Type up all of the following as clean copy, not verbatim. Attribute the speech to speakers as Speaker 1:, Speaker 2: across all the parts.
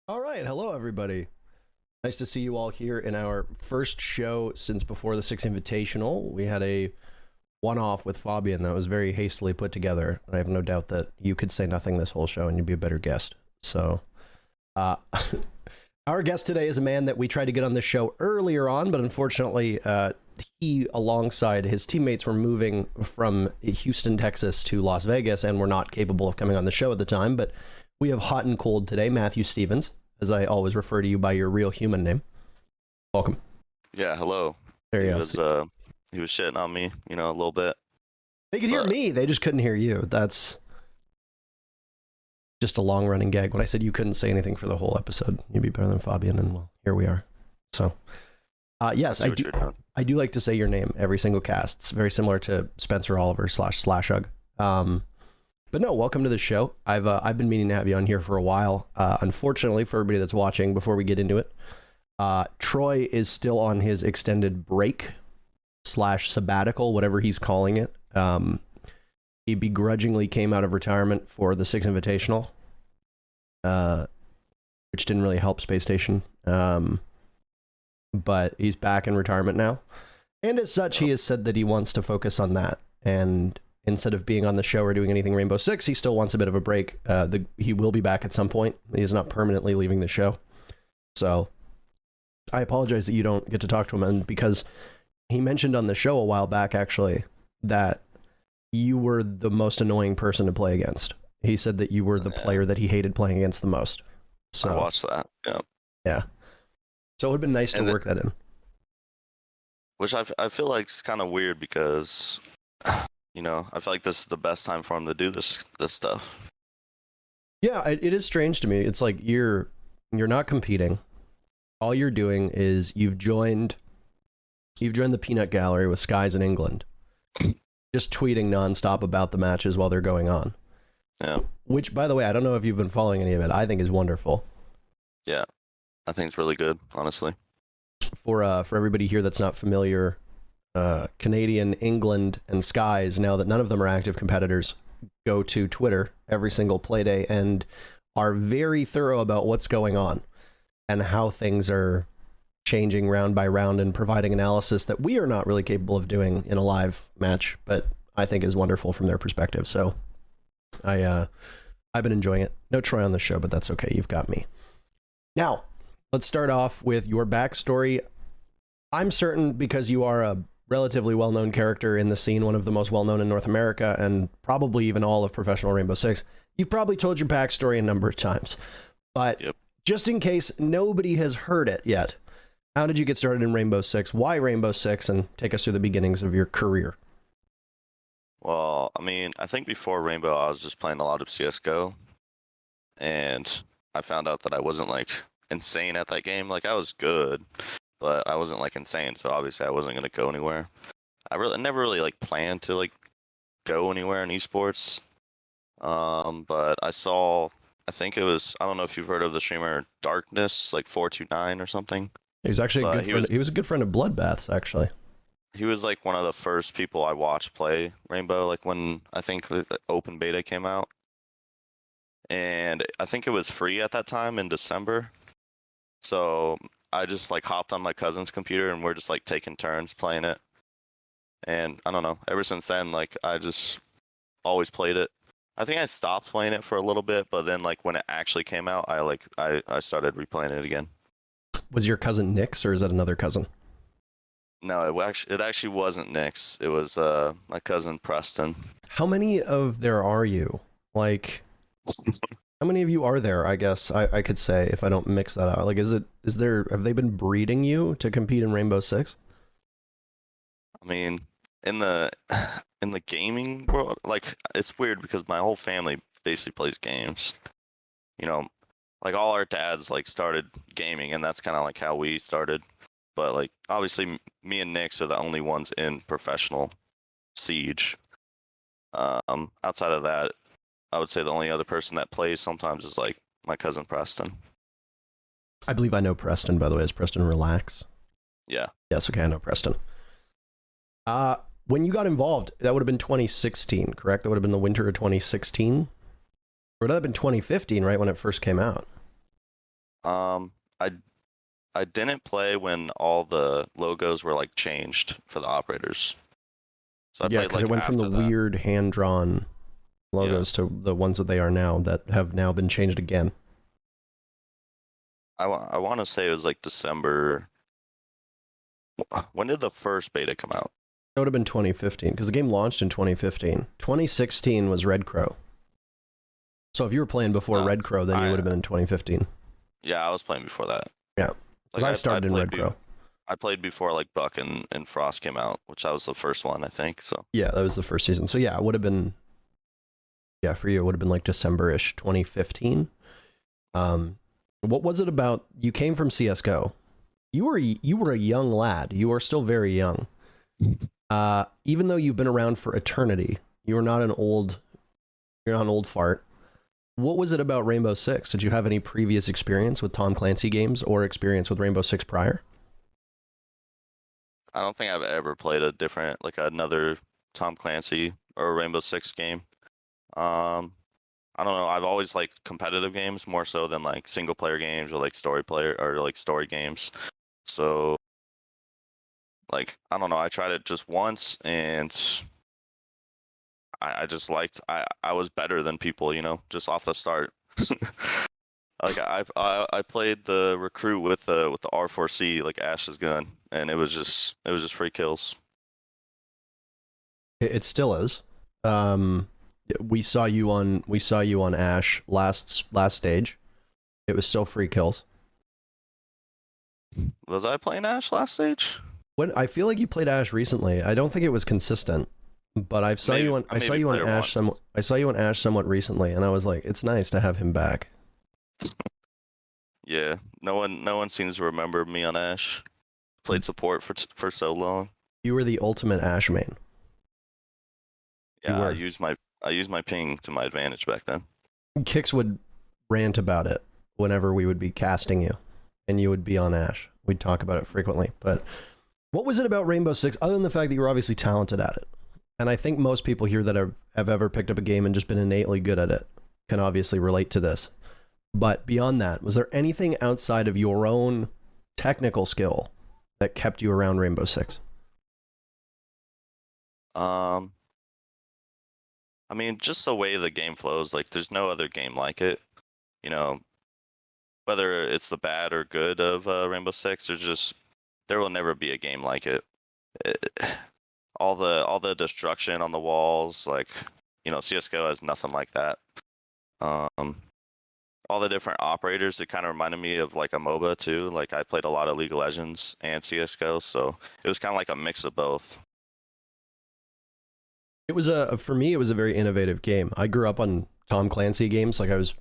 Speaker 1: All right, hello everybody. Nice to see you all here in our first show since before the Six Invitational. We had a one-off with Fabian that was very hastily put together. I have no doubt that you could say nothing this whole show and you'd be a better guest. So, our guest today is a man that we tried to get on this show earlier on, but unfortunately, he, alongside his teammates, were moving from Houston, Texas to Las Vegas and were not capable of coming on the show at the time, but we have HotanCold today, Matthew Stevens, as I always refer to you by your real human name. Welcome.
Speaker 2: Yeah, hello.
Speaker 1: There you
Speaker 2: go. He was shitting on me, a little bit.
Speaker 1: They could hear me, they just couldn't hear you. That's just a long-running gag. When I said you couldn't say anything for the whole episode, you'd be better than Fabian, and well, here we are. So, yes, I do like to say your name every single cast. It's very similar to Spencer Oliver /Slashug. But no, welcome to the show. I've been meaning to have you on here for a while. Unfortunately, for everybody that's watching, before we get into it, Troy is still on his extended break /sabbatical, whatever he's calling it. He begrudgingly came out of retirement for the Six Invitational, which didn't really help Spacestation. But he's back in retirement now. And as such, he has said that he wants to focus on that. And instead of being on the show or doing anything Rainbow Six, he still wants a bit of a break. He will be back at some point. He's not permanently leaving the show. So I apologize that you don't get to talk to him. And because he mentioned on the show a while back, actually, that you were the most annoying person to play against. He said that you were the player that he hated playing against the most. So
Speaker 2: I watched that. Yeah.
Speaker 1: Yeah. So it would have been nice to work that in.
Speaker 2: Which I feel like is kind of weird because, I feel like this is the best time for him to do this stuff.
Speaker 1: Yeah, it is strange to me. It's like you're not competing. All you're doing is you've joined the peanut gallery with Skies in England, just tweeting nonstop about the matches while they're going on.
Speaker 2: Yeah.
Speaker 1: Which, by the way, I don't know if you've been following any of it. I think is wonderful.
Speaker 2: Yeah, I think it's really good, honestly.
Speaker 1: For everybody here that's not familiar, Canadian, England, and Skies, now that none of them are active competitors, go to Twitter every single play day and are very thorough about what's going on and how things are changing round by round and providing analysis that we are not really capable of doing in a live match, but I think is wonderful from their perspective. So I've been enjoying it. No Troy on the show, but that's okay. You've got me. Now, let's start off with your backstory. I'm certain, because you are a relatively well-known character in the scene, one of the most well-known in North America, and probably even all of professional Rainbow Six, you've probably told your backstory a number of times. But just in case nobody has heard it yet, how did you get started in Rainbow Six? Why Rainbow Six? And take us through the beginnings of your career.
Speaker 2: Well, I think before Rainbow, I was just playing a lot of CSGO. And I found out that I wasn't, insane at that game. I was good, but I wasn't, insane. So obviously I wasn't going to go anywhere. I never really, planned to, go anywhere in esports. But I saw, I think it was, I don't know if you've heard of the streamer Darkness, 429 or something.
Speaker 1: He was actually a good friend. He was a good friend of Bloodbath's, actually.
Speaker 2: He was one of the first people I watched play Rainbow, when I think the open beta came out. And I think it was free at that time in December. So I just hopped on my cousin's computer and we're just taking turns playing it. And I don't know, ever since then, I just always played it. I think I stopped playing it for a little bit, but then when it actually came out, I started replaying it again.
Speaker 1: Was your cousin Nix, or is that another cousin?
Speaker 2: No, it actually wasn't Nix. It was my cousin Preston.
Speaker 1: How many of there are you? How many of you are there, I guess I could say, if I don't mix that out? Have they been breeding you to compete in Rainbow Six?
Speaker 2: In the gaming world, it's weird because my whole family basically plays games. All our dads started gaming, and that's kind of how we started. But obviously me and Nix are the only ones in professional Siege. Outside of that, I would say the only other person that plays sometimes is my cousin Preston.
Speaker 1: I believe I know Preston, by the way. Is Preston Relax?
Speaker 2: Yeah.
Speaker 1: Yes, okay, I know Preston. When you got involved, that would have been 2016, correct? That would have been the winter of 2016? Or would that have been 2015, right, when it first came out?
Speaker 2: Um, I I didn't play when all the logos were like changed for the operators. So I
Speaker 1: Yeah,
Speaker 2: played
Speaker 1: because it
Speaker 2: like
Speaker 1: went from the
Speaker 2: after that.
Speaker 1: weird hand-drawn
Speaker 2: Yeah.
Speaker 1: logos to the ones that they are now that have now been changed again.
Speaker 2: I want to say it was like December. When did the first beta come out?
Speaker 1: That would have been 2015 because the game launched in 2015. 2016 was Red Crow. So if you were playing before
Speaker 2: Oh,
Speaker 1: Red Crow, then you would have been in 2015.
Speaker 2: Yeah, I was playing before that.
Speaker 1: Yeah, because I started in Red Crow.
Speaker 2: I played before like Buck and Frost came out, which that was the first one, I think. So
Speaker 1: Yeah, that was the first season. So yeah, it would have been, yeah, for you, it would have been like December-ish 2015. What was it about, you came from CSGO. You were a young lad. You are still very young. Even though you've been around for eternity, you're not an old fart. What was it about Rainbow Six? Did you have any previous experience with Tom Clancy games or experience with Rainbow Six prior?
Speaker 2: I don't think I've ever played a different, like another Tom Clancy or Rainbow Six game. I don't know. I've always liked competitive games more so than like single player games or like story games. So like I don't know. I tried it just once and I just liked. I was better than people, just off the start. Like I played the recruit with the R4C like Ash's gun, and it was just free kills.
Speaker 1: It still is. We saw you on Ash last stage. It was still free kills.
Speaker 2: Was I playing Ash last stage?
Speaker 1: When I feel like you played Ash recently, I don't think it was consistent, but I saw you on Ash somewhat recently, and I was like, it's nice to have him back.
Speaker 2: Yeah, no one seems to remember me on Ash. Played support for so long.
Speaker 1: You were the ultimate Ash main.
Speaker 2: Yeah, I used my ping to my advantage back then.
Speaker 1: Kix would rant about it whenever we would be casting you, and you would be on Ash. We'd talk about it frequently, but what was it about Rainbow Six, other than the fact that you were obviously talented at it? And I think most people here that have ever picked up a game and just been innately good at it can obviously relate to this. But beyond that, was there anything outside of your own technical skill that kept you around Rainbow Six?
Speaker 2: I mean, just the way the game flows, like there's no other game like it. Whether it's the bad or good of Rainbow Six, there will never be a game like it. All the destruction on the walls, like CS:GO has nothing like that. All the different operators, it kind of reminded me of like a MOBA too. Like I played a lot of League of Legends and CS:GO, so it was kind of like a mix of both.
Speaker 1: It was for me, it was a very innovative game. I grew up on Tom Clancy games. Like the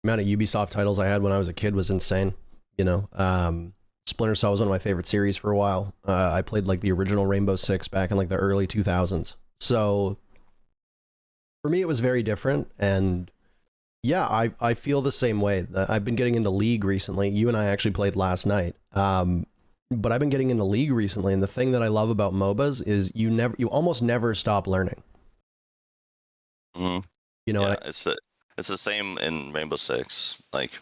Speaker 1: amount of Ubisoft titles I had when I was a kid was insane. Splinter Cell was one of my favorite series for a while. I played like the original Rainbow Six back in like the early 2000s. So for me, it was very different. And yeah, I feel the same way. I've been getting into League recently. You and I actually played last night. But I've been getting into League recently, and the thing that I love about MOBAs is you almost never stop learning.
Speaker 2: Mm-hmm.
Speaker 1: Yeah,
Speaker 2: it's the same in Rainbow Six. Like,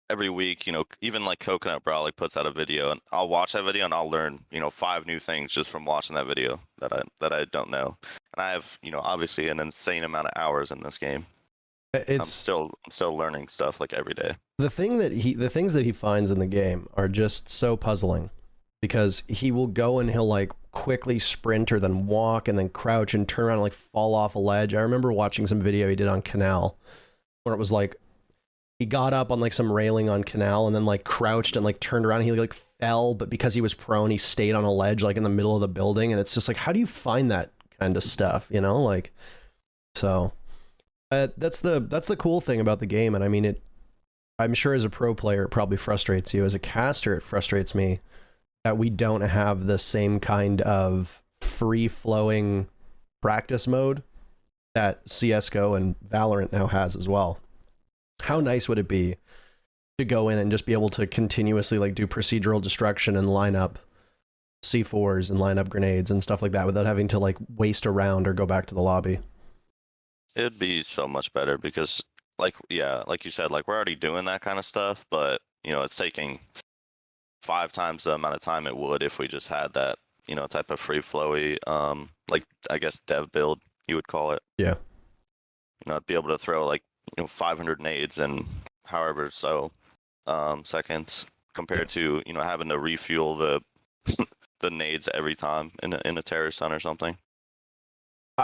Speaker 2: every week, even like Coconut Bro like puts out a video, and I'll watch that video and I'll learn, 5 new things just from watching that video that I don't know. And I have, obviously an insane amount of hours in this game. I'm still learning stuff like every day.
Speaker 1: The things that he finds in the game are just so puzzling, because he will go and he'll like quickly sprint or then walk and then crouch and turn around and like fall off a ledge. I remember watching some video he did on Canal where it was like he got up on like some railing on Canal and then like crouched and like turned around and he like fell, but because he was prone he stayed on a ledge like in the middle of the building. And it's just like, how do you find that kind of stuff, like, so that's the cool thing about the game. And I mean, I'm sure as a pro player it probably frustrates you. As a caster, it frustrates me that we don't have the same kind of free-flowing practice mode that CS:GO and Valorant now has as well. How nice would it be to go in and just be able to continuously like do procedural destruction and line up C4s and line up grenades and stuff like that without having to like waste a round or go back to the lobby?
Speaker 2: It'd be so much better because like you said, like we're already doing that kind of stuff, but it's taking 5 times the amount of time it would if we just had that type of free flowy like I guess dev build you would call it.
Speaker 1: Yeah.
Speaker 2: I'd be able to throw like 500 nades in however so seconds compared to having to refuel the the nades every time in a terrorist hunt or something.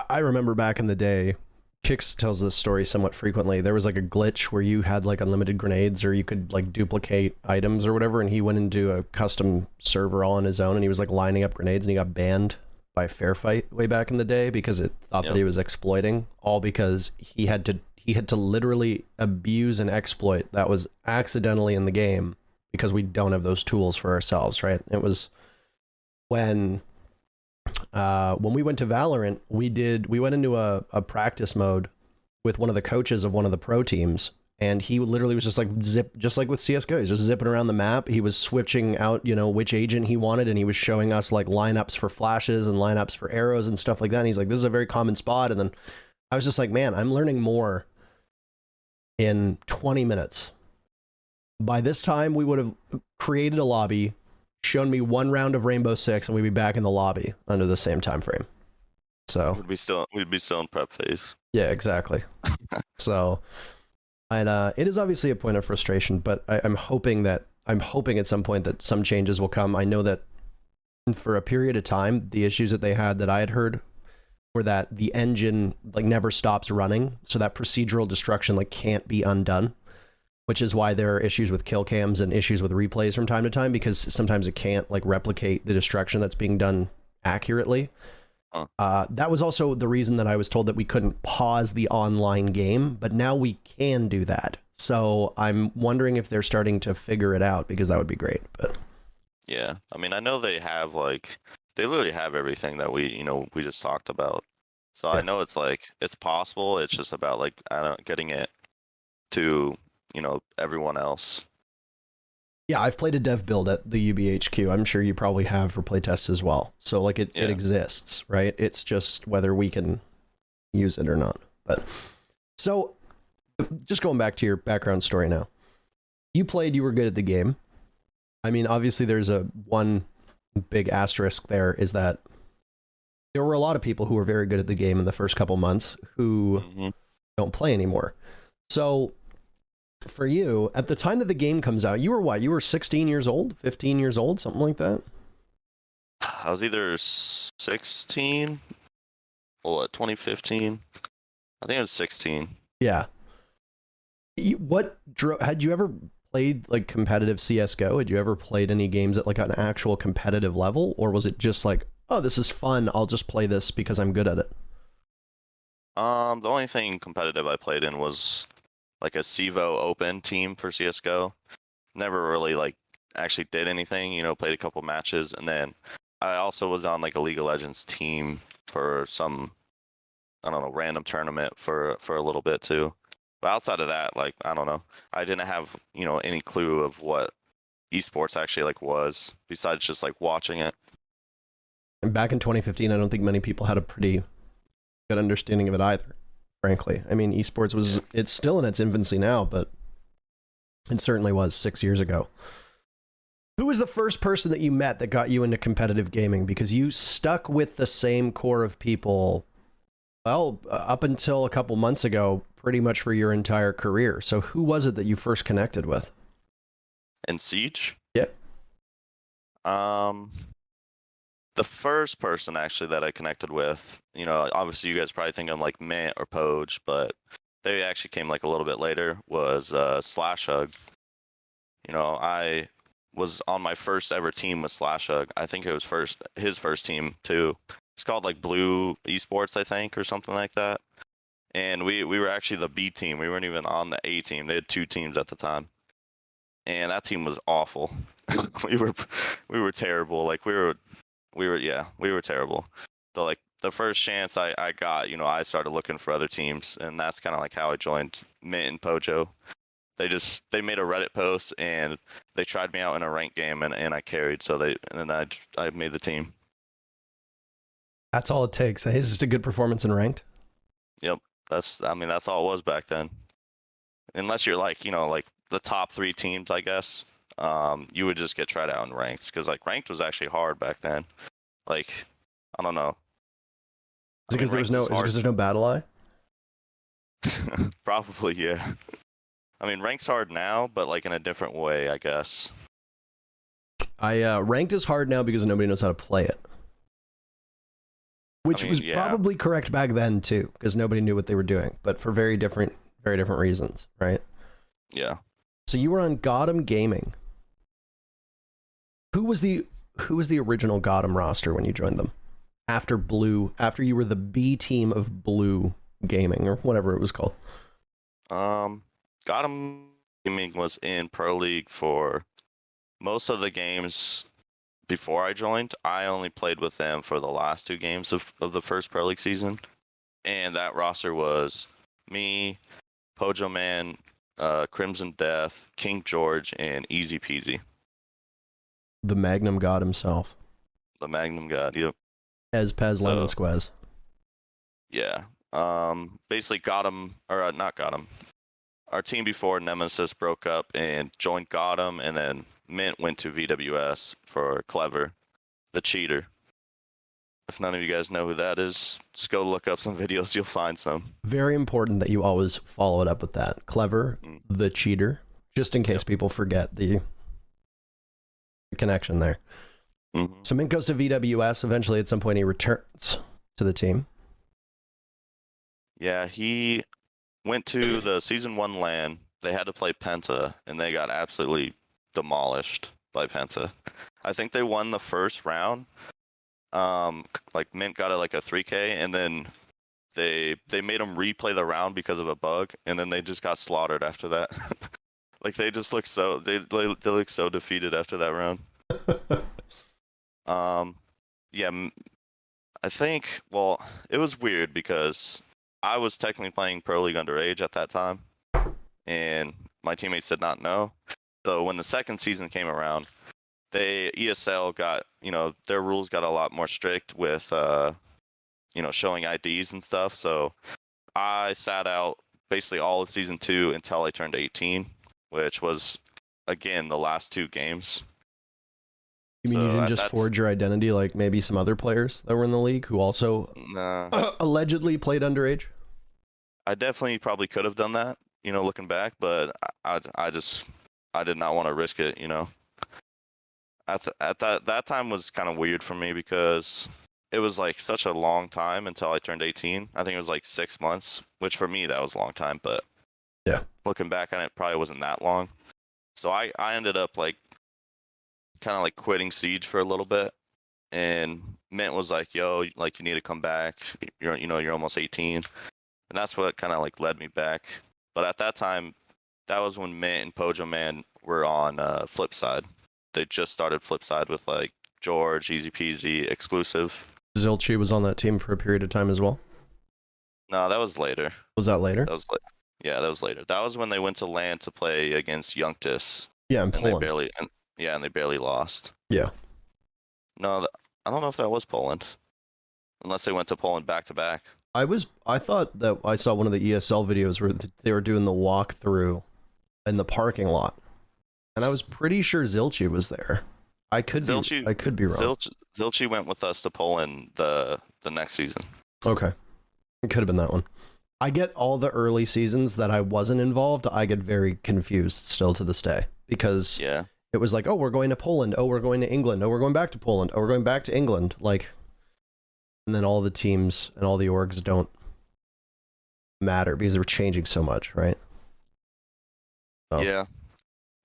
Speaker 1: I remember back in the day, Kix tells this story somewhat frequently. There was like a glitch where you had like unlimited grenades, or you could like duplicate items or whatever, and he went into a custom server all on his own, and he was like lining up grenades, and he got banned by Fairfight way back in the day because it thought that he was exploiting, all because he had to literally abuse an exploit that was accidentally in the game because we don't have those tools for ourselves, right? It was when we went to Valorant, we went into a practice mode with one of the coaches of one of the pro teams, and he literally was just like just like with CS:GO, he's just zipping around the map. He was switching out, which agent he wanted, and he was showing us like lineups for flashes and lineups for arrows and stuff like that. And he's like, "This is a very common spot." And then I was just like, "Man, I'm learning more in 20 minutes." By this time, we would have created a lobby, shown me one round of Rainbow Six, and we'd be back in the lobby under the same time frame. So
Speaker 2: we'd be still in prep phase.
Speaker 1: Yeah, exactly. So, and it is obviously a point of frustration, but I'm hoping at some point that some changes will come. I know that for a period of time, the issues that they had that I had heard were that the engine like never stops running, so that procedural destruction like can't be undone, which is why there are issues with kill cams and issues with replays from time to time, because sometimes it can't like replicate the destruction that's being done accurately. That was also the reason that I was told that we couldn't pause the online game, but now we can do that. So I'm wondering if they're starting to figure it out, because that would be great. But
Speaker 2: yeah, I mean, I know they have they literally have everything that we just talked about. So yeah. I know it's possible. It's just about getting it to everyone else.
Speaker 1: Yeah, I've played a dev build at the UBHQ. I'm sure you probably have for playtests as well. So it exists, right? It's just whether we can use it or not. But so just going back to your background story now. You were good at the game. I mean, obviously there's one big asterisk there, is that there were a lot of people who were very good at the game in the first couple months who don't play anymore. So for you, at the time that the game comes out, you were what? You were 16 years old, 15 years old, something like that?
Speaker 2: I was either 16 or 2015. I think it was 16.
Speaker 1: Yeah. Had you ever played like competitive CS:GO? Had you ever played any games at like an actual competitive level? Or was it just like, oh, this is fun, I'll just play this because I'm good at it?
Speaker 2: The only thing competitive I played in was like a CEVO open team for CS:GO. Never really actually did anything, played a couple matches, and then I also was on like a League of Legends team for some, I don't know, random tournament for a little bit too. But outside of that, I don't know, I didn't have any clue of what esports actually was, besides just watching it.
Speaker 1: And back in 2015, I don't think many people had a pretty good understanding of it either, frankly. I mean, esports it's still in its infancy now, but it certainly was 6 years ago. Who was the first person that you met that got you into competitive gaming? Because you stuck with the same core of people, well, up until a couple months ago, pretty much for your entire career. So who was it that you first connected with?
Speaker 2: In Siege?
Speaker 1: Yeah.
Speaker 2: The first person actually that I connected with, obviously you guys probably think I'm like Mint or Poj, but they actually came a little bit later, was Slashhug. I was on my first ever team with Slashhug. I think it was his first team too. It's called Blue Esports, I think, or something like that. And we were actually the B team. We weren't even on the A team. They had 2 teams at the time. And that team was awful. we were terrible. We were terrible. So the first chance I got, I started looking for other teams, and that's kind of how I joined Mint and Pojo. They made a Reddit post and they tried me out in a ranked game, and I carried. So I made the team.
Speaker 1: That's all it takes. It's just a good performance in ranked.
Speaker 2: Yep. That's all it was back then. unless you're like, like the top 3 teams, I guess, you would just get tried out in ranked, because like ranked was actually hard back then. Like, I don't know.
Speaker 1: Is it because there's no battle eye?
Speaker 2: Probably, yeah. I mean, ranked's hard now, but like in a different way, I guess.
Speaker 1: Ranked is hard now because nobody knows how to play it. Which was probably correct back then too, because nobody knew what they were doing, but for very different reasons, right?
Speaker 2: Yeah.
Speaker 1: So you were on Gotham Gaming. Who was the original Gotham roster when you joined them? After you were the B team of Blue Gaming or whatever it was called.
Speaker 2: Gotham Gaming was in Pro League for most of the games before I joined. I only played with them for the last 2 games of the first Pro League season. And that roster was me, Pojoman, Crimson Death, King George, and Easy Peasy.
Speaker 1: The Magnum God himself.
Speaker 2: The Magnum God, yep.
Speaker 1: Pez Lemon Squez.
Speaker 2: Yeah. Basically Gotham, or not Gotham. Our team before Nemesis broke up and joined Gotham, and then Mint went to VWS for Clever, the cheater. If none of you guys know who that is, just go look up some videos, you'll find some.
Speaker 1: Very important that you always follow it up with that. Clever, the cheater, just in case people forget the connection there.
Speaker 2: Mm-hmm.
Speaker 1: So Mint goes to VWS. Eventually, at some point, he returns to the team.
Speaker 2: Yeah, he went to the Season 1 LAN. They had to play Penta, and they got absolutely demolished by Penta. I think they won the first round. Like Mint got like a 3K, and then they made them replay the round because of a bug, and then they just got slaughtered after that. Like they just look so they look so defeated after that round. Yeah, I think, well, it was weird because I was technically playing Pro League underage at that time, and my teammates did not know. So when the second season came around, ESL got, their rules got a lot more strict with, showing IDs and stuff. So I sat out basically all of Season 2 until I turned 18, which was, again, the last 2 games.
Speaker 1: You mean you didn't just forge your identity like maybe some other players that were in the league who also allegedly played underage?
Speaker 2: I definitely probably could have done that, looking back, but I did not want to risk it, At that time was kind of weird for me because it was like such a long time until I turned 18. I think it was like 6 months, which for me that was a long time, but
Speaker 1: yeah,
Speaker 2: looking back on it, probably wasn't that long. So I ended up like kind of like quitting Siege for a little bit, and Mint was like, yo, like you need to come back, you're almost 18, and that's what kind of like led me back. But at that time, that was when Mint and Pojoman were on Flipside. They just started Flipside with like George, Easy Peasy, exclusive.
Speaker 1: Zilchi was on that team for a period of time as well?
Speaker 2: No, that was later.
Speaker 1: Was that later?
Speaker 2: Yeah, that was later. That was when they went to LAN to play against Youngtis.
Speaker 1: Yeah, in Poland.
Speaker 2: They barely lost.
Speaker 1: Yeah.
Speaker 2: No, I don't know if that was Poland. Unless they went to Poland back to back.
Speaker 1: I thought that I saw one of the ESL videos where they were doing the walkthrough in the parking lot, and I was pretty sure Zilchi was there. I could be wrong.
Speaker 2: Zilchi went with us to Poland the next season.
Speaker 1: Okay, it could have been that one. I get all the early seasons that I wasn't involved. I get very confused still to this day because it was like, oh, we're going to Poland. Oh, we're going to England. Oh, we're going back to Poland. Oh, we're going back to England. Like, and then all the teams and all the orgs don't matter because they're changing so much, right?
Speaker 2: Yeah.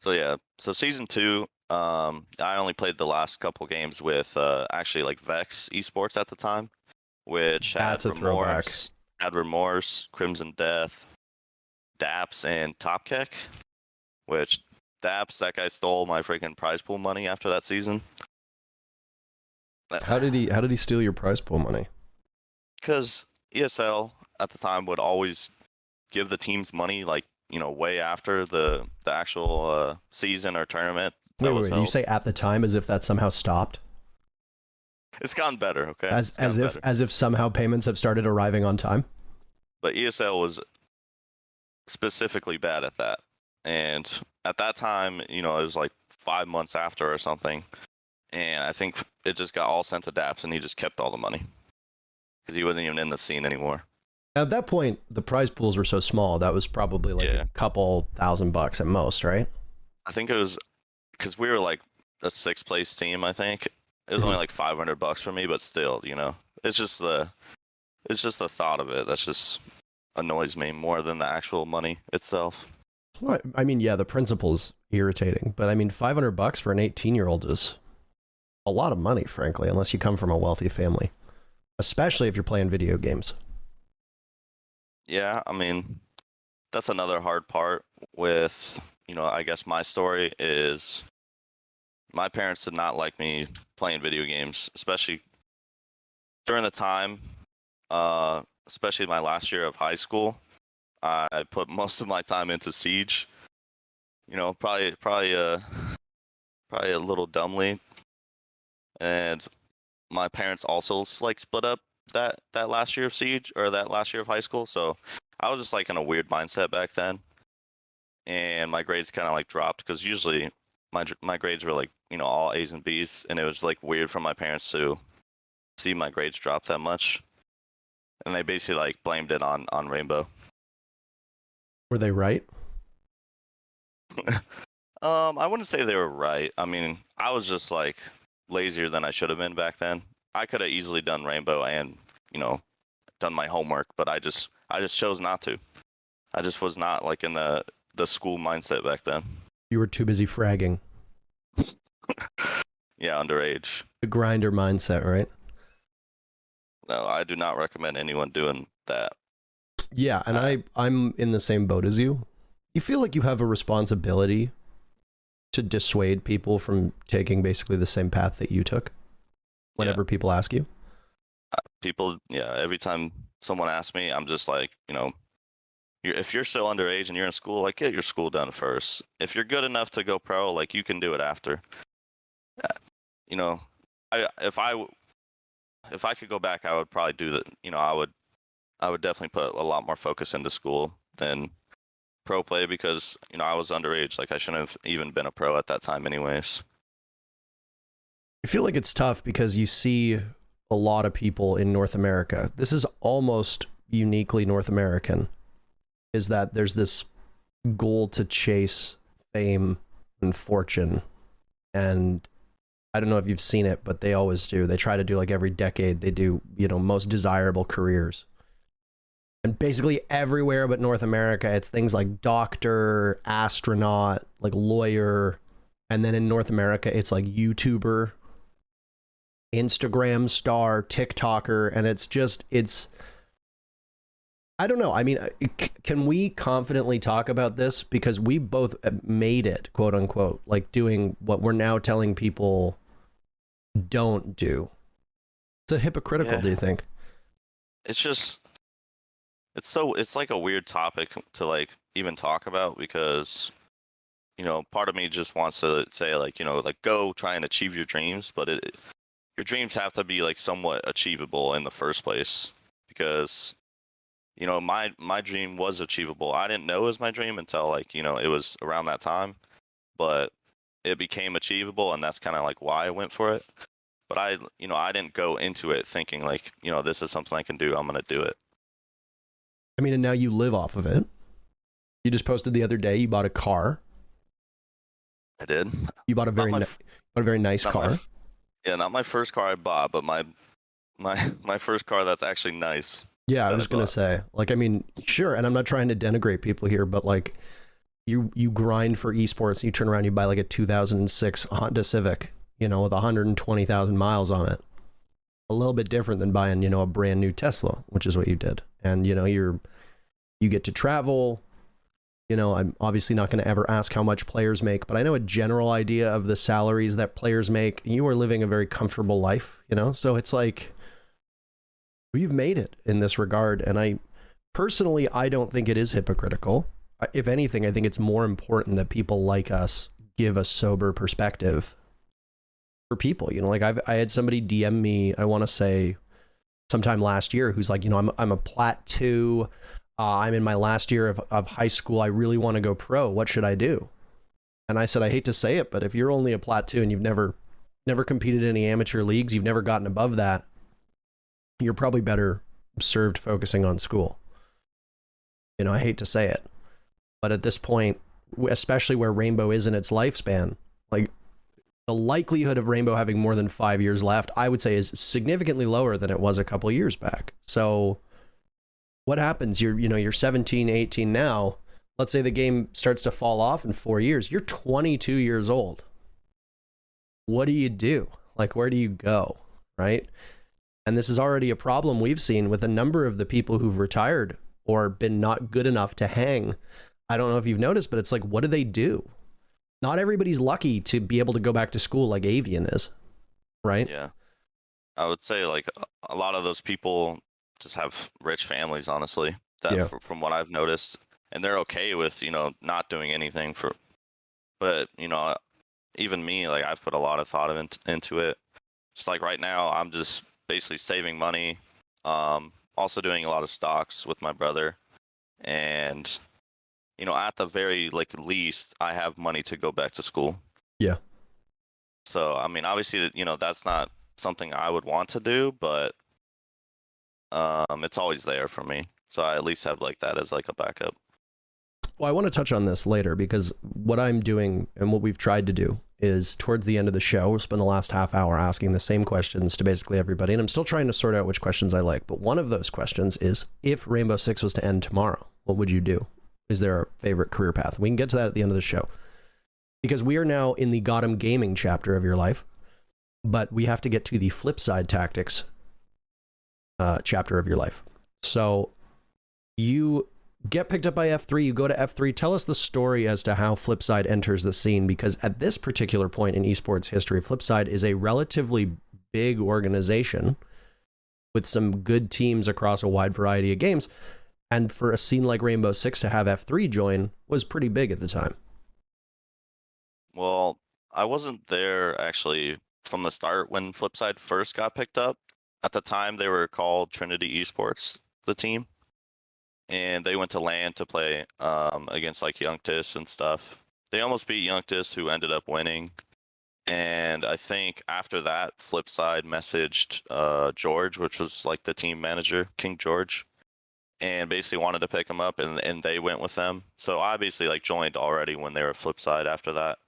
Speaker 2: So Season 2, I only played the last couple games with actually like Vex Esports at the time, which had Remorse, Crimson Death, Daps, and Topkek. Which Daps, that guy stole my freaking prize pool money after that season.
Speaker 1: How did he steal your prize pool money?
Speaker 2: Because ESL at the time would always give the teams money, like, way after the actual season or tournament.
Speaker 1: Wait, you say at the time as if that somehow stopped?
Speaker 2: It's gotten better, okay?
Speaker 1: As if somehow payments have started arriving on time?
Speaker 2: But ESL was specifically bad at that. And at that time, it was like 5 months after or something. And I think it just got all sent to Daps, and he just kept all the money because he wasn't even in the scene anymore.
Speaker 1: At that point, the prize pools were so small that was probably like a couple $1,000 at most, right?
Speaker 2: I think it was because we were like a 6th place team. I think it was only like $500 for me, but still, it's just the thought of it that's just annoys me more than the actual money itself.
Speaker 1: Well, I mean, yeah, the principle's irritating, but I mean, $500 for an 18-year-old is a lot of money, frankly, unless you come from a wealthy family, especially if you're playing video games.
Speaker 2: Yeah, I mean, that's another hard part with, I guess my story is my parents did not like me playing video games, especially during the time, especially my last year of high school. I put most of my time into Siege, probably a little dumbly. And my parents also like split up that last year of Siege, or that last year of high school. So I was just like in a weird mindset back then. And my grades kind of like dropped because usually my grades were like, all A's and B's. And it was like weird for my parents to see my grades drop that much. And they basically like blamed it on Rainbow.
Speaker 1: Were they right?
Speaker 2: I wouldn't say they were right. I mean, I was just like lazier than I should have been back then. I could have easily done Rainbow and, done my homework, but I just chose not to. I just was not like in the school mindset back then.
Speaker 1: You were too busy fragging.
Speaker 2: Yeah, underage.
Speaker 1: The grinder mindset, right?
Speaker 2: No, I do not recommend anyone doing that.
Speaker 1: Yeah, and I'm in the same boat as you. You feel like you have a responsibility to dissuade people from taking basically the same path that you took whenever people ask you?
Speaker 2: Every time someone asks me, I'm just like, if you're still underage and you're in school, like, get your school done first. If you're good enough to go pro, like, you can do it after. If I could go back, I would probably do that. I would definitely put a lot more focus into school than pro play because, I was underage. Like, I shouldn't have even been a pro at that time anyways.
Speaker 1: I feel like it's tough because you see a lot of people in North America. This is almost uniquely North American, is that there's this goal to chase fame and fortune. And I don't know if you've seen it, but they always do. They try to do like every decade, they do, most desirable careers. And basically everywhere but North America, it's things like doctor, astronaut, like lawyer. And then in North America, it's like YouTuber, Instagram star, TikToker. And it's, I don't know. I mean, can we confidently talk about this? Because we both made it, quote unquote, like doing what we're now telling people don't do. Is it hypocritical, do you think?
Speaker 2: It's just, it's like a weird topic to like even talk about because, part of me just wants to say like, like go try and achieve your dreams, but your dreams have to be like somewhat achievable in the first place because, my dream was achievable. I didn't know it was my dream until like, it was around that time, but it became achievable and that's kind of like why I went for it. But I didn't go into it thinking like, this is something I can do. I'm going to do it.
Speaker 1: I mean, and now you live off of it. You just posted the other day, you bought a car.
Speaker 2: I did.
Speaker 1: You bought a very nice car.
Speaker 2: Not my first car I bought, but my first car that's actually nice.
Speaker 1: Yeah, I was going to say, like, I mean, sure. And I'm not trying to denigrate people here, but like you grind for esports, you turn around, you buy like a 2006 Honda Civic, with 120,000 miles on it. A little bit different than buying, a brand new Tesla, which is what you did. And, you get to travel. I'm obviously not going to ever ask how much players make, but I know a general idea of the salaries that players make. You are living a very comfortable life, so it's like, we've made it in this regard. And I don't think it is hypocritical. If anything, I think it's more important that people like us give a sober perspective for people. Like I had somebody DM me, I want to say sometime last year, who's like, I'm a Plat 2, I'm in my last year of high school. I really want to go pro. What should I do? And I said, I hate to say it, but if you're only a Plat 2 and you've never competed in any amateur leagues, you've never gotten above that, you're probably better served focusing on school. You know, I hate to say it, but at this point, especially where Rainbow is in its lifespan, like the likelihood of Rainbow having more than 5 years left, I would say is significantly lower than it was a couple years back. So what happens? You're 17, 18 now. Let's say the game starts to fall off in 4 years. You're 22 years old. What do you do? Like, where do you go? Right? And this is already a problem we've seen with a number of the people who've retired or been not good enough to hang. I don't know if you've noticed, but it's like, what do they do? Not everybody's lucky to be able to go back to school like Avian is, right?
Speaker 2: Yeah. I would say like a lot of those people just have rich families, honestly, from what I've noticed, and they're okay with, not doing anything but even me, like I've put a lot of thought into it. Just like right now, I'm just basically saving money, also doing a lot of stocks with my brother, and at the very least, I have money to go back to school.
Speaker 1: Yeah.
Speaker 2: So I mean, obviously, that's not something I would want to do, but it's always there for me. So I at least have like that as like a backup.
Speaker 1: Well, I want to touch on this later because what I'm doing and what we've tried to do is towards the end of the show, we'll spend the last half hour asking the same questions to basically everybody. And I'm still trying to sort out which questions I like. But one of those questions is, if Rainbow Six was to end tomorrow, what would you do? Is there a favorite career path? We can get to that at the end of the show. Because we are now in the Gotham Gaming chapter of your life, but we have to get to the Flipside Tactics chapter of your life. So you get picked up by F3, you go to F3. Tell us the story as to how Flipside enters the scene, because at this particular point in esports history, Flipside is a relatively big organization with some good teams across a wide variety of games. And for a scene like Rainbow Six to have F3 join was pretty big at the time.
Speaker 2: Well, I wasn't there actually from the start when Flipside first got picked up. At the time, they were called Trinity Esports, the team. And they went to LAN to play against like Youngtis and stuff. They almost beat Youngtis, who ended up winning. And I think after that, Flipside messaged George, which was like the team manager, King George, and basically wanted to pick him up, and they went with them. So I basically like joined already when they were Flipside after that.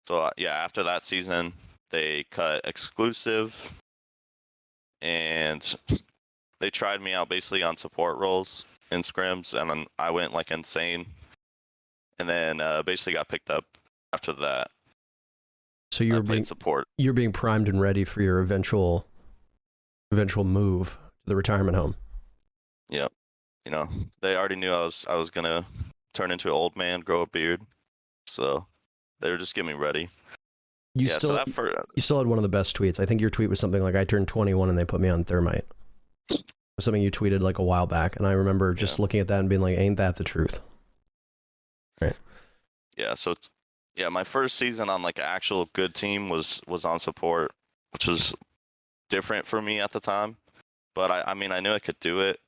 Speaker 2: So yeah, after that season, they cut exclusive, and they tried me out basically on support roles in scrims, and I went like insane, and then basically got picked up after that.
Speaker 1: So you're being
Speaker 2: support. You're
Speaker 1: being primed and ready for your eventual move to the retirement home.
Speaker 2: Yep. They already knew I was gonna turn into an old man, grow a beard, so they were just getting me ready.
Speaker 1: You still had one of the best tweets. I think your tweet was something like, "I turned 21 and they put me on thermite." Something you tweeted like a while back, and I remember just looking at that and being like, "Ain't that the truth?" Right.
Speaker 2: Yeah. So yeah, my first season on like an actual good team was on support, which was different for me at the time. But I mean, I knew I could do it.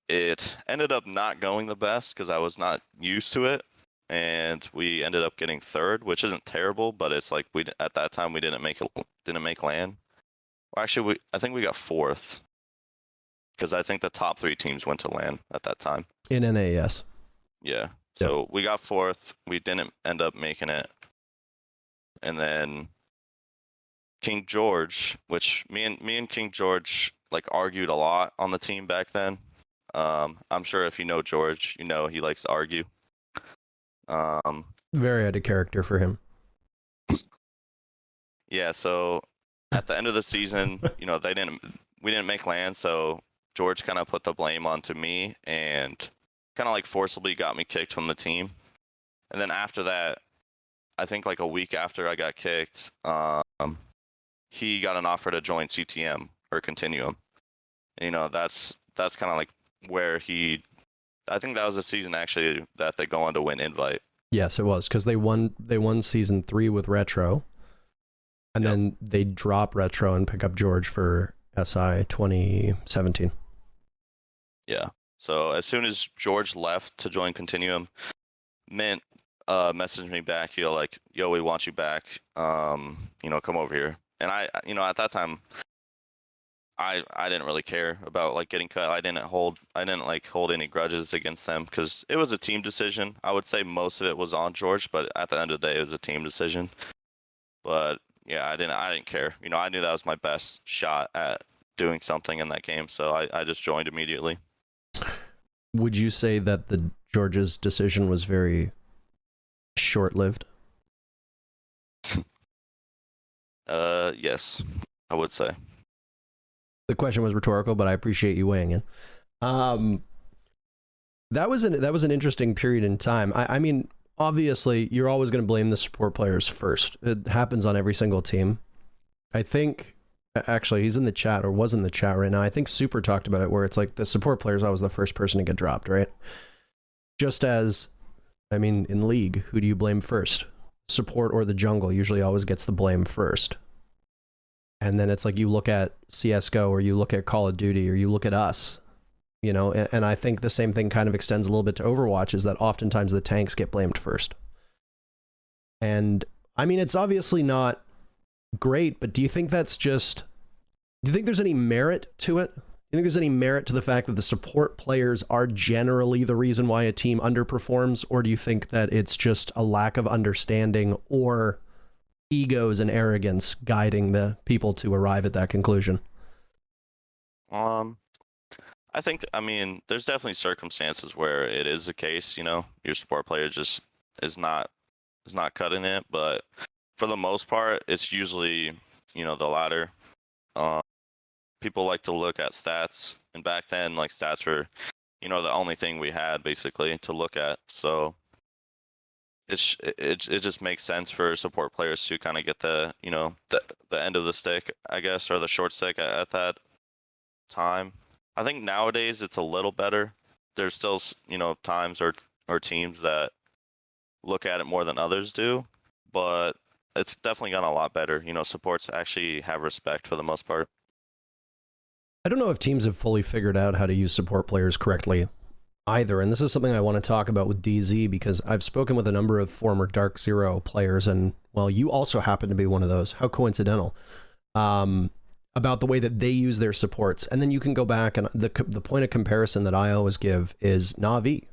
Speaker 2: It ended up not going the best because I was not used to it, and we ended up getting third, which isn't terrible, but it's like at that time we didn't make LAN. Well, actually, I think we got fourth because I think the top 3 teams went to LAN at that time.
Speaker 1: In NAS.
Speaker 2: Yeah. So we got fourth. We didn't end up making it, and then King George, which me and King George like argued a lot on the team back then. I'm sure if you know George, he likes to argue.
Speaker 1: Very out of character for him.
Speaker 2: Yeah, so at the end of the season, we didn't make LAN, so George kind of put the blame onto me and kind of like forcibly got me kicked from the team. And then after that, I think like a week after I got kicked, he got an offer to join CTM or Continuum. That's kind of like where I think that was the season actually that they go on to win Invite.
Speaker 1: Yes, it was, because they won season 3 with Retro, and then they drop Retro and pick up George for SI 2017.
Speaker 2: Yeah. So as soon as George left to join Continuum, Mint messaged me back, like, yo, we want you back. Come over here. And I at that time, I didn't really care about like getting cut. I didn't hold any grudges against them because it was a team decision. I would say most of it was on George, but at the end of the day, it was a team decision. But yeah, I didn't care. I knew that was my best shot at doing something in that game, so I just joined immediately.
Speaker 1: Would you say that the George's decision was very short-lived?
Speaker 2: Yes, I would say.
Speaker 1: The question was rhetorical, but I appreciate you weighing in. That was an interesting period in time. I mean, obviously, you're always going to blame the support players first. It happens on every single team. I think, actually, he's in the chat, or was in the chat right now. I think Super talked about it, where it's like the support player is always the first person to get dropped, right? Just as, I mean, in League, who do you blame first? Support or the jungle usually always gets the blame first. And then it's like you look at CSGO, or you look at Call of Duty, or you look at us, and I think the same thing kind of extends a little bit to Overwatch, is that oftentimes the tanks get blamed first. And I mean, it's obviously not great, but do you think there's any merit to it? Do you think there's any merit to the fact that the support players are generally the reason why a team underperforms? Or do you think that it's just a lack of understanding or egos and arrogance guiding the people to arrive at that conclusion?
Speaker 2: I think, there's definitely circumstances where it is the case, your support player just is not cutting it, but for the most part, it's usually, the latter. People like to look at stats, and back then, like, stats were, the only thing we had basically to look at. So it just makes sense for support players to kind of get the end of the stick, I guess, or the short stick at that time. I think nowadays it's a little better. There's still times or teams that look at it more than others do, but it's definitely gotten a lot better. Supports actually have respect for the most part.
Speaker 1: I don't know if teams have fully figured out how to use support players correctly either, and this is something I want to talk about with DZ, because I've spoken with a number of former Dark Zero players, and, well, you also happen to be one of those. How coincidental. About the way that they use their supports. And then you can go back, and the point of comparison that I always give is Na'Vi.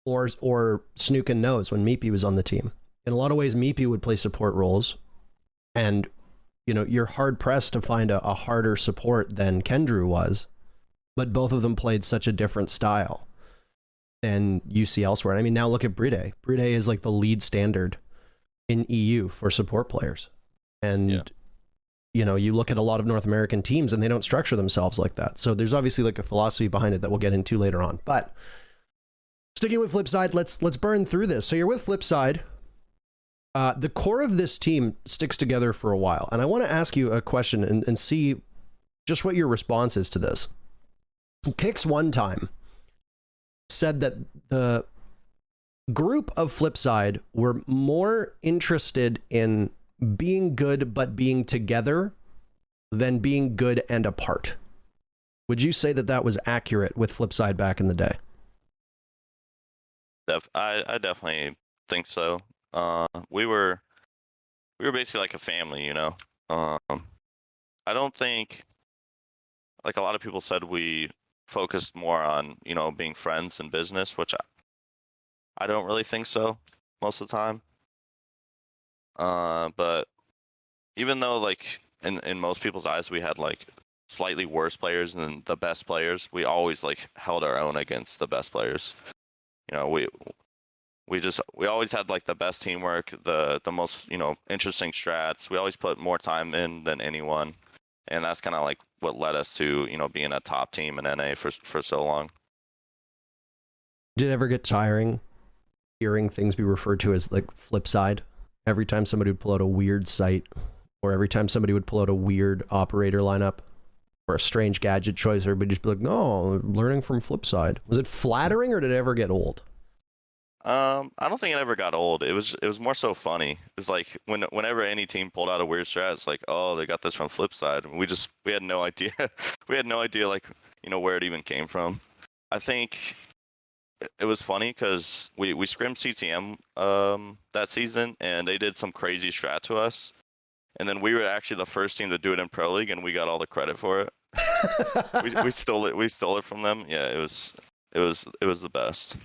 Speaker 1: Or Snookin knows when Meepy was on the team. In a lot of ways, Meepy would play support roles, and you're hard pressed to find a harder support than Kendrew was, but both of them played such a different style than you see elsewhere. I mean, now look at Bride. Bride is like the lead standard in EU for support players, and you look at a lot of North American teams, and they don't structure themselves like that. So there's obviously like a philosophy behind it that we'll get into later on. But sticking with Flipside, let's burn through this. So you're with Flipside. The core of this team sticks together for a while, and I want to ask you a question and see just what your response is to this. Kix one time said that the group of Flipside were more interested in being good but being together than being good and apart. Would you say that that was accurate with Flipside back in the day?
Speaker 2: I definitely think so. We were basically like a family, I don't think, like, a lot of people said we focused more on, being friends and business, which I don't really think so most of the time. But even though, like, in most people's eyes we had like slightly worse players than the best players, we always like held our own against the best players. We always had like the best teamwork, the most interesting strats. We always put more time in than anyone, and that's kind of like what led us to being a top team in NA for so long.
Speaker 1: Did it ever get tiring hearing things be referred to as like Flipside? Every time somebody would pull out a weird site, or every time somebody would pull out a weird operator lineup, or a strange gadget choice, everybody just be like, "No, learning from Flipside." Was it flattering, or did it ever get old?
Speaker 2: I don't think it ever got old. It was more so funny. It's like whenever any team pulled out a weird strat, it's like, oh, they got this from Flipside. And we had no idea. We had no idea, like, where it even came from. I think it was funny because we scrimmed CTM that season, and they did some crazy strat to us. And then we were actually the first team to do it in Pro League, and we got all the credit for it. we stole it. We stole it from them. Yeah, it was the best.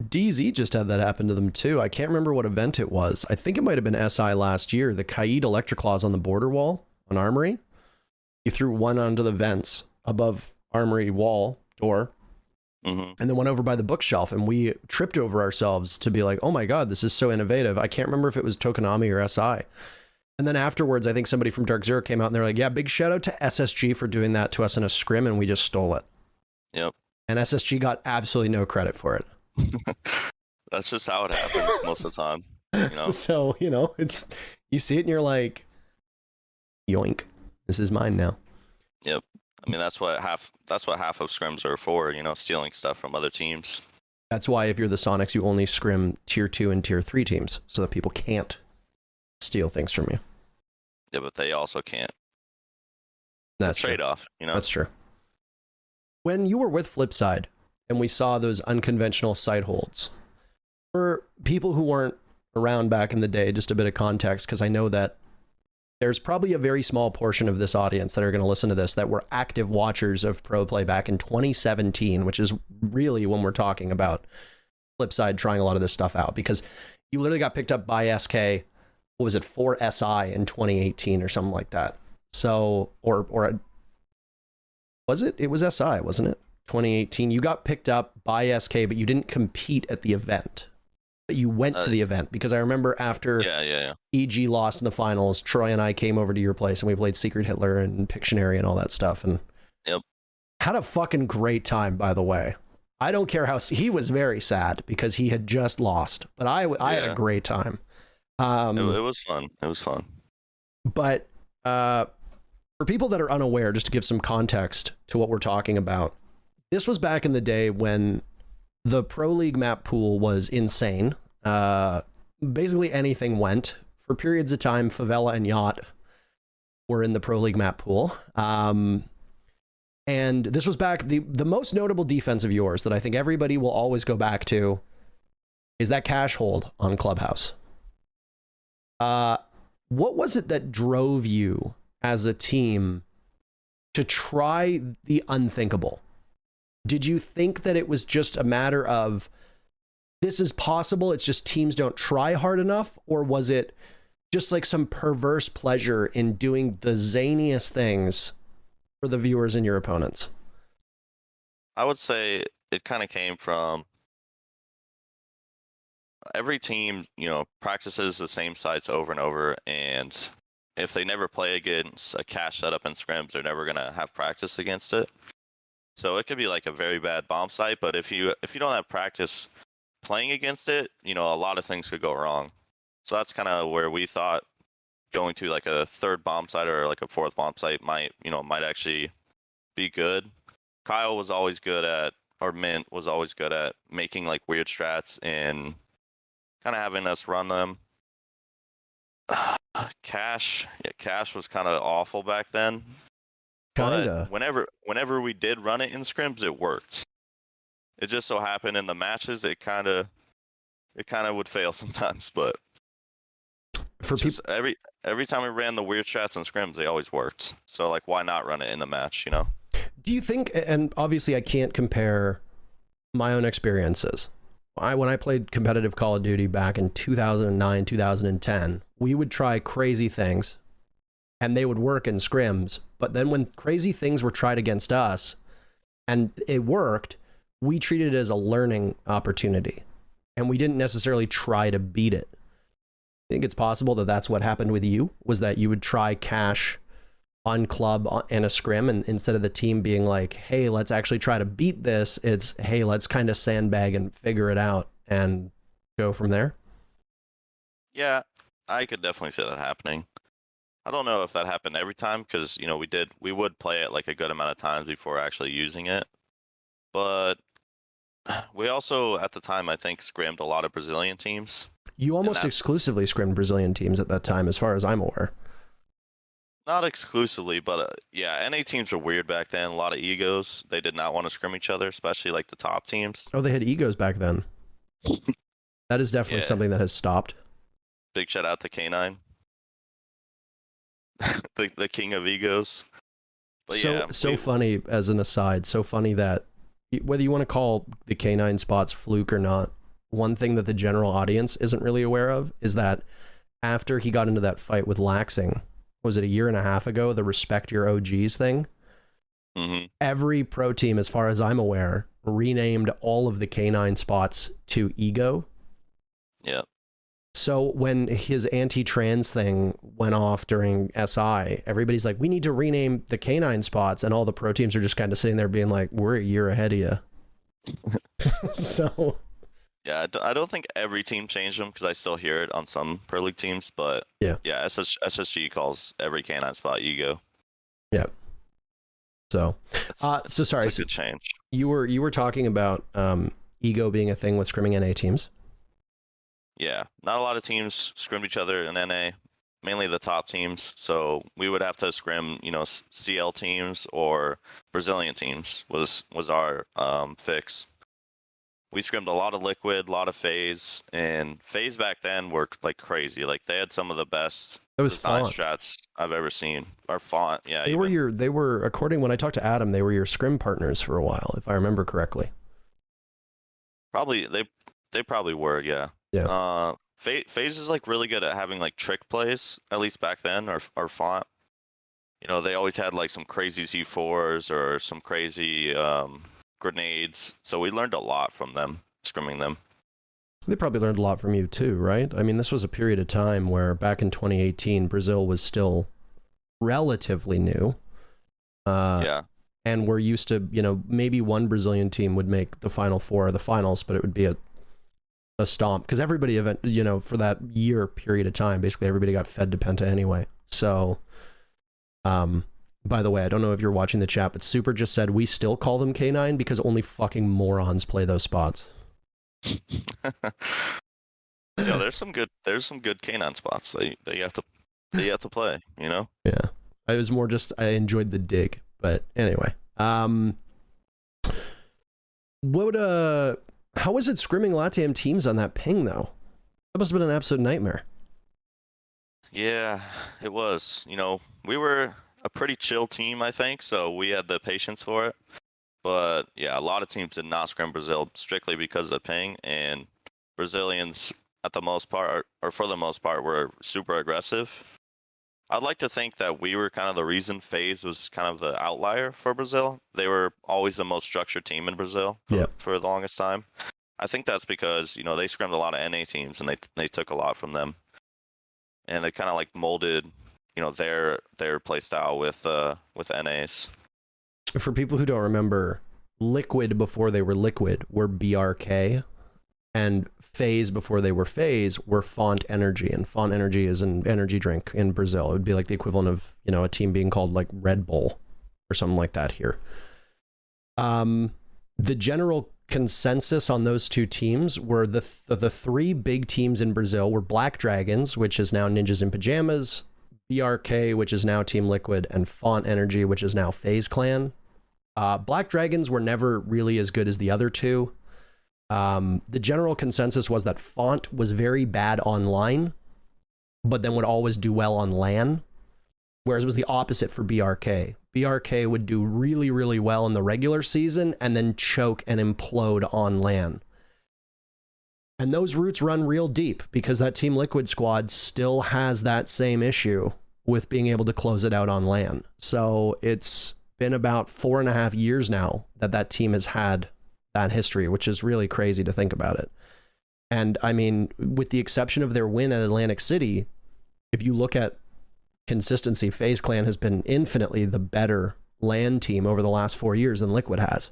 Speaker 1: DZ just had that happen to them too. I can't remember what event it was. I think it might have been SI last year. The Kaid Electroclaws on the border wall on Armory. You threw one onto the vents above Armory wall door. And then went over by the bookshelf, and we tripped over ourselves to be like, oh my God, this is so innovative. I can't remember if it was Tokonami or SI. And then afterwards, I think somebody from Dark Zero came out and they're like, yeah, big shout out to SSG for doing that to us in a scrim, and we just stole it.
Speaker 2: Yep.
Speaker 1: And SSG got absolutely no credit for it.
Speaker 2: That's just how it happens most of the time. You know?
Speaker 1: So, you know, it's, you see it and you're like, yoink, this is mine now.
Speaker 2: Yep. I mean, that's what half of scrims are for, you know, stealing stuff from other teams.
Speaker 1: That's why if you're the Sonics, you only scrim tier 2 and tier 3 teams so that people can't steal things from you.
Speaker 2: Yeah, but they also can't.
Speaker 1: That's
Speaker 2: a trade-off, you know?
Speaker 1: That's true. When you were with Flipside and we saw those unconventional site holds, for people who weren't around back in the day, just a bit of context, because I know that there's probably a very small portion of this audience that are going to listen to this that were active watchers of pro play back in 2017, which is really when we're talking about Flipside trying a lot of this stuff out, because you literally got picked up by SK, what was it, 4SI in 2018 or something like that. So, was it? It was SI, wasn't it? 2018. You got picked up by SK, but you didn't compete at the event. But you went to the event, because I remember after EG lost in the finals, Troy and I came over to your place and we played Secret Hitler and Pictionary and all that stuff, and had a fucking great time, by the way. I don't care how he was very sad because he had just lost, but I had a great time.
Speaker 2: It was fun. It was fun.
Speaker 1: But for people that are unaware, just to give some context to what we're talking about, this was back in the day when the Pro League map pool was insane. Basically anything went. For periods of time, Favela and Yacht were in the Pro League map pool. And this was back, the most notable defense of yours that I think everybody will always go back to is that cash hold on Clubhouse. What was it that drove you as a team to try the unthinkable? Did you think that it was just a matter of this is possible, it's just teams don't try hard enough? Or was it just like some perverse pleasure in doing the zaniest things for the viewers and your opponents?
Speaker 2: I would say it kind of came from every team, you know, practices the same sites over and over, and if they never play against a cash setup in scrims, they're never going to have practice against it. So it could be like a very bad bomb site, but if you don't have practice playing against it, you know, a lot of things could go wrong. So that's kind of where we thought going to like a third bomb site or like a fourth bomb site might actually be good. Kyle was always good at, or Mint was always good at making like weird strats and kind of having us run them. Cash was kind of awful back then.
Speaker 1: Kinda.
Speaker 2: But whenever we did run it in scrims, it worked. It just so happened in the matches, it kind of would fail sometimes. But
Speaker 1: for people,
Speaker 2: every time we ran the weird strats in scrims, they always worked. So like, why not run it in the match? You know?
Speaker 1: Do you think? And obviously, I can't compare my own experiences. When I played competitive Call of Duty back in 2009, 2010, we would try crazy things, and they would work in scrims. But then when crazy things were tried against us and it worked, we treated it as a learning opportunity, and we didn't necessarily try to beat it. I think it's possible that that's what happened with you, was that you would try cash on club and a scrim, and instead of the team being like, hey, let's actually try to beat this, it's, hey, let's kind of sandbag and figure it out and go from there.
Speaker 2: Yeah, I could definitely see that happening. I don't know if that happened every time, because, you know, we would play it like a good amount of times before actually using it. But we also, at the time, I think, scrimmed a lot of Brazilian teams.
Speaker 1: You almost exclusively scrimmed Brazilian teams at that time, as far as I'm aware.
Speaker 2: Not exclusively, but yeah, NA teams were weird back then. A lot of egos. They did not want to scrim each other, especially like the top teams.
Speaker 1: Oh, they had egos back then. That is definitely
Speaker 2: Yeah.
Speaker 1: something that has stopped.
Speaker 2: Big shout out to K9, the king of egos. But
Speaker 1: So funny, as an aside, so funny that whether you want to call the K9 spots fluke or not, one thing that the general audience isn't really aware of is that after he got into that fight with Laxing, was it a year and a half ago, the respect your OGs thing?
Speaker 2: Mm-hmm.
Speaker 1: Every pro team, as far as I'm aware, renamed all of the K9 spots to Ego.
Speaker 2: Yeah.
Speaker 1: So when his anti-trans thing went off during SI, everybody's like, we need to rename the K9 spots, and all the pro teams are just kind of sitting there being like, we're a year ahead of you. So
Speaker 2: yeah, I don't think every team changed them because I still hear it on some pro league teams, but yeah, SSG calls every K9 spot Ego.
Speaker 1: Yeah. So so sorry,
Speaker 2: it's a good change.
Speaker 1: You were talking about Ego being a thing with scrimming NA teams.
Speaker 2: Yeah, not a lot of teams scrimmed each other in NA, mainly the top teams. So we would have to scrim, CL teams or Brazilian teams was our fix. We scrimmed a lot of Liquid, a lot of FaZe, and FaZe back then worked like crazy. Like they had some of the best design strats I've ever seen. Our font, yeah.
Speaker 1: They were according when I talked to Adam, they were your scrim partners for a while, if I remember correctly.
Speaker 2: Probably they probably were, yeah.
Speaker 1: Yeah.
Speaker 2: FaZe is like really good at having like trick plays, at least back then, or font. They always had like some crazy Z4s or some crazy grenades. So we learned a lot from them, scrimming them.
Speaker 1: They probably learned a lot from you too, right? I mean, this was a period of time where back in 2018, Brazil was still relatively new.
Speaker 2: Yeah.
Speaker 1: And we're used to, maybe one Brazilian team would make the final four or the finals, but it would be a stomp because everybody for that year period of time, basically everybody got fed to Penta anyway. So by the way, I don't know if you're watching the chat, but Super just said we still call them K9 because only fucking morons play those spots.
Speaker 2: There's some good K9 spots that you have to play,
Speaker 1: Yeah. I was more just I enjoyed the dig, but anyway. How was it scrimming LATAM teams on that ping, though? That must have been an absolute nightmare.
Speaker 2: Yeah, it was. We were a pretty chill team, I think, so we had the patience for it. But yeah, a lot of teams did not scrim Brazil strictly because of the ping, and Brazilians, for the most part, were super aggressive. I'd like to think that we were kind of the reason FaZe was kind of the outlier for Brazil. They were always the most structured team in Brazil for the longest time. I think that's because, they scrimmed a lot of NA teams and they took a lot from them. And they kind of like molded, their play style with NAs.
Speaker 1: For people who don't remember, Liquid before they were Liquid were BRK, and FaZe before they were FaZe were Font Energy, and Font Energy is an energy drink in Brazil. It would be like the equivalent of, a team being called like Red Bull or something like that here. The general consensus on those two teams were the three big teams in Brazil were Black Dragons, which is now Ninjas in Pajamas, BRK, which is now Team Liquid, and Font Energy, which is now FaZe Clan. Black Dragons were never really as good as the other two. The general consensus was that Font was very bad online, but then would always do well on LAN, whereas it was the opposite for BRK. BRK would do really, really well in the regular season and then choke and implode on LAN. And those roots run real deep because that Team Liquid squad still has that same issue with being able to close it out on LAN. So it's been about 4.5 years now that team has had that history, which is really crazy to think about it. And I mean, with the exception of their win at Atlantic City, if you look at consistency, FaZe Clan has been infinitely the better LAN team over the last 4 years than Liquid has.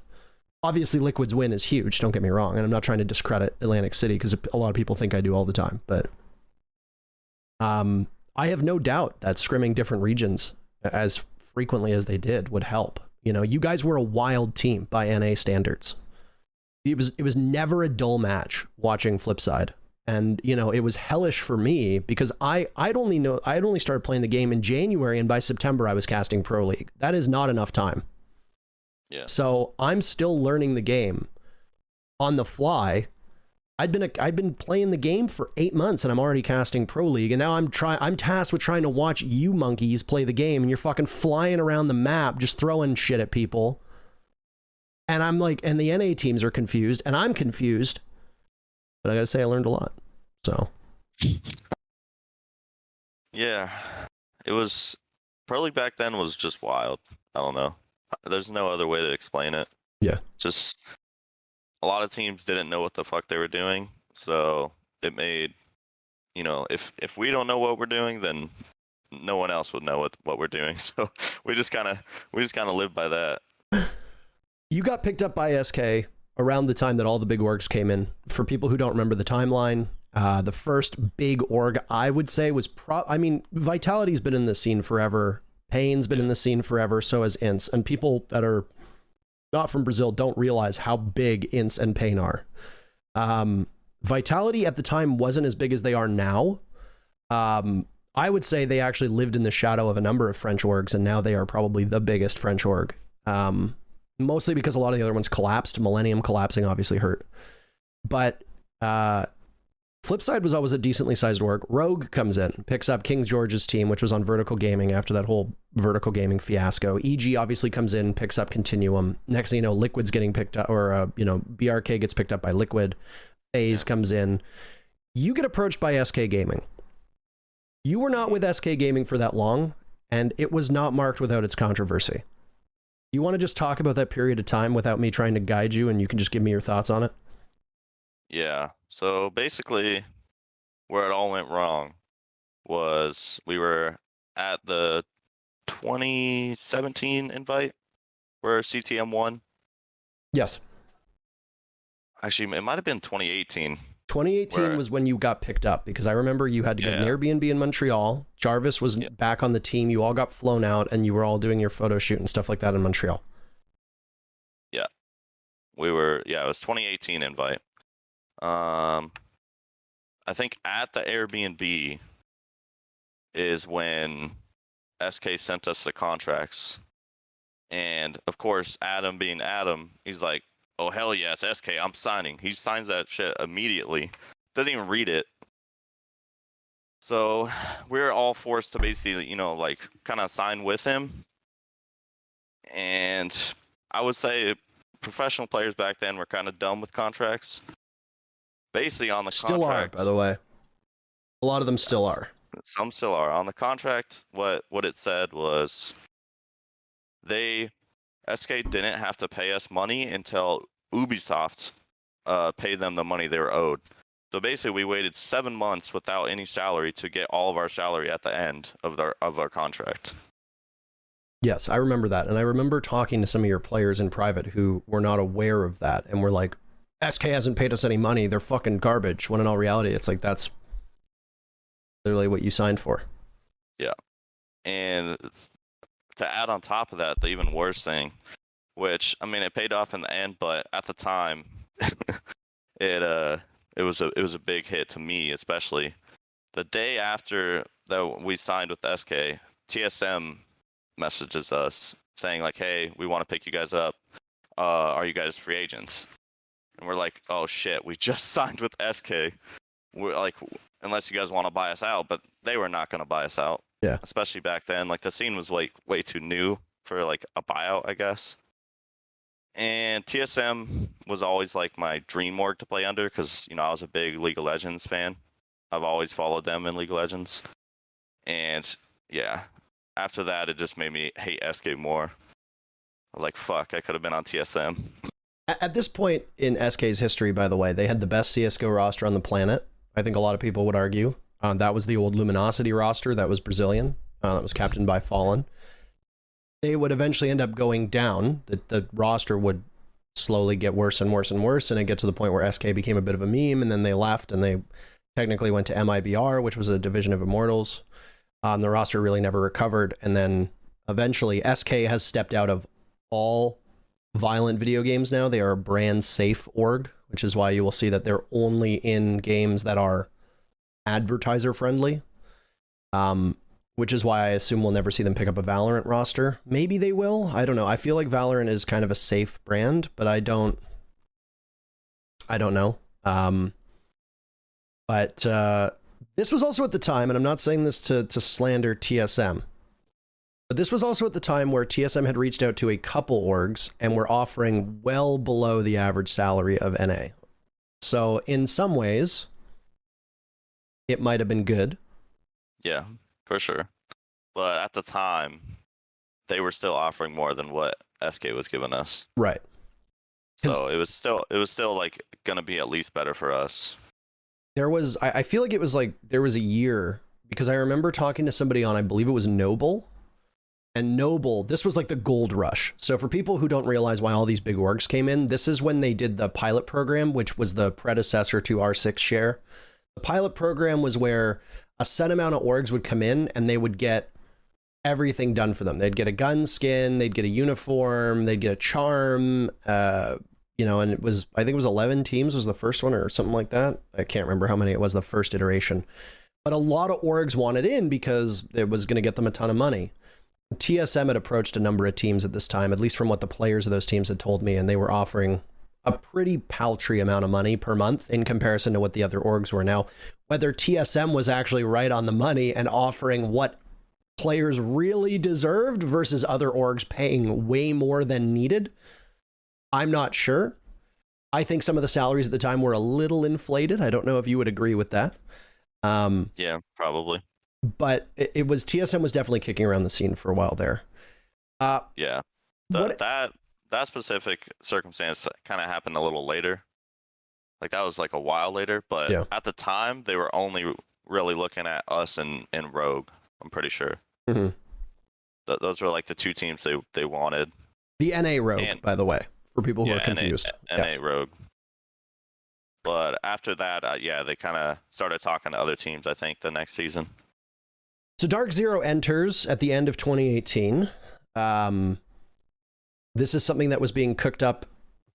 Speaker 1: Obviously, Liquid's win is huge, don't get me wrong, and I'm not trying to discredit Atlantic City because a lot of people think I do all the time, but I have no doubt that scrimming different regions as frequently as they did would help. You guys were a wild team by NA standards. It was never a dull match watching Flipside. And, you know, it was hellish for me because I'd only started playing the game in January, and by September I was casting Pro League. That is not enough time.
Speaker 2: Yeah.
Speaker 1: So I'm still learning the game on the fly. I'd been playing the game for 8 months and I'm already casting Pro League, and now I'm tasked with trying to watch you monkeys play the game, and you're fucking flying around the map just throwing shit at people. And I'm like, and the NA teams are confused and I'm confused. But I gotta say, I learned a lot. So,
Speaker 2: yeah, it was Pro League back then was just wild. I don't know. There's no other way to explain it.
Speaker 1: Yeah.
Speaker 2: Just a lot of teams didn't know what the fuck they were doing, so it made, you know, if we don't know what we're doing, then no one else would know what we're doing. So we just kind of live by that.
Speaker 1: You got picked up by SK around the time that all the big orgs came in. For people who don't remember the timeline, the first big org I would say was Vitality's been in the scene forever. Pain's been in the scene forever. So has Ints, and people that are not from Brazil don't realize how big Ints and Pain are. Vitality at the time wasn't as big as they are now. I would say they actually lived in the shadow of a number of French orgs, and now they are probably the biggest French org. Mostly because a lot of the other ones collapsed. Millennium collapsing obviously hurt. But Flipside was always a decently sized org. Rogue comes in, picks up King George's team, which was on Vertical Gaming after that whole Vertical Gaming fiasco. EG obviously comes in, picks up Continuum. Next thing you know, Liquid's getting picked up, or, BRK gets picked up by Liquid. FaZe comes in. You get approached by SK Gaming. You were not with SK Gaming for that long, and it was not marked without its controversy. You want to just talk about that period of time without me trying to guide you, and you can just give me your thoughts on it?
Speaker 2: Yeah. So basically, where it all went wrong was we were at the 2017 invite where CTM won.
Speaker 1: Yes.
Speaker 2: Actually, it might have been 2018.
Speaker 1: 2018 was when you got picked up, because I remember you had to get an Airbnb in Montreal. Jarvis was back on the team. You all got flown out, and you were all doing your photo shoot and stuff like that in Montreal.
Speaker 2: Yeah. It was 2018 invite. I think at the Airbnb is when SK sent us the contracts. And of course, Adam being Adam, he's like, oh, hell yes, SK, I'm signing. He signs that shit immediately. Doesn't even read it. So we're all forced to basically, kind of sign with him. And I would say professional players back then were kind of dumb with contracts. Basically on the
Speaker 1: contract. Still are, by the way. A lot of them still are.
Speaker 2: Some still are. On the contract, what it said was SK didn't have to pay us money until Ubisoft paid them the money they were owed. So basically, we waited 7 months without any salary to get all of our salary at the end of our contract.
Speaker 1: Yes, I remember that. And I remember talking to some of your players in private who were not aware of that and were like, SK hasn't paid us any money. They're fucking garbage. When in all reality, it's like, that's literally what you signed for. Yeah.
Speaker 2: And to add on top of that, the even worse thing, which, it paid off in the end, but at the time, it was a big hit to me, especially. The day after that we signed with SK, TSM messages us saying like, hey, we want to pick you guys up. Are you guys free agents? And we're like, oh shit, we just signed with SK. We're like, unless you guys want to buy us out, but they were not going to buy us out.
Speaker 1: Yeah.
Speaker 2: Especially back then, like the scene was like way too new for like a buyout, I guess. And TSM was always like my dream org to play under because, I was a big League of Legends fan. I've always followed them in League of Legends. And yeah, after that, it just made me hate SK more. I was like, fuck, I could have been on TSM.
Speaker 1: At this point in SK's history, by the way, they had the best CSGO roster on the planet. I think a lot of people would argue. That was the old Luminosity roster that was Brazilian. That was captained by Fallen. They would eventually end up going down. The roster would slowly get worse and worse and worse, and it get to the point where SK became a bit of a meme, and then they left, and they technically went to MIBR, which was a division of Immortals. The roster really never recovered, and then eventually SK has stepped out of all violent video games now. They are a brand safe org, which is why you will see that they're only in games that are advertiser friendly. Which is why I assume we'll never see them pick up a Valorant roster. Maybe they will. I don't know. I feel like Valorant is kind of a safe brand, but I don't know. But this was also at the time, and I'm not saying this to slander TSM, but this was also at the time where TSM had reached out to a couple orgs and were offering well below the average salary of NA. So in some ways, it might have been good.
Speaker 2: Yeah, for sure. But at the time, they were still offering more than what SK was giving us.
Speaker 1: Right.
Speaker 2: So it was still like gonna be at least better for us.
Speaker 1: There was, I feel like it was like there was a year, because I remember talking to somebody on, I believe it was Noble, and Noble, this was like the gold rush. So for people who don't realize why all these big orgs came in, this is when they did the pilot program, which was the predecessor to R6 Share. The pilot program was where a set amount of orgs would come in and they would get everything done for them. They'd get a gun skin, they'd get a uniform, they'd get a charm, and it was, I think it was 11 teams was the first one or something like that. I can't remember how many it was the first iteration. But a lot of orgs wanted in because it was going to get them a ton of money. TSM had approached a number of teams at this time, at least from what the players of those teams had told me, and they were offering a pretty paltry amount of money per month in comparison to what the other orgs were. Now, whether TSM was actually right on the money and offering what players really deserved versus other orgs paying way more than needed, I'm not sure. I think some of the salaries at the time were a little inflated. I don't know if you would agree with that.
Speaker 2: Yeah, probably.
Speaker 1: But it was, TSM was definitely kicking around the scene for a while there.
Speaker 2: Yeah. That specific circumstance kind of happened a little later. Like that was like a while later, but
Speaker 1: yeah.
Speaker 2: At the time they were only really looking at us and Rogue, I'm pretty sure.
Speaker 1: Mm-hmm.
Speaker 2: Those were like the two teams they wanted.
Speaker 1: The NA Rogue, by the way, for people who are confused.
Speaker 2: NA Rogue. But after that, they kind of started talking to other teams, I think, the next season.
Speaker 1: So Dark Zero enters at the end of 2018. This is something that was being cooked up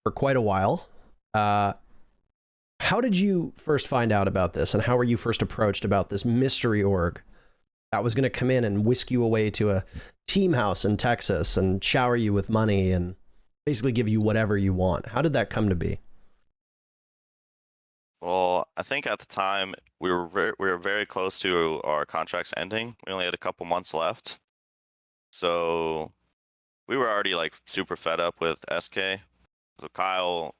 Speaker 1: for quite a while. How did you first find out about this, and how were you first approached about this mystery org that was going to come in and whisk you away to a team house in Texas and shower you with money and basically give you whatever you want? How did that come to be?
Speaker 2: Well, I think at the time we were very close to our contracts ending. We only had a couple months left, so we were already like super fed up with SK. So Kyle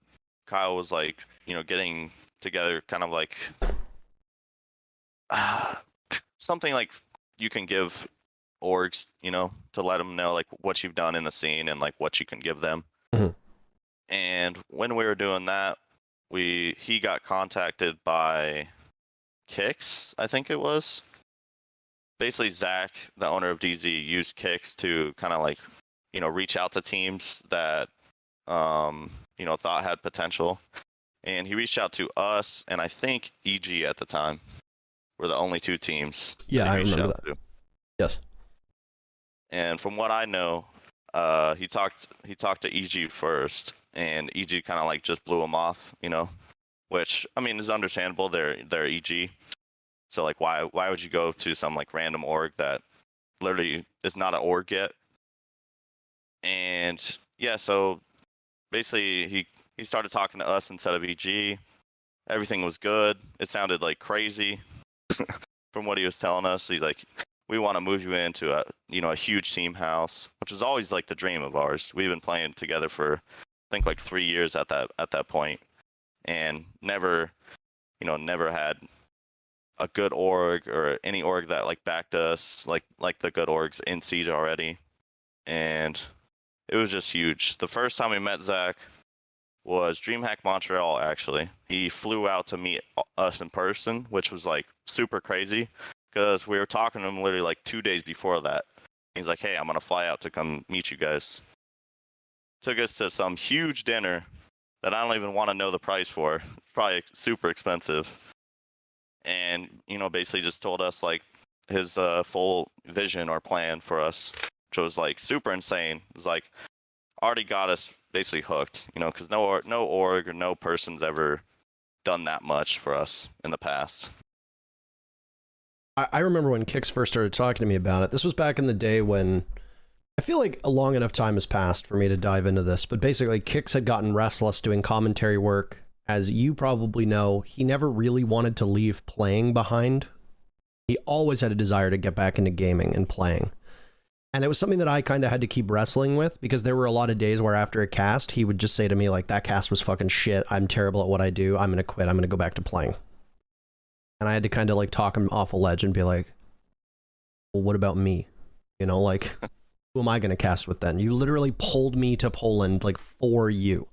Speaker 2: was like, getting together kind of like something like you can give orgs, to let them know like what you've done in the scene and like what you can give them.
Speaker 1: Mm-hmm.
Speaker 2: And when we were doing that, he got contacted by Kix, I think it was. Basically, Zach, the owner of DZ, used Kix to kind of like, reach out to teams that, thought had potential. And he reached out to us, and I think EG at the time were the only two teams.
Speaker 1: Yeah, I remember that. Yes.
Speaker 2: And from what I know, he talked to EG first, and EG kind of like just blew him off, which I mean is understandable. They're EG, so like why would you go to some like random org that literally is not an org yet? And yeah, so basically he started talking to us instead of EG. Everything was good. It sounded like crazy from what he was telling us. He's like, we want to move you into a huge team house, which was always like the dream of ours. We've been playing together for I think like 3 years at that point, and never had a good org or any org that like backed us like the good orgs in Siege already. And it was just huge. The first time we met Zach was DreamHack Montreal, actually. He flew out to meet us in person, which was like super crazy because we were talking to him literally like 2 days before that. He's like, hey, I'm going to fly out to come meet you guys. Took us to some huge dinner that I don't even want to know the price for. Probably super expensive. And, basically just told us like his full vision or plan for us, which was like super insane. It was like already got us basically hooked, you know, because no org or no person's ever done that much for us in the past.
Speaker 1: I remember when Kix first started talking to me about it. This was back in the day when I feel like a long enough time has passed for me to dive into this, but basically Kix had gotten restless doing commentary work. As you probably know, he never really wanted to leave playing behind. He always had a desire to get back into gaming and playing. And it was something that I kind of had to keep wrestling with, because there were a lot of days where after a cast, he would just say to me, like, that cast was fucking shit. I'm terrible at what I do. I'm going to quit. I'm going to go back to playing. And I had to kind of like talk him off a ledge and be like, well, what about me? You know, like, who am I going to cast with then? You literally pulled me to Poland like for you.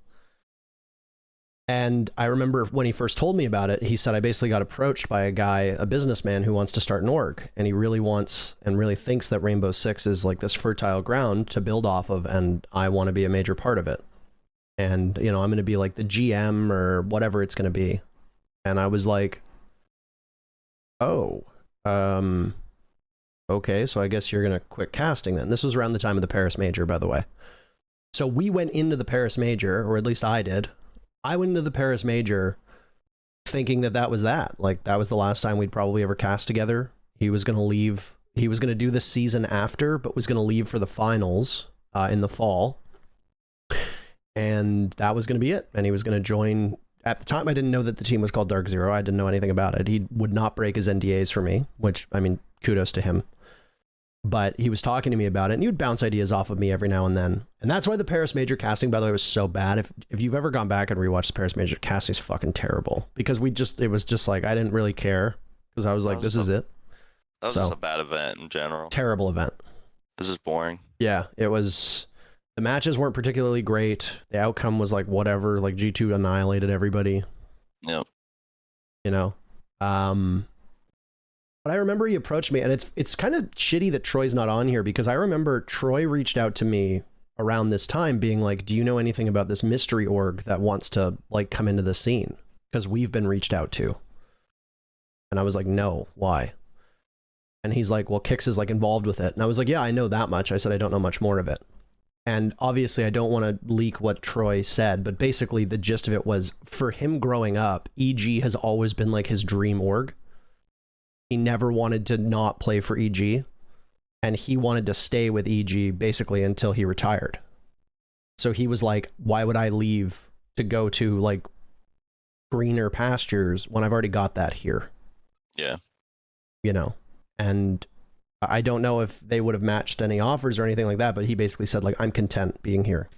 Speaker 1: And I remember when he first told me about it, he said, I basically got approached by a guy, a businessman who wants to start an org. And he really wants and really thinks that Rainbow Six is like this fertile ground to build off of. And I want to be a major part of it. And, you know, I'm going to be like the GM or whatever it's going to be. And I was like, oh, okay, so I guess you're going to quit casting then. This was around the time of the Paris Major, by the way. So we went into the Paris Major, or at least I did. I went into the Paris Major thinking that that was that. Like, that was the last time we'd probably ever cast together. He was going to leave. He was going to do the season after, but was going to leave for the finals in the fall. And that was going to be it. And he was going to join. At the time, I didn't know that the team was called Dark Zero. I didn't know anything about it. He would not break his NDAs for me, which, I mean, kudos to him. But he was talking to me about it, and he would bounce ideas off of me every now and then. And that's why the Paris Major casting, by the way, was so bad. If you've ever gone back and rewatched the Paris Major casting, is fucking terrible. Because it was just like, I didn't really care. Because I was like, this is it.
Speaker 2: That was just a bad event in general.
Speaker 1: Terrible event.
Speaker 2: This is boring. Yeah,
Speaker 1: it was. The matches weren't particularly great. The outcome was like whatever. Like G2 annihilated everybody.
Speaker 2: Yep.
Speaker 1: You know. But I remember he approached me, and it's kind of shitty that Troy's not on here, because I remember Troy reached out to me around this time being like, do you know anything about this mystery org that wants to like come into the scene? Because we've been reached out to. And I was like, no, why? And he's like, well, Kix is like involved with it. And I was like, yeah, I know that much. I said, I don't know much more of it. And obviously I don't want to leak what Troy said, but basically the gist of it was, for him growing up, EG has always been like his dream org. He never wanted to not play for EG, and he wanted to stay with EG basically until he retired. So he was like, why would I leave to go to like greener pastures when I've already got that here?
Speaker 2: Yeah.
Speaker 1: You know, and I don't know if they would have matched any offers or anything like that, but he basically said like, I'm content being here.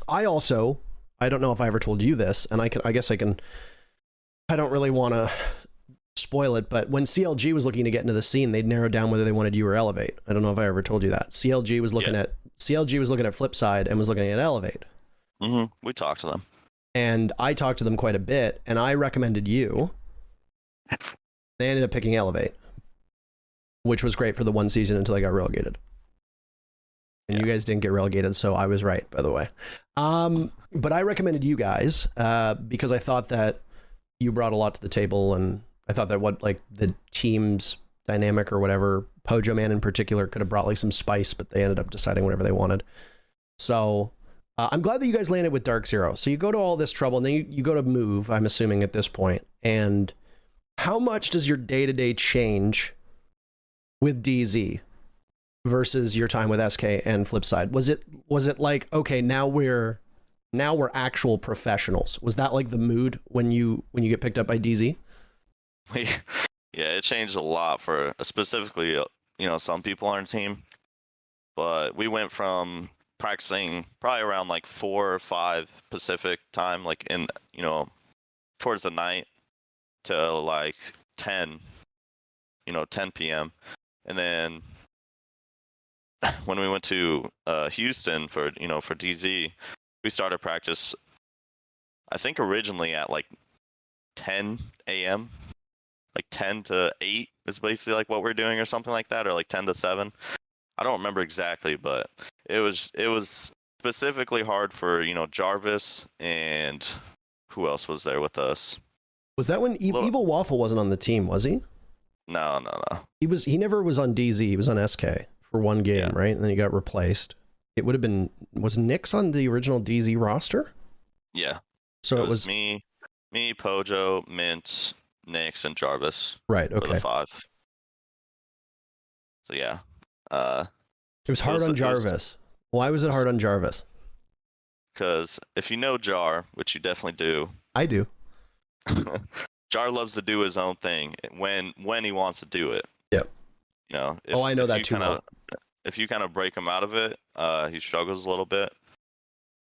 Speaker 1: I don't know if I ever told you this, and I don't really want to spoil it, but when CLG was looking to get into the scene, they'd narrowed down whether they wanted you or Elevate. I don't know if I ever told you that. CLG was looking at Flipside and was looking at Elevate.
Speaker 2: Mm-hmm. We talked to them.
Speaker 1: And I talked to them quite a bit, and I recommended you. They ended up picking Elevate, which was great for the one season until they got relegated. And you guys didn't get relegated, so I was right, by the way. But I recommended you guys because I thought that you brought a lot to the table, and I thought that what like the team's dynamic or whatever, Pojoman in particular could have brought like some spice, but they ended up deciding whatever they wanted. So I'm glad that you guys landed with Dark Zero. So you go to all this trouble, and then you go to move, I'm assuming at this point. And how much does your day-to-day change with DZ versus your time with SK and Flipside? Was it like, okay, now we're actual professionals? Was that like the mood when you get picked up by DZ?
Speaker 2: Yeah, it changed a lot for specifically, you know, some people on our team. But we went from practicing probably around like 4 or 5 Pacific time, like in, you know, towards the night, to like 10 p.m. And then when we went to Houston for DZ, we started practice, I think originally at like 10 a.m. Like 10 to 8 is basically like what we're doing or something like that, or like 10 to 7. I don't remember exactly, but it was specifically hard for, you know, Jarvis, and who else was there with us?
Speaker 1: Was that when Evil Waffle wasn't on the team, was he?
Speaker 2: No.
Speaker 1: He never was on DZ, he was on SK for one game, right? And then he got replaced. It would have been, was Nyx on the original DZ roster?
Speaker 2: Yeah.
Speaker 1: So
Speaker 2: it was me, Pojo, Mint, Nyx, and Jarvis.
Speaker 1: Right,
Speaker 2: For the
Speaker 1: okay.
Speaker 2: 5. So yeah.
Speaker 1: It was hard on Jarvis. Why was it hard on Jarvis?
Speaker 2: Because if you know Jar, which you definitely do,
Speaker 1: I do.
Speaker 2: Jar loves to do his own thing when he wants to do it.
Speaker 1: Yep.
Speaker 2: You know.
Speaker 1: I know that too well.
Speaker 2: If you kind of break him out of it, he struggles a little bit.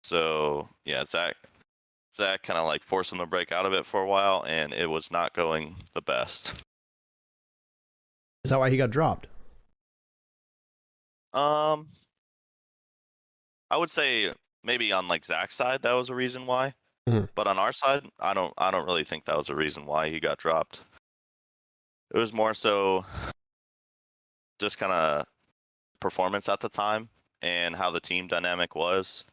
Speaker 2: So yeah, Zach kind of like forced him to break out of it for a while, and it was not going the best.
Speaker 1: Is that why he got dropped?
Speaker 2: I would say maybe on like Zach's side that was a reason why, but on our side, I don't really think that was a reason why he got dropped. It was more so just kind of performance at the time and how the team dynamic was.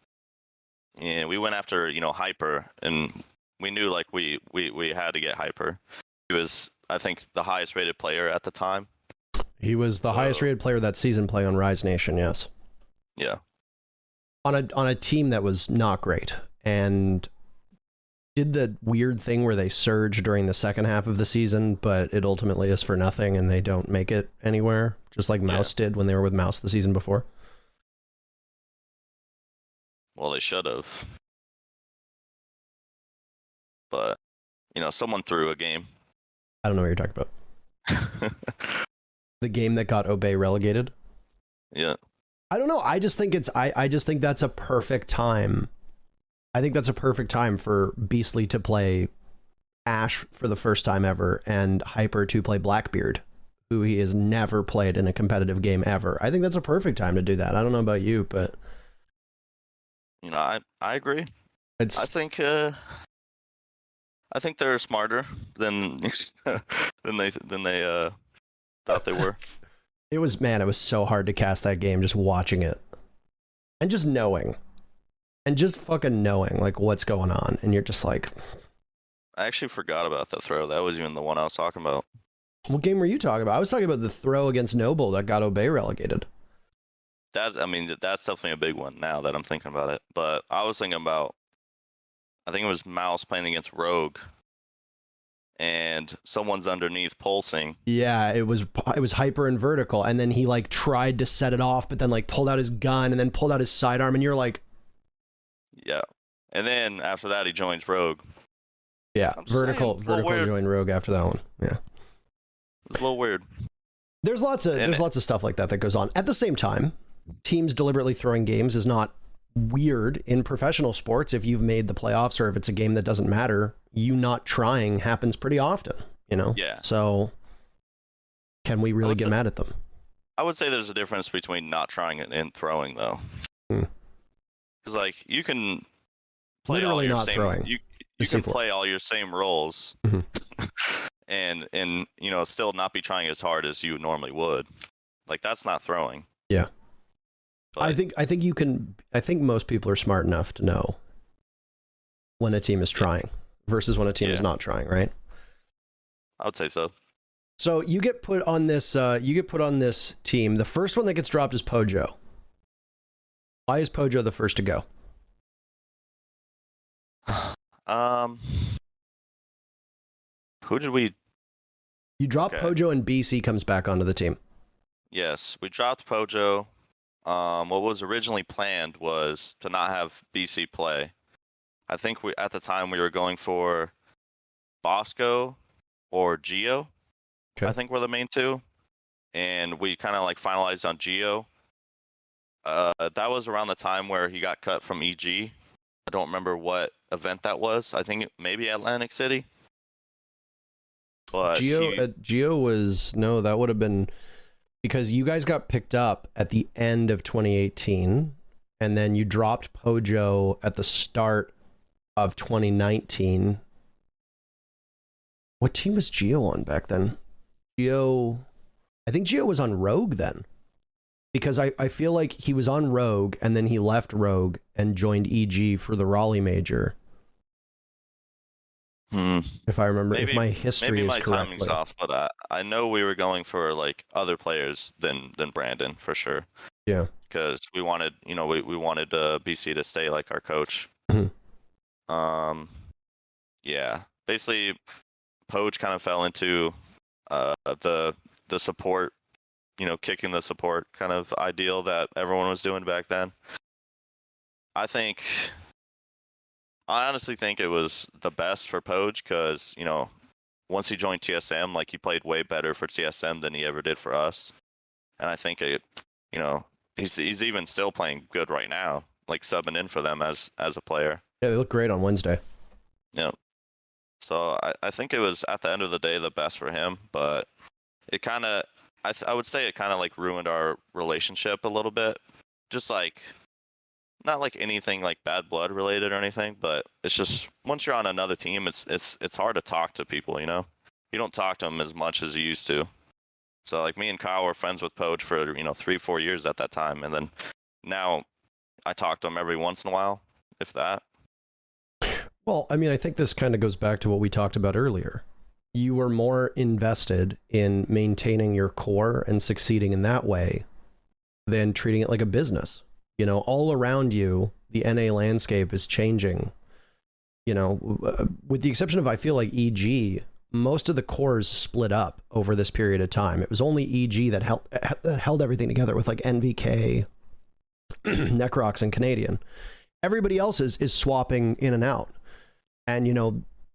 Speaker 2: And we went after, Hyper, and we knew like we had to get Hyper. He was, I think, the highest rated player at the time.
Speaker 1: He was the highest rated player that season playing on Rise Nation, yes.
Speaker 2: Yeah.
Speaker 1: On a team that was not great, and did the weird thing where they surged during the second half of the season, but it ultimately is for nothing and they don't make it anywhere, just like Mouse did when they were with Mouse the season before.
Speaker 2: Well, they should have. But, someone threw a game.
Speaker 1: I don't know what you're talking about. The game that got Obey relegated?
Speaker 2: Yeah.
Speaker 1: I don't know. I just think I just think that's a perfect time. I think that's a perfect time for Beastly to play Ash for the first time ever and Hyper to play Blackbeard, who he has never played in a competitive game ever. I think that's a perfect time to do that. I don't know about you, but
Speaker 2: I agree. I think they're smarter than they thought they were.
Speaker 1: It was so hard to cast that game just watching it. And just knowing. And just fucking knowing like what's going on, and you're just like,
Speaker 2: I actually forgot about that throw. That was even the one I was talking about.
Speaker 1: What game were you talking about? I was talking about the throw against Noble that got Obey relegated.
Speaker 2: That's definitely a big one now that I'm thinking about it. But I was thinking about, I think it was Mouse playing against Rogue, and someone's underneath pulsing.
Speaker 1: Yeah, it was Hyper and vertical, and then he like tried to set it off, but then like pulled out his gun and then pulled out his sidearm, and you're like,
Speaker 2: yeah. And then after that, he joins Rogue.
Speaker 1: Yeah, vertical joined Rogue after that one. Yeah,
Speaker 2: it's a little weird.
Speaker 1: There's lots of stuff like that goes on. At the same time, teams deliberately throwing games is not weird in professional sports. If you've made the playoffs or if it's a game that doesn't matter, you not trying happens pretty often,
Speaker 2: Yeah.
Speaker 1: So can we really get mad at them?
Speaker 2: I would say there's a difference between not trying it and throwing, though. Because like you can play
Speaker 1: literally
Speaker 2: all your
Speaker 1: not
Speaker 2: same,
Speaker 1: throwing.
Speaker 2: You can play all your same roles, and still not be trying as hard as you normally would. Like that's not throwing.
Speaker 1: Yeah.
Speaker 2: But,
Speaker 1: I think you can. I think most people are smart enough to know when a team is trying versus when a team is not trying, right?
Speaker 2: I would say so.
Speaker 1: So you get put on this. You get put on this team. The first one that gets dropped is Pojo. Why is Pojo the first to go?
Speaker 2: Who did we?
Speaker 1: You drop Pojo and BC comes back onto the team.
Speaker 2: Yes, we dropped Pojo. What was originally planned was to not have BC play. I think at the time we were going for Bosco or Geo. Okay. I think were the main two, and we kind of like finalized on Geo. That was around the time where he got cut from EG. I don't remember what event that was. I think maybe Atlantic City. But
Speaker 1: Geo was that would have been because you guys got picked up at the end of 2018, and then you dropped Pojo at the start of 2019. What team was Geo on back then? I think Geo was on Rogue then. Because I feel like he was on Rogue, and then he left Rogue and joined EG for the Raleigh Major. If I remember, if my history is correct. Maybe my timing's
Speaker 2: off, but I know we were going for like other players than Brandon for sure.
Speaker 1: Yeah.
Speaker 2: Because we wanted, we wanted BC to stay like our coach.
Speaker 1: Mhm.
Speaker 2: Yeah. Basically, Poach kind of fell into the support, kicking the support kind of ideal that everyone was doing back then. I honestly think it was the best for Poach because, once he joined TSM, like he played way better for TSM than he ever did for us. And I think he's even still playing good right now, like subbing in for them as a player.
Speaker 1: Yeah, they look great on Wednesday.
Speaker 2: Yeah. So I think it was at the end of the day the best for him, but it kind of I would say it kind of like ruined our relationship a little bit. Just like not like anything like bad blood related or anything, but it's just once you're on another team, it's hard to talk to people, You don't talk to them as much as you used to. So like me and Kyle were friends with Poach for 3-4 years at that time, and then now I talk to him every once in a while, if that.
Speaker 1: Well, I mean, I think this kind of goes back to what we talked about earlier. You were more invested in maintaining your core and succeeding in that way than treating it like a business. All around you, the NA landscape is changing. With the exception of, I feel like EG, most of the cores split up over this period of time. It was only EG that held everything together with like NVK, Necrox, and Canadian. Everybody else is swapping in and out. And,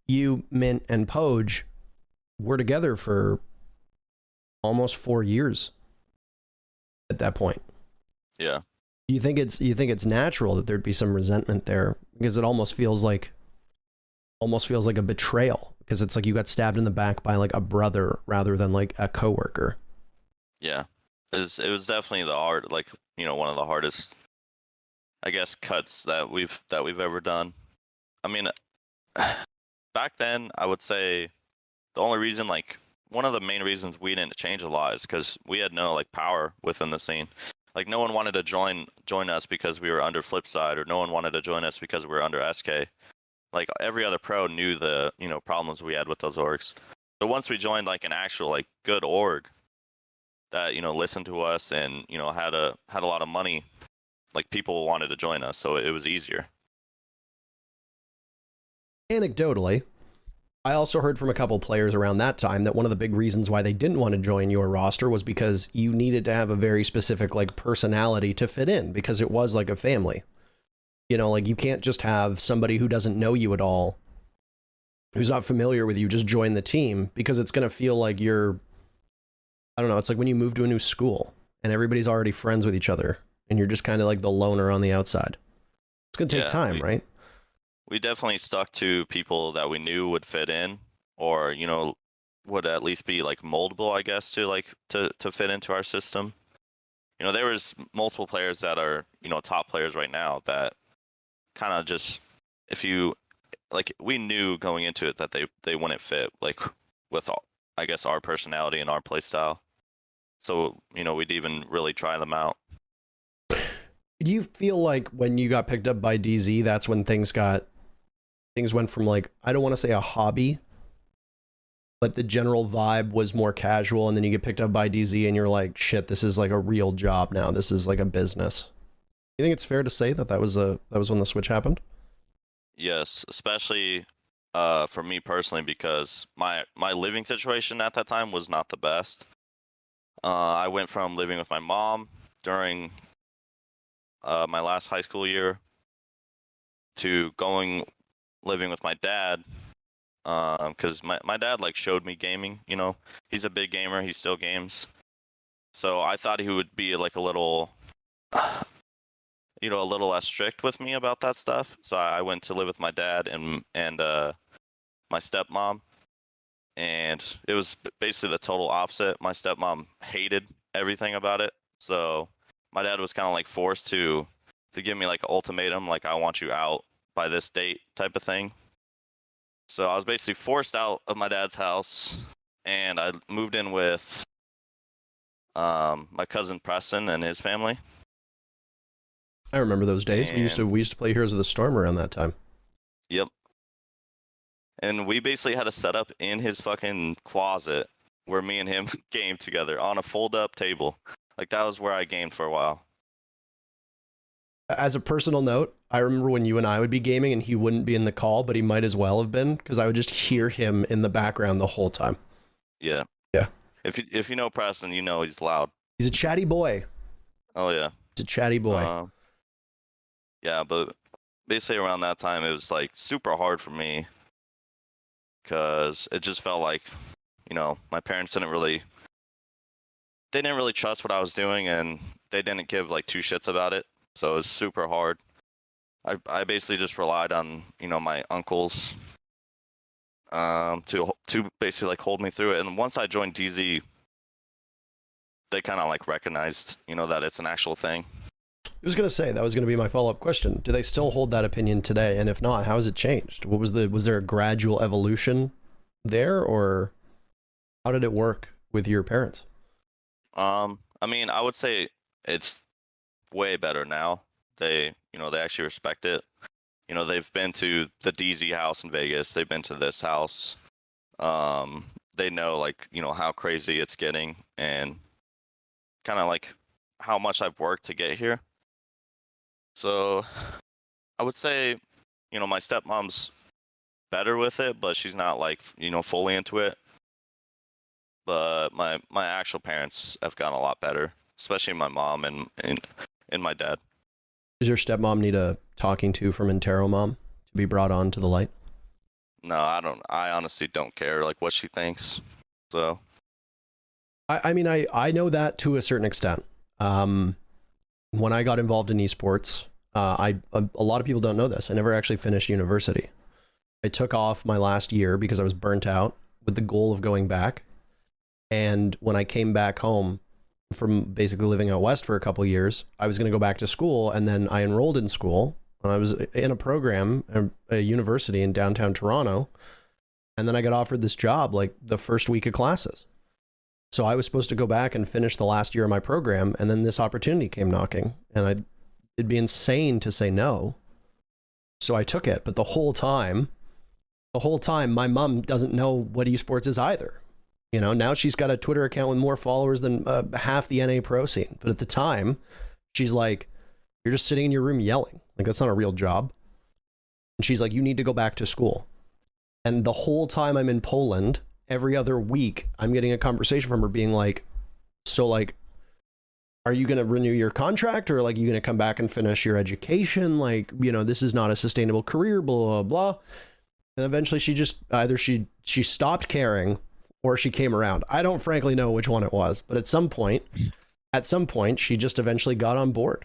Speaker 1: you, Mint, and Poge were together for almost 4 years at that point.
Speaker 2: Yeah.
Speaker 1: You think it's natural that there'd be some resentment there, because it almost feels like a betrayal, because it's like you got stabbed in the back by like a brother rather than like a coworker.
Speaker 2: Yeah. It was definitely one of the hardest, I guess, cuts that we've ever done. I mean, back then, I would say the only reason, like, one of the main reasons we didn't change a lot is because we had no like power within the scene. Like, no one wanted to join us because we were under Flipside, or no one wanted to join us because we were under SK. Like, every other pro knew the problems we had with those orgs. So once we joined like an actual like good org that listened to us and had a lot of money, like people wanted to join us, so it was easier.
Speaker 1: Anecdotally, I also heard from a couple players around that time that one of the big reasons why they didn't want to join your roster was because you needed to have a very specific like personality to fit in, because it was like a family. Like you can't just have somebody who doesn't know you at all, who's not familiar with you, just join the team, because it's going to feel like you're, I don't know, it's like when you move to a new school and everybody's already friends with each other and you're just kind of like the loner on the outside. It's going to take time, right?
Speaker 2: We definitely stuck to people that we knew would fit in, or would at least be like moldable, I guess, to fit into our system. There was multiple players that are top players right now that kind of just, if you like, we knew going into it that they wouldn't fit like with I guess our personality and our play style. So we'd even really try them out.
Speaker 1: Do you feel like when you got picked up by DZ, that's when things went from like, I don't want to say a hobby, but the general vibe was more casual, and then you get picked up by DZ and you're like, shit, this is like a real job now. This is like a business. You think it's fair to say that was when the switch happened?
Speaker 2: Yes, especially for me personally, because my living situation at that time was not the best. I went from living with my mom during my last high school year to living with my dad, because my dad like showed me gaming. He's a big gamer, he still games, so I thought he would be like a little a little less strict with me about that stuff. So I went to live with my dad and my stepmom, and it was basically the total opposite. My stepmom hated everything about it, so my dad was kind of like forced to give me like an ultimatum, like, I want you out by this date type of thing. So I was basically forced out of my dad's house, and I moved in with my cousin Preston and his family.
Speaker 1: I remember those days. We used to play Heroes of the Storm around that time.
Speaker 2: Yep. And we basically had a setup in his fucking closet where me and him gamed together on a fold-up table. Like, that was where I gamed for a while.
Speaker 1: as a personal note, I remember when you and I would be gaming and he wouldn't be in the call, but he might as well have been, because I would just hear him in the background the whole time.
Speaker 2: Yeah.
Speaker 1: Yeah.
Speaker 2: If you know Preston, you know he's loud.
Speaker 1: He's a chatty boy.
Speaker 2: Oh yeah.
Speaker 1: He's a chatty boy.
Speaker 2: Yeah, but basically around that time, it was like super hard for me because it just felt like, my parents didn't really trust what I was doing, and they didn't give like two shits about it. So it was super hard. I basically just relied on, my uncles to basically like hold me through it. And once I joined DZ, they kind of like recognized, that it's an actual thing.
Speaker 1: I was going to say, that was going to be my follow-up question. Do they still hold that opinion today? And if not, how has it changed? Was there a gradual evolution there, or how did it work with your parents?
Speaker 2: I mean, I would say it's way better now. They actually respect it. They've been to the DZ house in Vegas. They've been to this house. They know, like, how crazy it's getting, and kind of like how much I've worked to get here. So I would say, my stepmom's better with it, but she's not like, fully into it. But my actual parents have gotten a lot better, especially my mom and my dad.
Speaker 1: Does your stepmom need a talking to from Intero Mom to be brought on to the light?
Speaker 2: No, I don't. I honestly don't care like what she thinks. So
Speaker 1: I mean, I know that to a certain extent. When I got involved in esports, a lot of people don't know this. I never actually finished university. I took off my last year because I was burnt out with the goal of going back. And when I came back home from basically living out west for a couple years, I was going to go back to school, and then I enrolled in school, and I was in a program, a university in downtown Toronto, and then I got offered this job like the first week of classes. So I was supposed to go back and finish the last year of my program, and then this opportunity came knocking, and it'd be insane to say no. So I took it, but the whole time, my mom doesn't know what esports is either. Now she's got a Twitter account with more followers than half the NA pro scene. But at the time, she's like, you're just sitting in your room yelling. Like, that's not a real job. And she's like, you need to go back to school. And the whole time I'm in Poland, every other week, I'm getting a conversation from her being like, so like, are you going to renew your contract, or like, you going to come back and finish your education? Like, this is not a sustainable career, blah, blah, blah. And eventually she just, either she stopped caring, or she came around. I don't frankly know which one it was, but at some point, she just eventually got on board.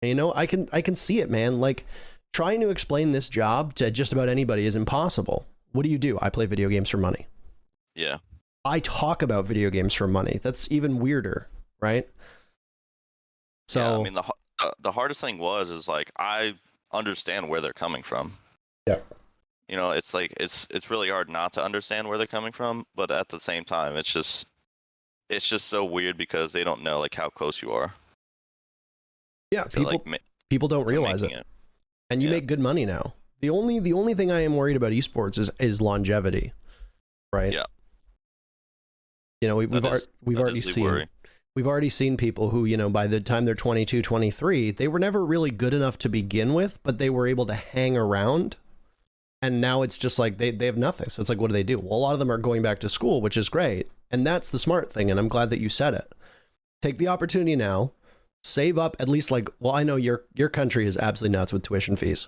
Speaker 1: And, I can see it, man. Like, trying to explain this job to just about anybody is impossible. What do? I play video games for money.
Speaker 2: Yeah.
Speaker 1: I talk about video games for money. That's even weirder, right? So
Speaker 2: yeah, I mean, the hardest thing is like, I understand where they're coming from.
Speaker 1: Yeah.
Speaker 2: It's like it's really hard not to understand where they're coming from, but at the same time, it's just so weird because they don't know like how close you are.
Speaker 1: Yeah, people don't realize it. And you make good money now. The only thing I am worried about esports is longevity, right?
Speaker 2: Yeah.
Speaker 1: We've already seen people who, by the time they're 22, 23, they were never really good enough to begin with, but they were able to hang around. And now it's just like they have nothing. So it's like, what do they do? Well, a lot of them are going back to school, which is great. And that's the smart thing. And I'm glad that you said it. Take the opportunity now, save up at least like, well, I know your country is absolutely nuts with tuition fees.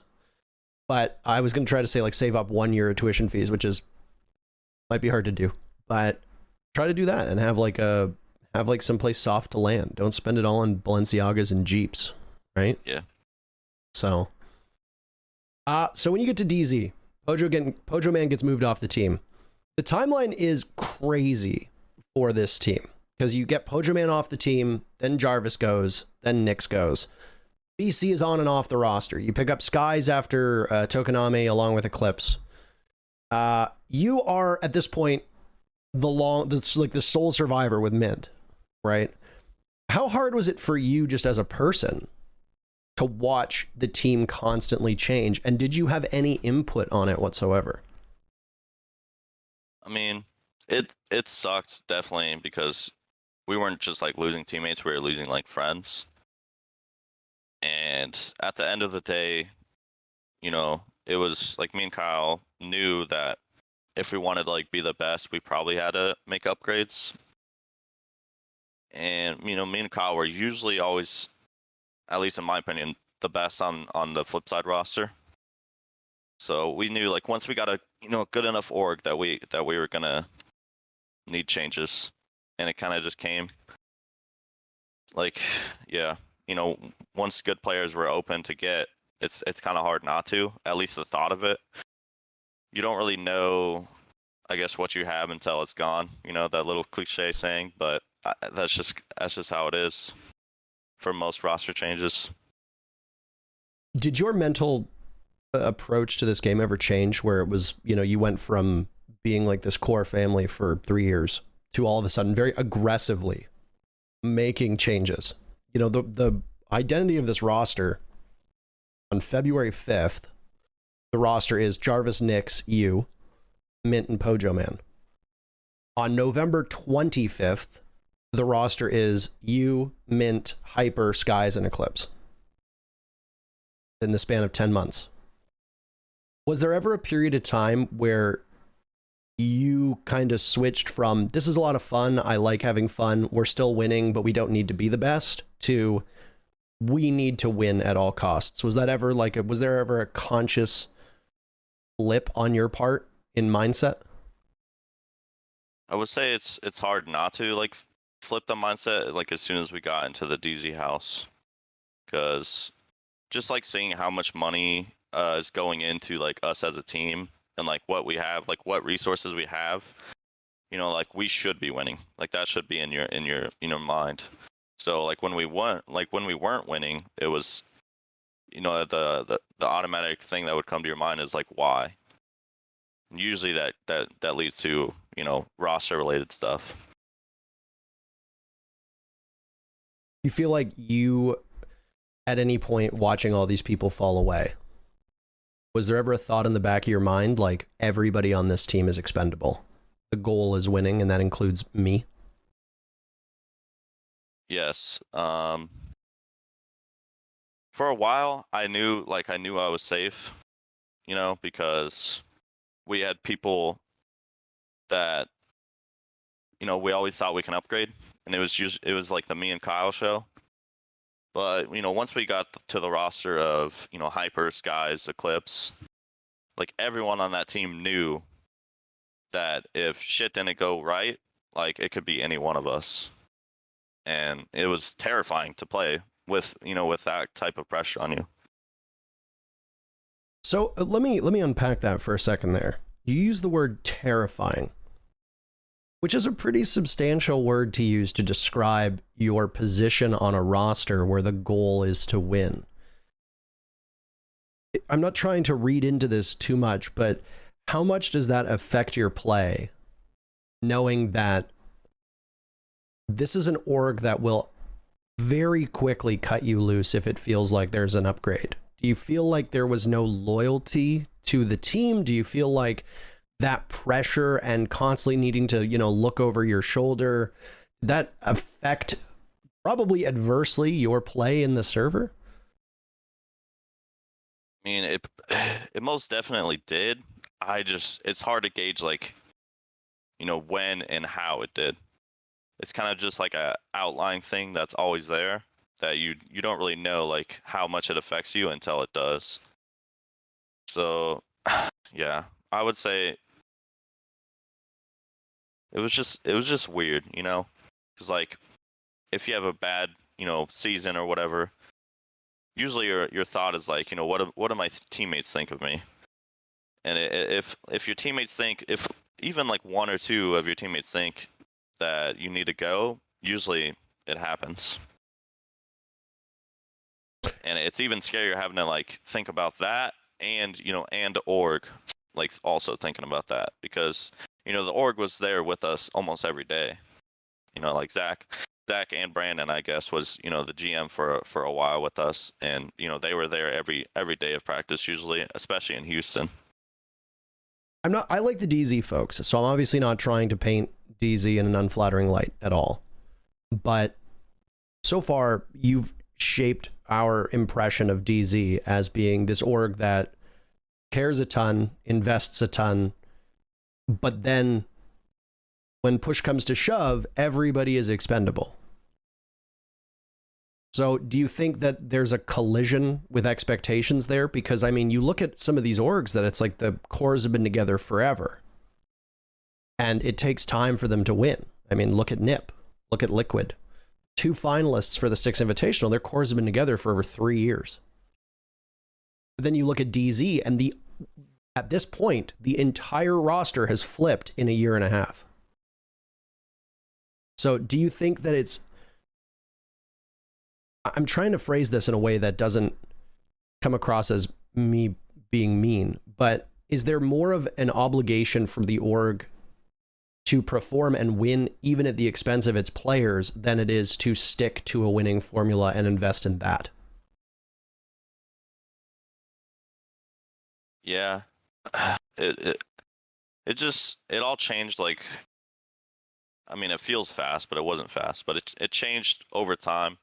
Speaker 1: But I was going to try to say like save up 1 year of tuition fees, which might be hard to do. But try to do that and have someplace soft to land. Don't spend it all on Balenciagas and Jeeps, right?
Speaker 2: Yeah.
Speaker 1: So when you get to DZ, Pojoman gets moved off the team. The timeline is crazy for this team because you get Pojoman off the team, then Jarvis goes, then Nyx goes. BC is on and off the roster. You pick up Skies after Tokonami along with Eclipse. You are at this point the sole survivor with Mint, right? How hard was it for you just as a person to watch the team constantly change, and did you have any input on it whatsoever?
Speaker 2: I mean, it sucked definitely because we weren't just like losing teammates, we were losing like friends. And at the end of the day, it was like me and Kyle knew that if we wanted to like be the best, we probably had to make upgrades. And me and Kyle were usually always, at least in my opinion, the best on the Flipside roster. So we knew like once we got a good enough org that we were gonna need changes, and it kind of just came. Like, yeah, once good players were open to get, it's kind of hard not to. At least the thought of it. You don't really know, I guess, what you have until it's gone. That little cliche saying, but that's just how it is for most roster changes.
Speaker 1: Did your mental approach to this game ever change, where it was, you went from being like this core family for 3 years to all of a sudden very aggressively making changes? The identity of this roster on February 5th, the roster is Jarvis, Nix, you, Mint, and Pojoman. On November 25th, the roster is you, Mint, Hyper, Skies, and Eclipse. In the span of 10 months. Was there ever a period of time where you kind of switched from, this is a lot of fun, I like having fun, we're still winning, but we don't need to be the best, to we need to win at all costs? Was that ever was there ever a conscious flip on your part in mindset?
Speaker 2: I would say it's hard not to like flip the mindset like as soon as we got into the DZ house, because just like seeing how much money is going into like us as a team and like what we have, like what resources we have, like we should be winning. Like that should be in your mind. So like when we weren't winning, it was, the automatic thing that would come to your mind is like why. And usually that leads to roster related stuff.
Speaker 1: You feel like you, at any point watching all these people fall away, was there ever a thought in the back of your mind like everybody on this team is expendable? The goal is winning, and that includes me?
Speaker 2: Yes. For a while, I knew I was safe, because we had people that, we always thought we can upgrade, and it was like the me and Kyle show. But, once we got to the roster of, Hyper, Skies, Eclipse, like everyone on that team knew that if shit didn't go right, like it could be any one of us. And it was terrifying to play with, with that type of pressure on you.
Speaker 1: So let me unpack that for a second there. You use the word terrifying, which is a pretty substantial word to use to describe your position on a roster where the goal is to win. I'm not trying to read into this too much, but how much does that affect your play, knowing that this is an org that will very quickly cut you loose if it feels like there's an upgrade? Do you feel like there was no loyalty to the team? Do you feel like that pressure and constantly needing to, look over your shoulder, that affect probably adversely your play in the server?
Speaker 2: I mean, it most definitely did. It's hard to gauge like, when and how it did. It's kind of just like a outline thing that's always there that you don't really know like how much it affects you until it does. So, yeah, I would say it was just weird, because like if you have a bad season or whatever, usually your thought is like, what do my teammates think of me? And if your teammates think, if even like one or two of your teammates think that you need to go, usually it happens. And it's even scarier having to like think about that and and org like also thinking about that, because the org was there with us almost every day. Like Zach and Brandon, I guess, was the GM for a while with us, and they were there every day of practice usually, especially in Houston.
Speaker 1: I like the DZ folks, so I'm obviously not trying to paint DZ in an unflattering light at all. But so far, you've shaped our impression of DZ as being this org that cares a ton, invests a ton, but then when push comes to shove, everybody is expendable. So do you think that there's a collision with expectations there? Because, I mean, you look at some of these orgs that it's like the cores have been together forever, and it takes time for them to win. I mean, look at NIP, look at Liquid. 2 finalists for the 6 Invitational, their cores have been together for over 3 years. But then you look at DZ, and at this point, the entire roster has flipped in a year and a half. So do you think that it's... I'm trying to phrase this in a way that doesn't come across as me being mean, but is there more of an obligation from the org to perform and win even at the expense of its players than it is to stick to a winning formula and invest in that?
Speaker 2: Yeah. It all changed, like, I mean, it feels fast, but it wasn't fast, but it changed over time.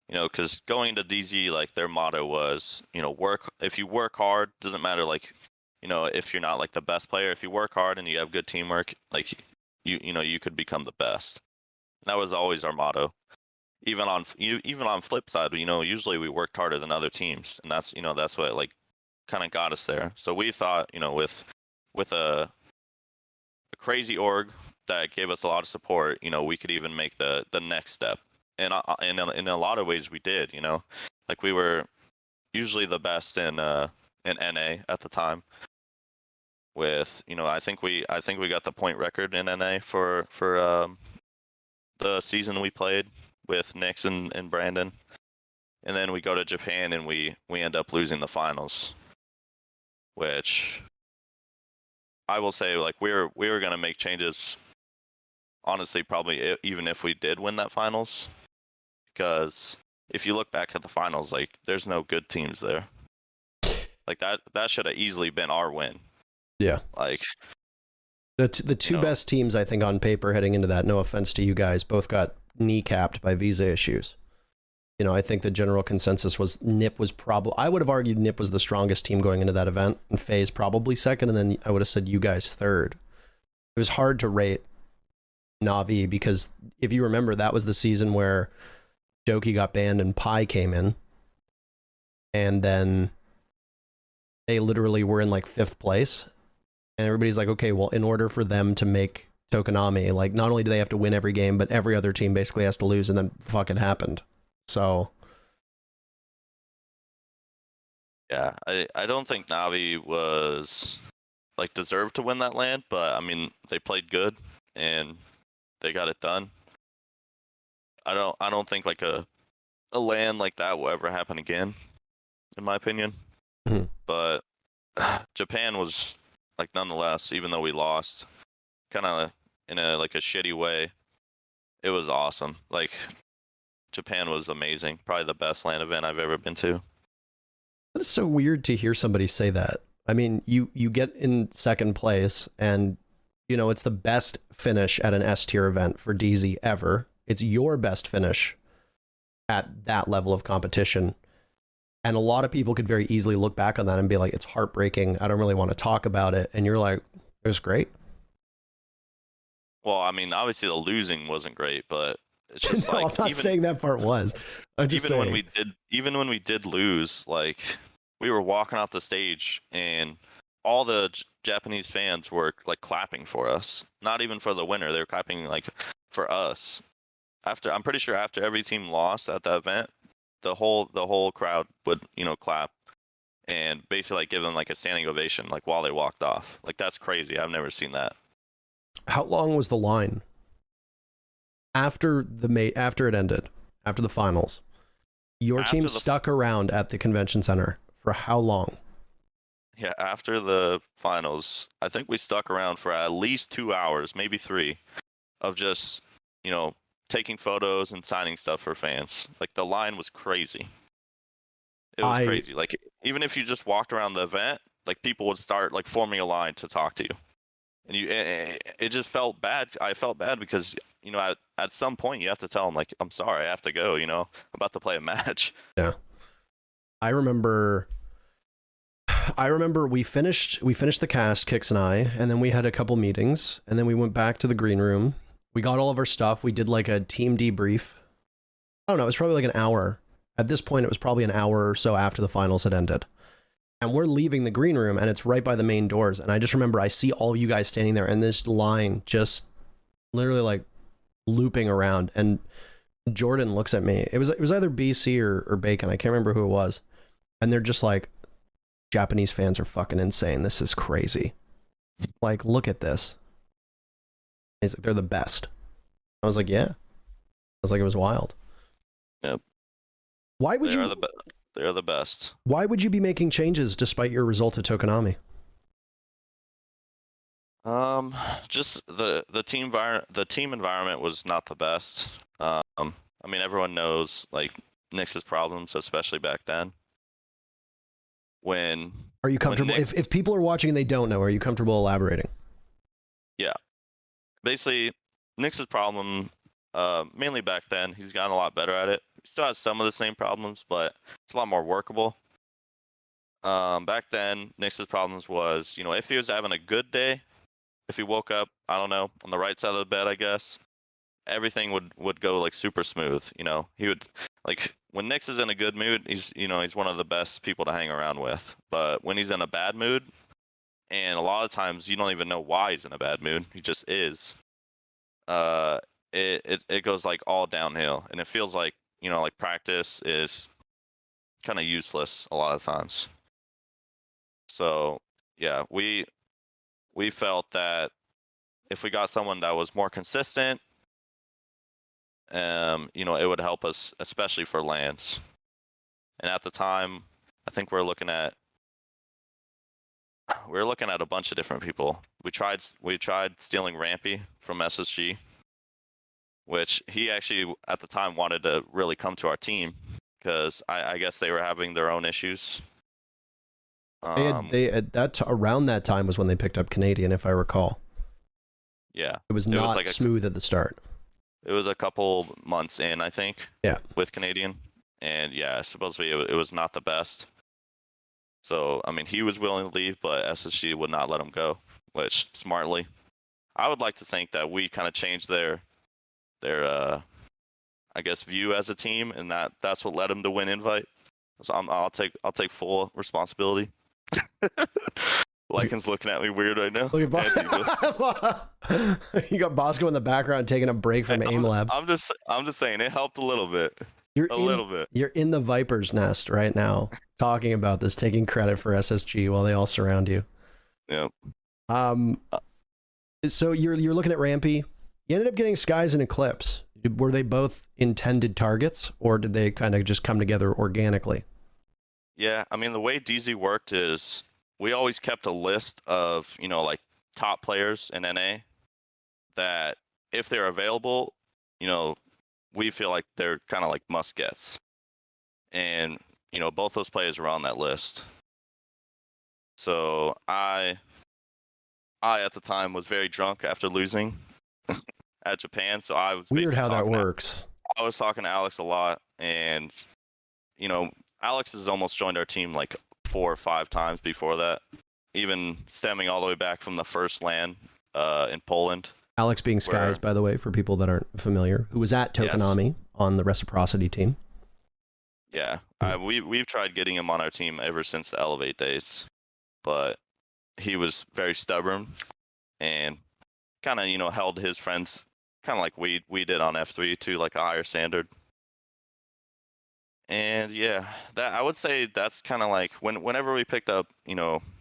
Speaker 2: You know, because going into DZ, like, their motto was, you know, if you work hard, doesn't matter, like, you know, if you're not like the best player, if you work hard and you have good teamwork, like, you know, you could become the best. And that was always our motto. Even on Flipside, you know, usually we worked harder than other teams, and that's, you know, that's what, like, kind of got us there. So we thought, you know, with a crazy org that gave us a lot of support, you know, we could even make the next step. And in a lot of ways we did, you know, like, we were usually the best in NA at the time. With, you know, I think we got the point record in NA for the season we played with Nix and Brandon, and then we go to Japan and we end up losing the finals, which I will say, like, we were gonna make changes, honestly, probably even if we did win that finals. Because if you look back at the finals, like, there's no good teams there. Like, that should have easily been our win.
Speaker 1: Yeah.
Speaker 2: Like,
Speaker 1: the two best teams, I think, on paper heading into that, no offense to you guys, both got kneecapped by visa issues. You know, I think the general consensus was NIP was probably... I would have argued NIP was the strongest team going into that event, and FaZe probably second, and then I would have said you guys third. It was hard to rate Na'Vi, because if you remember, that was the season where Doki got banned and Pi came in, and then they literally were in like 5th place, and everybody's like, okay, well, in order for them to make Tokonami, like, not only do they have to win every game, but every other team basically has to lose, and then fuck, it happened. So
Speaker 2: yeah, I don't think Na'Vi was, like, deserved to win that LAN, but I mean, they played good and they got it done. I don't think, like, a LAN like that will ever happen again, in my opinion.
Speaker 1: Mm-hmm.
Speaker 2: But Japan was, like, nonetheless, even though we lost, kind of in a, like, a shitty way, it was awesome. Like, Japan was amazing. Probably the best LAN event I've ever been to.
Speaker 1: It's so weird to hear somebody say that. I mean, you get in 2nd place, and, you know, it's the best finish at an S tier event for DZ ever. It's your best finish at that level of competition. And a lot of people could very easily look back on that and be like, it's heartbreaking, I don't really want to talk about it. And you're like, it was great.
Speaker 2: Well, I mean, obviously the losing wasn't great, but it's just
Speaker 1: no,
Speaker 2: like,
Speaker 1: I'm not saying that part was. I'm just
Speaker 2: even
Speaker 1: saying.
Speaker 2: when we did lose, like, we were walking off the stage and all the Japanese fans were, like, clapping for us. Not even for the winner, they were clapping, like, for us. I'm pretty sure after every team lost at that event, the whole crowd would, you know, clap and basically, like, give them, like, a standing ovation, like, while they walked off. Like, that's crazy. I've never seen that.
Speaker 1: How long was the line after it ended, after the finals? Your team stuck around at the convention center for how long?
Speaker 2: Yeah, after the finals, I think we stuck around for at least 2 hours, maybe 3, of just, you know, taking photos and signing stuff for fans. Like, the line was crazy. It was crazy. Like, even if you just walked around the event, like, people would start, like, forming a line to talk to you. And it just felt bad. I felt bad because, you know, at some point you have to tell them, like, I'm sorry, I have to go, you know, I'm about to play a match.
Speaker 1: Yeah. I remember we finished the cast, Kix and I, and then we had a couple meetings, and then we went back to the green room. We got all of our stuff. We did like a team debrief. I don't know, it was probably like an hour. At this point, it was probably an hour or so after the finals had ended. And we're leaving the green room, and it's right by the main doors. And I just remember I see all of you guys standing there, and this line just literally like looping around. And Jordan looks at me. It was either BC or Bacon. I can't remember who it was. And they're just like, Japanese fans are fucking insane. This is crazy. Like, look at this. He's like, they're the best. I was like, yeah. I was like, it was wild.
Speaker 2: Yep.
Speaker 1: Why would
Speaker 2: They are the best.
Speaker 1: Why would you be making changes despite your result at Tokonami?
Speaker 2: Just the team environment was not the best. I mean, everyone knows like Nyx's problems, especially back then.
Speaker 1: Are you comfortable? If people are watching and they don't know, are you comfortable elaborating?
Speaker 2: Yeah. Basically, Nyx's problem, mainly back then, he's gotten a lot better at it. He still has some of the same problems, but it's a lot more workable. Back then, Nyx's problems was, if he was having a good day, if he woke up, I don't know, on the right side of the bed, I guess, everything would go like super smooth. He would like when Nyx is in a good mood, he's one of the best people to hang around with. But when he's in a bad mood, and a lot of times you don't even know why he's in a bad mood, he just is. It goes like all downhill, and it feels like like practice is kind of useless a lot of times. So yeah, we felt that if we got someone that was more consistent, it would help us, especially for lands. And at the time, I think we're looking at a bunch of different people. We tried stealing Rampy from SSG, which he actually at the time wanted to really come to our team because I guess they were having their own issues.
Speaker 1: Around that time was when they picked up Canadian, if I recall.
Speaker 2: Yeah,
Speaker 1: it was not smooth at the start.
Speaker 2: It was a couple months in, I think.
Speaker 1: Yeah.
Speaker 2: With Canadian, and yeah, supposedly it was not the best. So I mean, he was willing to leave, but SSG would not let him go, which smartly. I would like to think that we kind of changed their I guess view as a team, and that's what led him to win invite. So I'll take full responsibility. Lycan's looking at me weird right now.
Speaker 1: Look at you got Bosco in the background taking a break from AIM Labs.
Speaker 2: I'm just saying it helped a little bit. Little bit. You're
Speaker 1: in the Viper's nest right now, talking about this, taking credit for SSG while they all surround you.
Speaker 2: Yep.
Speaker 1: So you're looking at Rampy. You ended up getting Skies and Eclipse. Were they both intended targets, or did they kind of just come together organically?
Speaker 2: Yeah, I mean, the way DZ worked is we always kept a list of, like top players in NA that if they're available, we feel like they're kind of like must gets. And, both those players were on that list. So I at the time was very drunk after losing at Japan. So I was
Speaker 1: weird how that works.
Speaker 2: I was talking to Alex a lot, and, Alex has almost joined our team like 4 or 5 times before that, even stemming all the way back from the first LAN in Poland.
Speaker 1: Alex being Skies, by the way, for people that aren't familiar, who was at Tokonami on the Reciprocity team.
Speaker 2: Yeah, we've tried getting him on our team ever since the Elevate days, but he was very stubborn and kind of held his friends kind of like we did on F3 to like a higher standard. And yeah, that I would say that's kind of like whenever we picked up,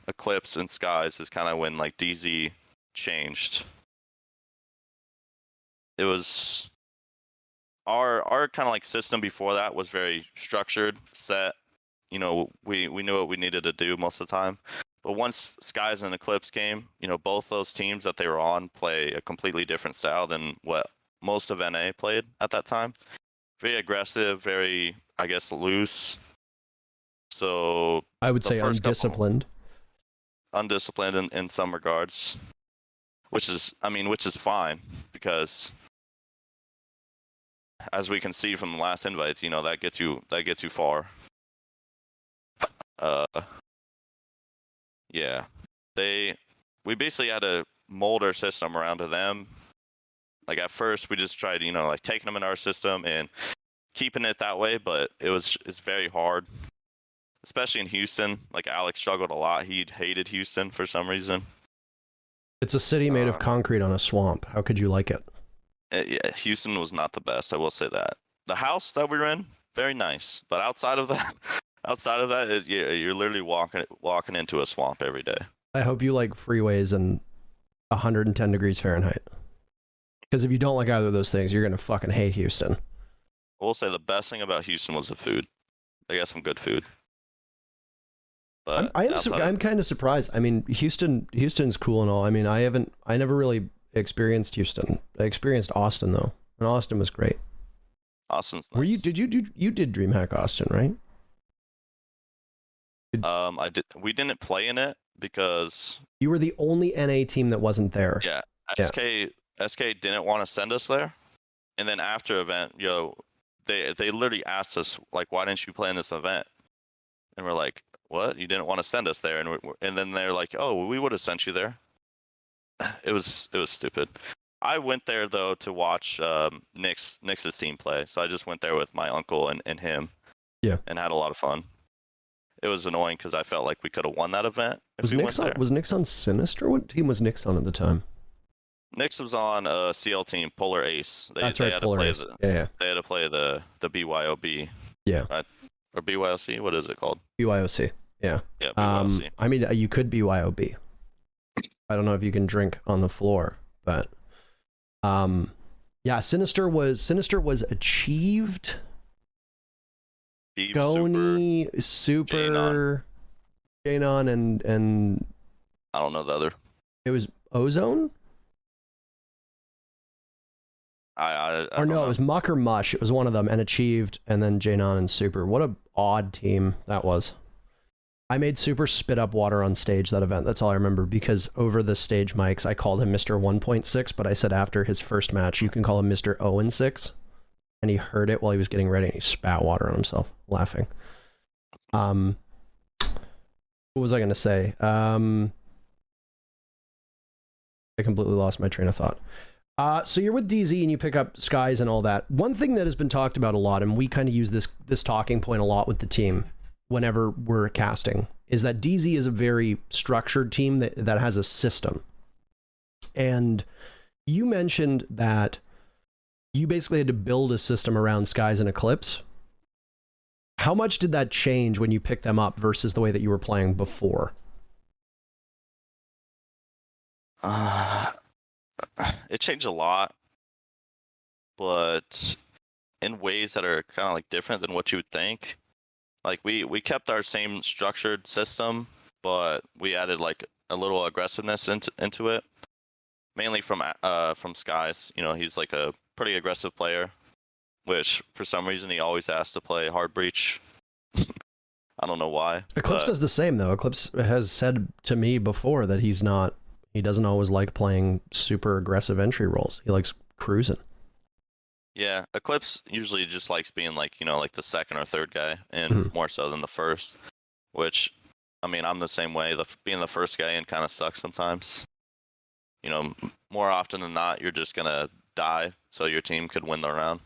Speaker 2: Eclipse and Skies is kind of when like DZ changed. It was our kind of like system before that was very structured, set. We knew what we needed to do most of the time. But once Skies and Eclipse came, both those teams that they were on play a completely different style than what most of NA played at that time. Very aggressive, very, I guess, loose. So
Speaker 1: I would say undisciplined.
Speaker 2: Undisciplined in some regards, which is fine because, as we can see from the last invites, that gets you far. Uh, yeah, we basically had to mold our system around to them. Like at first, we just tried, like taking them in our system and keeping it that way, but it's very hard, especially in Houston. Like Alex struggled a lot. He hated Houston for some reason.
Speaker 1: It's a city made of concrete on a swamp. How could you like it?
Speaker 2: Yeah, Houston was not the best. I will say that. The house that we were in, very nice, but outside of that, you're literally walking into a swamp every day.
Speaker 1: I hope you like freeways and 110 degrees Fahrenheit. Because if you don't like either of those things, you're gonna fucking hate Houston.
Speaker 2: I will say the best thing about Houston was the food. They got some good food. But
Speaker 1: I'm kind of surprised. I mean, Houston's cool and all. I mean, I never really experienced Houston. I experienced Austin though, and Austin was great.
Speaker 2: Austin's nice.
Speaker 1: Were you? Did you did DreamHack Austin, right?
Speaker 2: I did. We didn't play in it because
Speaker 1: you were the only NA team that wasn't there.
Speaker 2: Yeah, SK didn't want to send us there, and then after event, they literally asked us like, why didn't you play in this event? And we're like, what? You didn't want to send us there, and then they're like, oh, well, we would have sent you there. It was stupid. I went there though to watch Nick's team play, so I just went there with my uncle and him.
Speaker 1: Yeah,
Speaker 2: and had a lot of fun. It was annoying because I felt like we could have won that event if we went there.
Speaker 1: Was Nick's on Sinister? What team was Nick's on at the time?
Speaker 2: Nick's was on a CL team, Polar Ace.
Speaker 1: That's right, Polar Ace. Yeah.
Speaker 2: They had to play the BYOB.
Speaker 1: Yeah.
Speaker 2: Right? Or BYOC? What is it called?
Speaker 1: BYOC. Yeah.
Speaker 2: Yeah, BYOC.
Speaker 1: I mean, you could BYOB. I don't know if you can drink on the floor, but yeah, Sinister was achieved. Goni, Super, Janon, and
Speaker 2: I don't know the other.
Speaker 1: It was Ozone?
Speaker 2: I
Speaker 1: or no,
Speaker 2: know.
Speaker 1: It was Muck or Mush. It was one of them, and Achieved, and then Janon and Super. What a odd team that was. I made Super spit up water on stage that event. That's all I remember, because over the stage mics, I called him Mr. 1.6, but I said after his first match, you can call him Mr. 0-6. And he heard it while he was getting ready, and he spat water on himself, laughing. What was I going to say? I completely lost my train of thought. So you're with DZ and you pick up Skies and all that. One thing that has been talked about a lot, and we kind of use this talking point a lot with the team whenever we're casting, is that DZ is a very structured team that has a system. And you mentioned that you basically had to build a system around Skies and Eclipse. How much did that change when you picked them up versus the way that you were playing before?
Speaker 2: It changed a lot, but in ways that are kind of like different than what you would think. Like we kept our same structured system, but we added like a little aggressiveness into it, mainly from Skies. He's like a pretty aggressive player, which for some reason he always asks to play hard breach. I don't know why.
Speaker 1: Eclipse does the same though. Eclipse has said to me before that he doesn't always like playing super aggressive entry roles. He likes cruising.
Speaker 2: Yeah, Eclipse usually just likes being like, like the second or third guy, and more so than the first, which, I mean, I'm the same way. Being the first guy in kind of sucks sometimes. More often than not, you're just going to die so your team could win the round.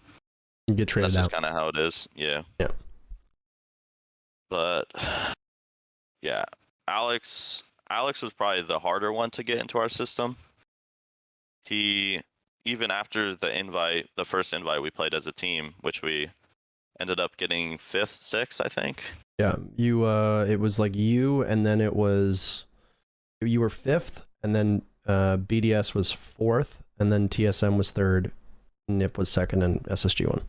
Speaker 1: You get traded out.
Speaker 2: That's just kind of how it is. Yeah.
Speaker 1: Yeah.
Speaker 2: But yeah, Alex was probably the harder one to get into our system. He, even after the first invite we played as a team, which we ended up getting 5th, 6th, I think.
Speaker 1: Yeah, it was like you, and then you were 5th, and then BDS was 4th, and then TSM was 3rd, NIP was 2nd, and SSG 1.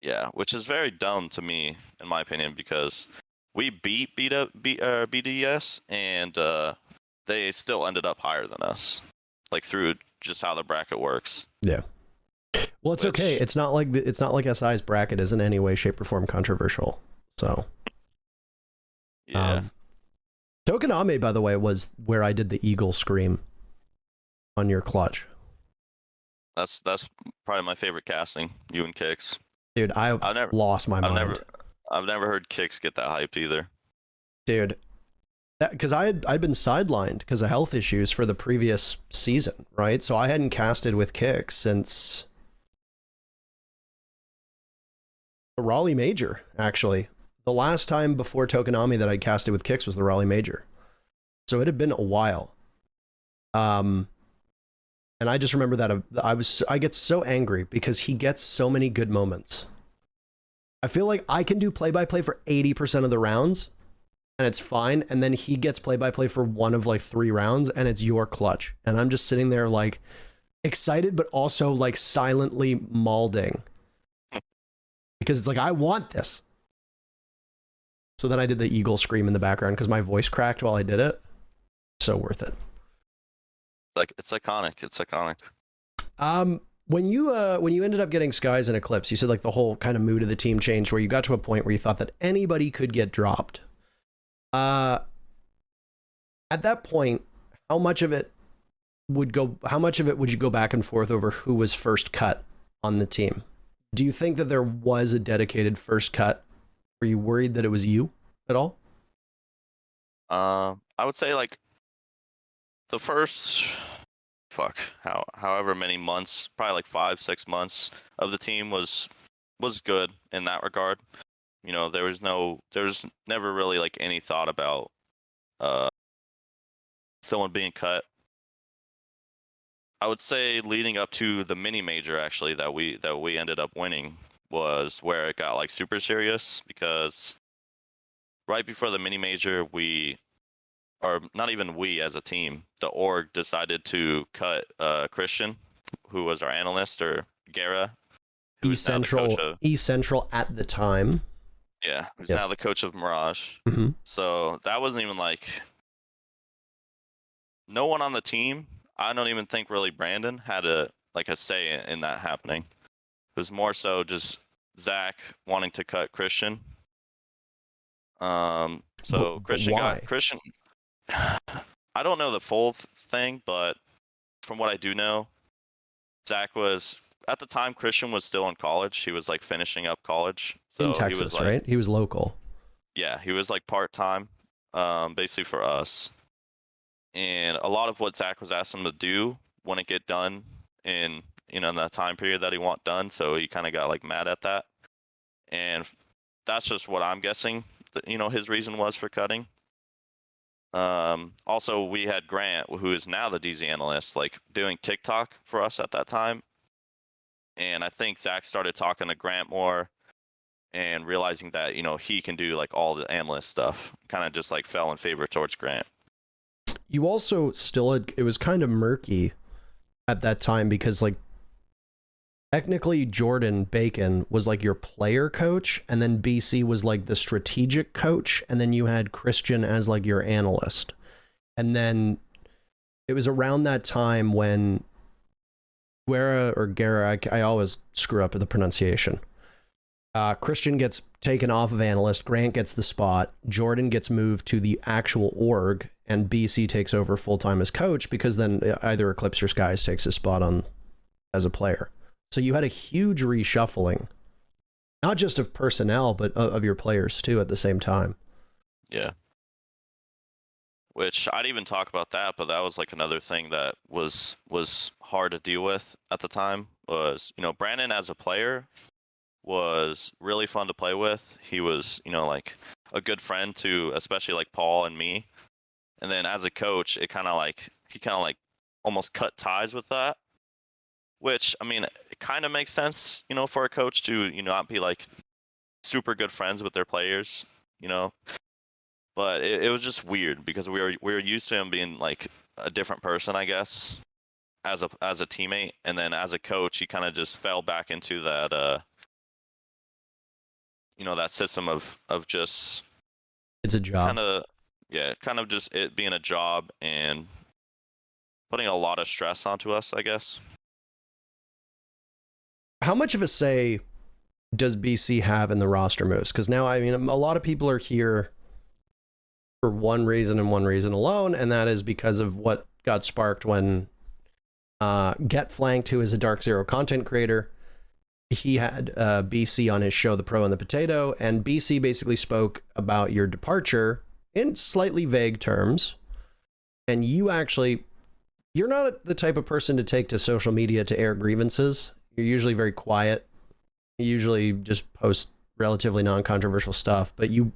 Speaker 2: Yeah, which is very dumb to me, in my opinion, because we beat BDS, and they still ended up higher than us, like through just how the bracket works.
Speaker 1: Yeah. Well, it's okay. It's not like SI's bracket is in any way, shape, or form controversial. So.
Speaker 2: Yeah.
Speaker 1: Tokoname, by the way, was where I did the eagle scream on your clutch.
Speaker 2: That's probably my favorite casting. You and Kix.
Speaker 1: Dude, I've lost my mind.
Speaker 2: I've never heard Kix get that hype either.
Speaker 1: Dude, because I'd been sidelined because of health issues for the previous season, right? So I hadn't casted with Kick since the Raleigh Major, actually. The last time before Tokonami that I casted with Kicks was the Raleigh Major. So it had been a while. And I just remember that I get so angry because he gets so many good moments. I feel like I can do play-by-play for 80% of the rounds and it's fine, and then he gets play-by-play for one of like 3 rounds and it's your clutch. And I'm just sitting there like excited but also like silently maulding. Because it's like, I want this. So then I did the eagle scream in the background because my voice cracked while I did it. So worth it.
Speaker 2: Like, it's iconic. It's iconic.
Speaker 1: When you ended up getting Skies and Eclipse, you said like the whole kind of mood of the team changed where you got to a point where you thought that anybody could get dropped. At that point, how much of it would you go back and forth over who was first cut on the team? Do you think that there was a dedicated first cut? Were you worried that it was you at all?
Speaker 2: I would say like the first however many months, probably like 5-6 months of the team was good in that regard. You know, there was never really like any thought about someone being cut. I would say leading up to the mini major actually that we ended up winning was where it got like super serious, because right before the mini major or not even we as a team, the org decided to cut Christian, who was our analyst, or Guerra, who is now the coach of
Speaker 1: E-Central at the time.
Speaker 2: Yeah, who's now the coach of Mirage.
Speaker 1: Mm-hmm.
Speaker 2: So that wasn't even like, no one on the team, I don't even think really Brandon had a say in that happening. It was more so just Zach wanting to cut Christian. So Christian got Christian. I don't know the full thing, but from what I do know, Zach was at the time. Christian was still in college. He was like finishing up college. So
Speaker 1: in Texas,
Speaker 2: he was, like,
Speaker 1: right? He was local.
Speaker 2: Yeah, he was like part-time, basically for us. And a lot of what Zach was asking him to do wouldn't get done in the time period that he want done. So he kind of got like mad at that. And that's just what I'm guessing, his reason was for cutting. Also, we had Grant, who is now the DZ analyst, like doing TikTok for us at that time. And I think Zach started talking to Grant more and realizing that, he can do like all the analyst stuff, kind of just like fell in favor towards Grant.
Speaker 1: You also it was kind of murky at that time because like technically Jordan Bacon was like your player coach, and then BC was like the strategic coach, and then you had Christian as like your analyst. And then it was around that time when Guerra, I always screw up with the pronunciation. Christian gets taken off of analyst, Grant gets the spot, Jordan gets moved to the actual org, and BC takes over full-time as coach, because then either Eclipse or Skies takes his spot on as a player. So you had a huge reshuffling, not just of personnel, but of your players too at the same time.
Speaker 2: Yeah. Which I'd even talk about that, but that was like another thing that was hard to deal with at the time. Was, Brandon as a player was really fun to play with. He was, like a good friend to especially like Paul and me. And then as a coach, he kind of almost cut ties with that. Which, I mean, it kind of makes sense, for a coach to, not be like super good friends with their players, But it was just weird because we were used to him being like a different person, I guess, as a teammate, and then as a coach, he kind of just fell back into that, that system of just,
Speaker 1: it's a job.
Speaker 2: Kind of just it being a job and putting a lot of stress onto us, I guess.
Speaker 1: How much of a say does BC have in the roster moves? Because now, I mean, a lot of people are here for one reason and one reason alone, and that is because of what got sparked when Get Flanked, who is a Dark Zero content creator, he had BC on his show, The Pro and the Potato, and BC basically spoke about your departure in slightly vague terms, and you're not the type of person to take to social media to air grievances. You're usually very quiet. You usually just post relatively non-controversial stuff, but you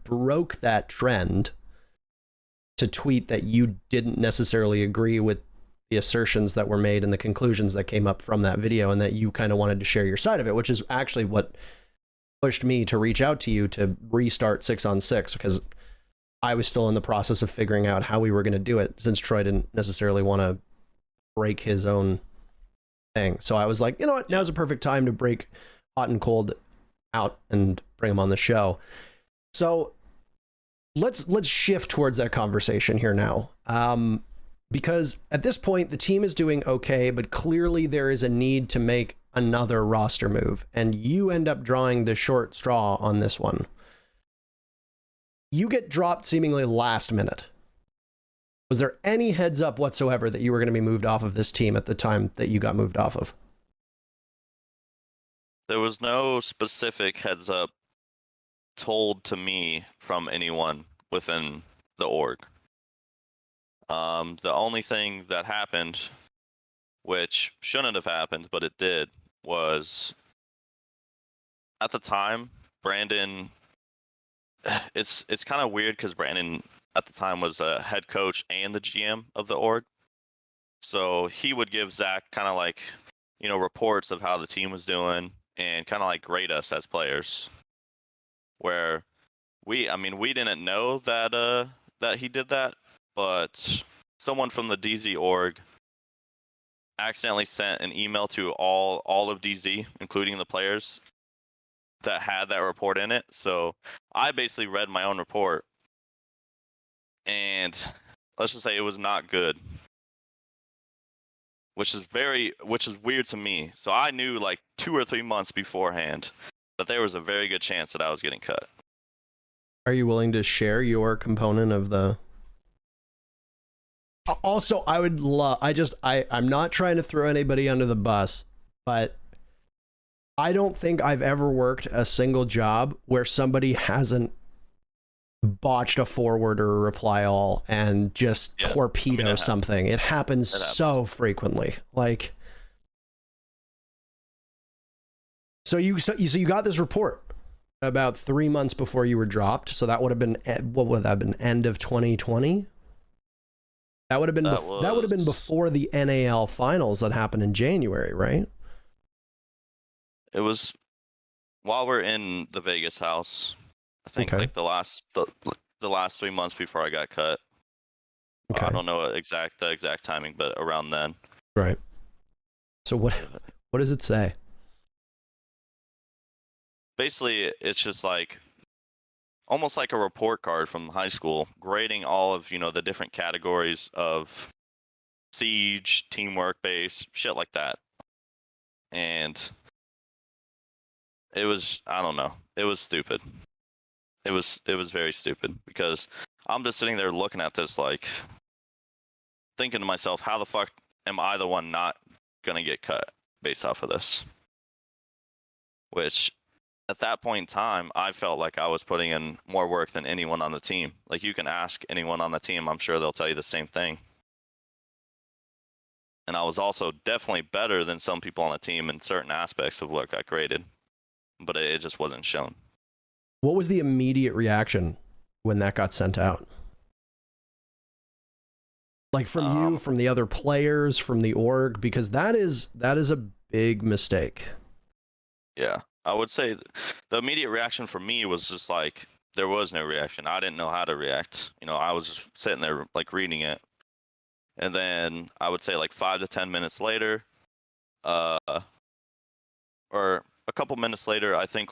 Speaker 1: broke that trend to tweet that you didn't necessarily agree with the assertions that were made and the conclusions that came up from that video, and that you kind of wanted to share your side of it, which is actually what pushed me to reach out to you to restart 6-on-6, because I was still in the process of figuring out how we were going to do it, since Troy didn't necessarily want to break his own thing. So I was like, you know what, now's a perfect time to break HotanCold out and bring him on the show. So let's shift towards that conversation here now. Because at this point, the team is doing okay, but clearly there is a need to make another roster move, and you end up drawing the short straw on this one. You get dropped seemingly last minute. Was there any heads up whatsoever that you were going to be moved off of this team at the time that you got moved off of?
Speaker 2: There was no specific heads up told to me from anyone within the org. The only thing that happened, which shouldn't have happened, but it did, was at the time, Brandon, it's kind of weird because Brandon at the time was a head coach and the GM of the org. So he would give Zach kind of like, reports of how the team was doing and kind of like grade us as players. Where we didn't know that that he did that, but someone from the DZ org accidentally sent an email to all of DZ, including the players, that had that report in it. So I basically read my own report, and let's just say it was not good, which is weird to me. So I knew like 2 or 3 months beforehand that there was a very good chance that I was getting cut.
Speaker 1: Are you willing to share your component of the... Also, I would love, I'm not trying to throw anybody under the bus, but I don't think I've ever worked a single job where somebody hasn't botched a forward or a reply all and just torpedo something. It happens so frequently. Like, so you got this report about 3 months before you were dropped. So that would have been, what would that have been, end of 2020? That would have been that would have been before the NAL finals that happened in January, right?
Speaker 2: It was while we're in the Vegas house. I think like the last 3 months before I got cut. Okay. I don't know the exact timing, but around then.
Speaker 1: Right. So what does it say?
Speaker 2: Basically, it's just like almost like a report card from high school, grading all of the different categories of siege, teamwork base, shit like that. And it was, I don't know, it was stupid. It was very stupid, because I'm just sitting there looking at this like thinking to myself, how the fuck am I the one not gonna get cut based off of this? Which at that point in time, I felt like I was putting in more work than anyone on the team. Like, you can ask anyone on the team, I'm sure they'll tell you the same thing. And I was also definitely better than some people on the team in certain aspects of what got graded, but it just wasn't shown.
Speaker 1: What was the immediate reaction when that got sent out? Like from you, from the other players, from the org, because that is a big mistake.
Speaker 2: Yeah, I would say the immediate reaction for me was just like, there was no reaction. I didn't know how to react. I was just sitting there like reading it. And then I would say like 5 to 10 minutes later, or a couple minutes later, I think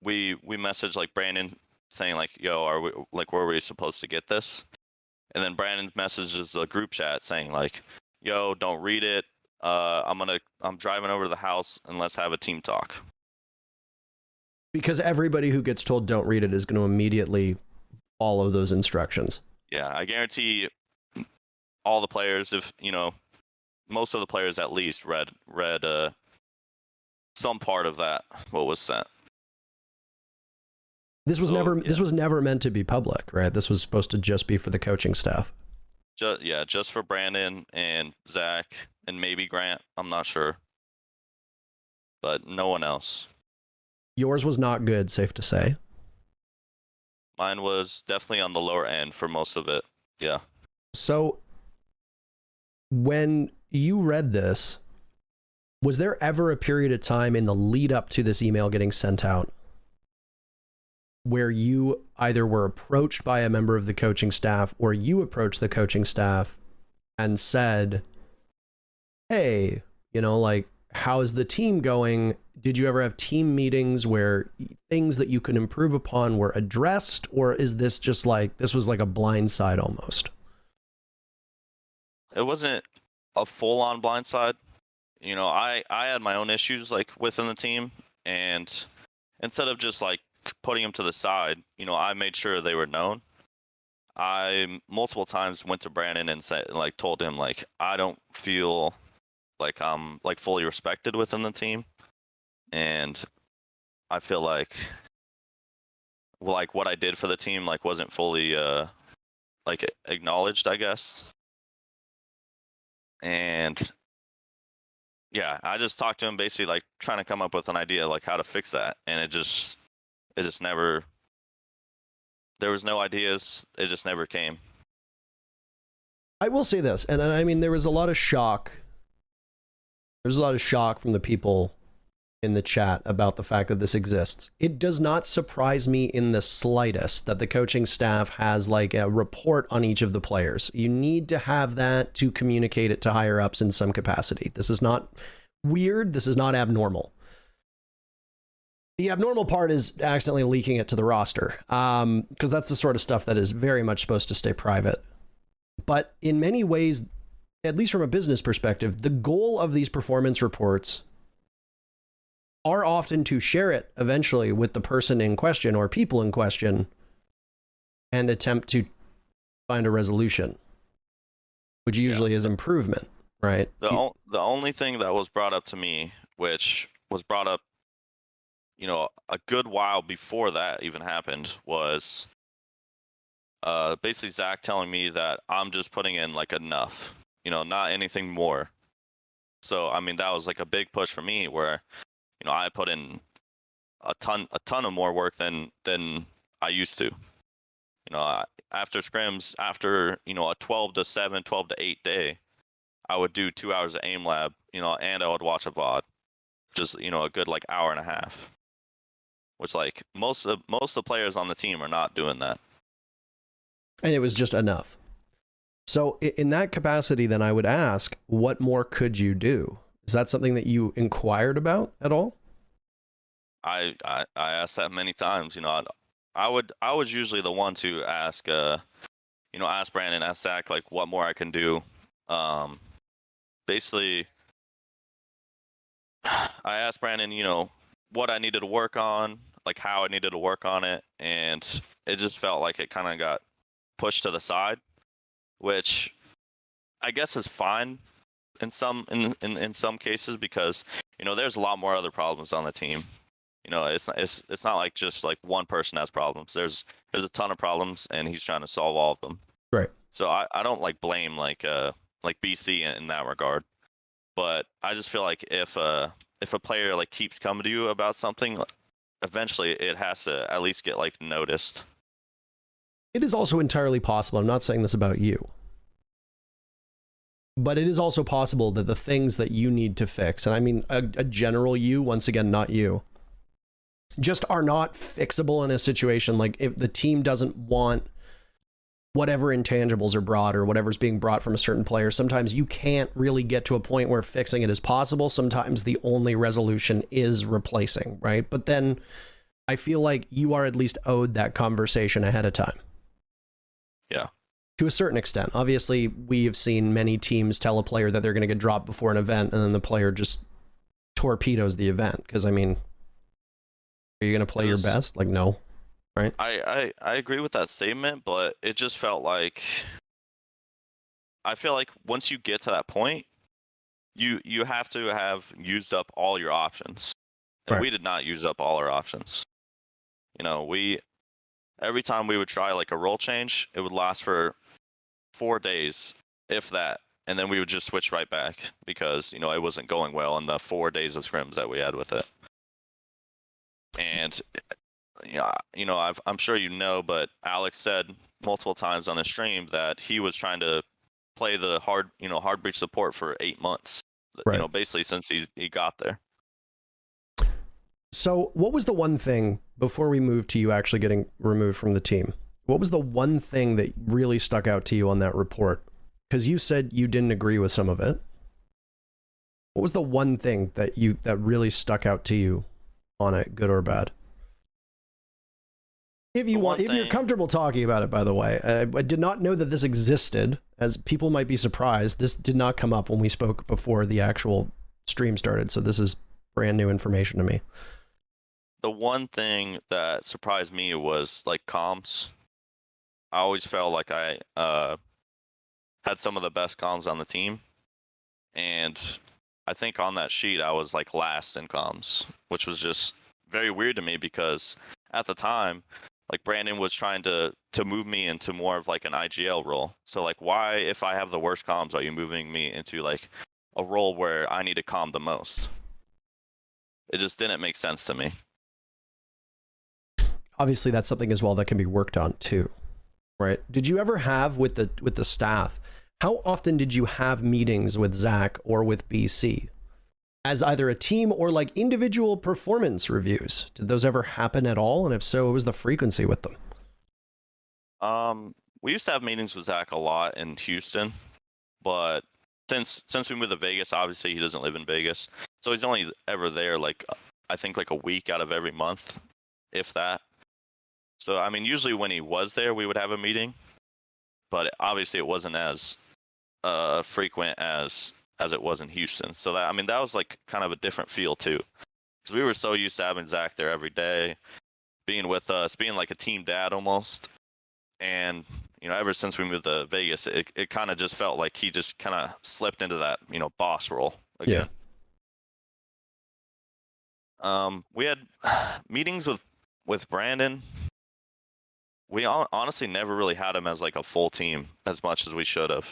Speaker 2: we messaged like Brandon saying like, yo, are we like, were we supposed to get this? And then Brandon messages the group chat saying like, yo, don't read it. I'm driving over to the house and let's have a team talk.
Speaker 1: Because everybody who gets told don't read it is going to immediately follow those instructions.
Speaker 2: Yeah, I guarantee all the players, if most of the players at least read some part of that, what was sent.
Speaker 1: This was
Speaker 2: So,
Speaker 1: this was never meant to be public, right? This was supposed to just be for the coaching staff.
Speaker 2: Just for Brandon and Zach and maybe Grant. I'm not sure, but no one else.
Speaker 1: Yours was not good, safe to say.
Speaker 2: Mine was definitely on the lower end for most of it. Yeah.
Speaker 1: So when you read this, was there ever a period of time in the lead up to this email getting sent out where you either were approached by a member of the coaching staff or you approached the coaching staff and said, hey, you know, like, how's the team going? Did you ever have team meetings where things that you could improve upon were addressed? Or is this just like, this was like a blindside almost?
Speaker 2: It wasn't a full-on blindside. You know, I had my own issues like within the team, and instead of just like putting them to the side, you know, I made sure they were known. I multiple times went to Brandon and said, like, told him like I don't feel like I'm like fully respected within the team, and I feel like what I did for the team like wasn't fully like acknowledged, I guess. And yeah, I just talked to him basically like trying to come up with an idea like how to fix that, and it just never, there was no ideas, it just never came.
Speaker 1: I will say this, and I mean, there was a lot of shock. There's a lot of shock from the people in the chat about the fact that this exists. It does not surprise me in the slightest that the coaching staff has like a report on each of the players. You need to have that to communicate it to higher ups in some capacity. This is not weird. This is not abnormal. The abnormal part is accidentally leaking it to the roster, because that's the sort of stuff that is very much supposed to stay private. But in many ways, at least from a business perspective, the goal of these performance reports are often to share it eventually with the person in question or people in question and attempt to find a resolution, which usually is improvement, right?
Speaker 2: The only thing that was brought up to me, which was brought up, you know, a good while before that even happened, was basically Zach telling me that I'm just putting in like enough, you know, not anything more. So I mean, that was like a big push for me, where, you know, I put in a ton of more work than I used to. You know, after scrims, after, you know, a 12 to 7, 12 to 8 day, I would do 2 hours of aim lab, you know, and I would watch a VOD, just, you know, a good like hour and a half, which like most of the players on the team are not doing that.
Speaker 1: And it was just enough. So in that capacity, then I would ask, what more could you do? Is that something that you inquired about at all?
Speaker 2: I asked that many times. You know, I was usually the one to ask, you know, ask Brandon, ask Zach, like what more I can do. Basically, I asked Brandon, you know, what I needed to work on, like how I needed to work on it, and it just felt like it kind of got pushed to the side, which I guess is fine in some cases, because, you know, there's a lot more other problems on the team. You know, it's not like just like one person has problems. There's a ton of problems, and he's trying to solve all of them.
Speaker 1: Right.
Speaker 2: So I don't like blame like BC in that regard, but I just feel like if a player like keeps coming to you about something, eventually it has to at least get like noticed.
Speaker 1: It is also entirely possible, I'm not saying this about you, but it is also possible that the things that you need to fix, and I mean a general you, once again, not you, just are not fixable in a situation. Like if the team doesn't want whatever intangibles are brought or whatever's being brought from a certain player, sometimes you can't really get to a point where fixing it is possible. Sometimes the only resolution is replacing, right? But then I feel like you are at least owed that conversation ahead of time.
Speaker 2: Yeah.
Speaker 1: To a certain extent. Obviously, we have seen many teams tell a player that they're going to get dropped before an event, and then the player just torpedoes the event. Because, I mean, are you going to play your best? Like, no. Right?
Speaker 2: I agree with that statement, but it just felt like, I feel like once you get to that point, you have to have used up all your options. And
Speaker 1: right.
Speaker 2: We did not use up all our options. You know, we every time we would try like a role change, it would last for 4 days, if that. And then we would just switch right back because, it wasn't going well in the 4 days of scrims that we had with it. And, I'm sure but Alex said multiple times on the stream that he was trying to play the hard breach support for 8 months,
Speaker 1: right.
Speaker 2: Basically since he got there.
Speaker 1: So what was the one thing, before we moved to you actually getting removed from the team, what was the one thing that really stuck out to you on that report? Because you said you didn't agree with some of it. What was the one thing that really stuck out to you on it, good or bad? If you're comfortable talking about it, by the way. I did not know that this existed, as people might be surprised. This did not come up when we spoke before the actual stream started, so this is brand new information to me.
Speaker 2: The one thing that surprised me was like comms. I always felt like I had some of the best comms on the team, and I think on that sheet I was like last in comms, which was just very weird to me because at the time, like Brandon was trying to move me into more of like an IGL role. So like, why, if I have the worst comms, are you moving me into like a role where I need to comm the most? It just didn't make sense to me.
Speaker 1: Obviously, that's something as well that can be worked on too, right? Did you ever have with the staff? How often did you have meetings with Zach or with BC as either a team or like individual performance reviews? Did those ever happen at all? And if so, what was the frequency with them?
Speaker 2: We used to have meetings with Zach a lot in Houston, but since we moved to Vegas, obviously he doesn't live in Vegas, so he's only ever there like I think like a week out of every month, if that. So I mean, usually when he was there, we would have a meeting, but obviously it wasn't as frequent as it was in Houston. So that was like kind of a different feel too, because we were so used to having Zach there every day, being with us, being like a team dad almost. And ever since we moved to Vegas, it kind of just felt like he just kind of slipped into that boss role again. Yeah. We had meetings with Brandon. We honestly never really had him as like a full team as much as we should have.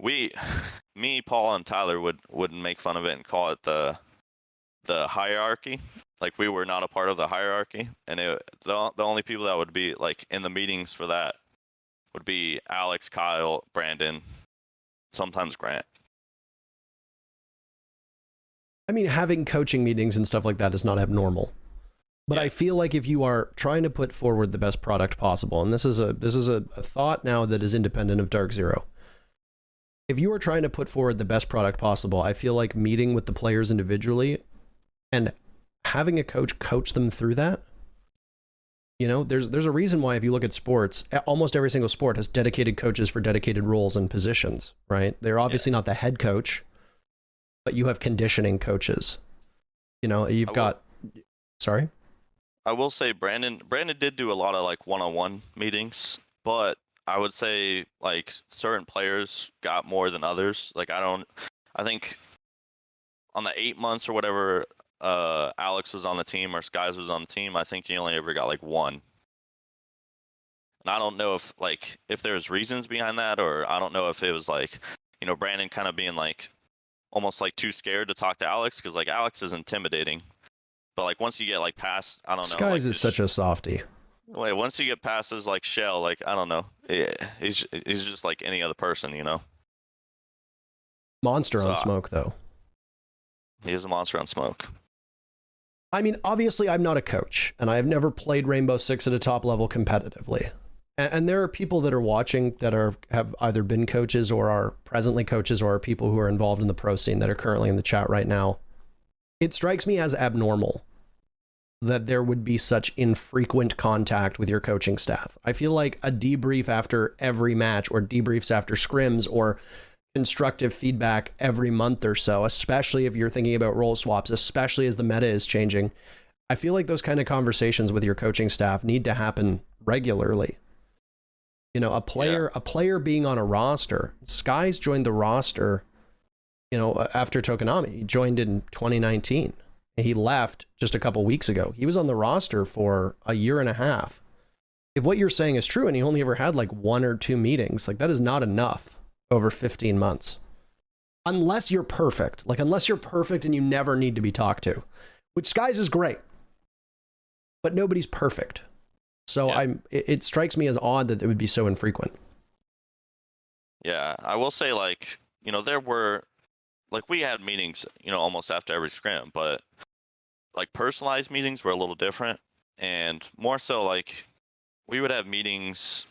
Speaker 2: Me, Paul, and Tyler would make fun of it and call it the hierarchy. Like we were not a part of the hierarchy, and the only people that would be like in the meetings for that would be Alex, Kyle, Brandon, sometimes Grant.
Speaker 1: I mean, having coaching meetings and stuff like that is not abnormal. But yeah. I feel like if you are trying to put forward the best product possible, and this is a thought now that is independent of Dark Zero. If you are trying to put forward the best product possible, I feel like meeting with the players individually and having a coach them through that. There's a reason why if you look at sports, almost every single sport has dedicated coaches for dedicated roles and positions, right? They're obviously not the head coach, but you have conditioning coaches. Sorry?
Speaker 2: I will say Brandon did do a lot of like one-on-one meetings, but I would say like certain players got more than others. Like I think on the 8 months or whatever Alex was on the team or Skies was on the team, I think he only ever got like one. And I don't know if there's reasons behind that, or I don't know if it was like, Brandon kind of being like almost like too scared to talk to Alex, because like Alex is intimidating. But like once you get like past, I don't know.
Speaker 1: Skies is such a softie.
Speaker 2: Wait, once you get past his like shell, like I don't know, he's just like any other person,
Speaker 1: Monster on smoke, though.
Speaker 2: He is a monster on smoke.
Speaker 1: I mean, obviously, I'm not a coach, and I have never played Rainbow Six at a top level competitively. And there are people that are watching that have either been coaches or are presently coaches, or are people who are involved in the pro scene that are currently in the chat right now. It strikes me as abnormal that there would be such infrequent contact with your coaching staff. I feel like a debrief after every match, or debriefs after scrims, or constructive feedback every month or so, especially if you're thinking about role swaps, especially as the meta is changing. I feel like those kind of conversations with your coaching staff need to happen regularly. A player being on a roster. Skies joined the roster, after Tokonami. He joined in 2019. He left just a couple weeks ago. He was on the roster for a year and a half if what you're saying is true and he only ever had like 1 or 2 meetings, like that is not enough over 15 months. Unless you're perfect. Like unless you're perfect and you never need to be talked to, which Skies is great, but nobody's perfect. So
Speaker 2: Yeah.
Speaker 1: it strikes me as odd that it would be so infrequent.
Speaker 2: Yeah, I will say, like, you know, there were, like, we had meetings, you know, almost after every scrim, but like personalized meetings were a little different, and more so like we would have meetings,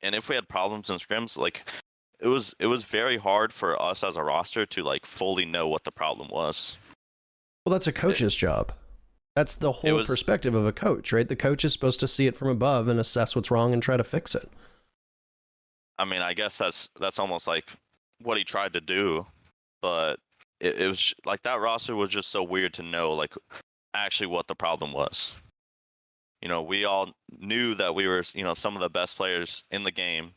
Speaker 2: and if we had problems in scrims, like it was very hard for us as a roster to like fully know what the problem was.
Speaker 1: Well, that's a coach's job. That's the whole perspective of a coach, right? The coach is supposed to see it from above and assess what's wrong and try to fix it.
Speaker 2: I mean, I guess that's almost like what he tried to do, but it was like that roster was just so weird to know like actually what the problem was. You know, we all knew that we were, you know, some of the best players in the game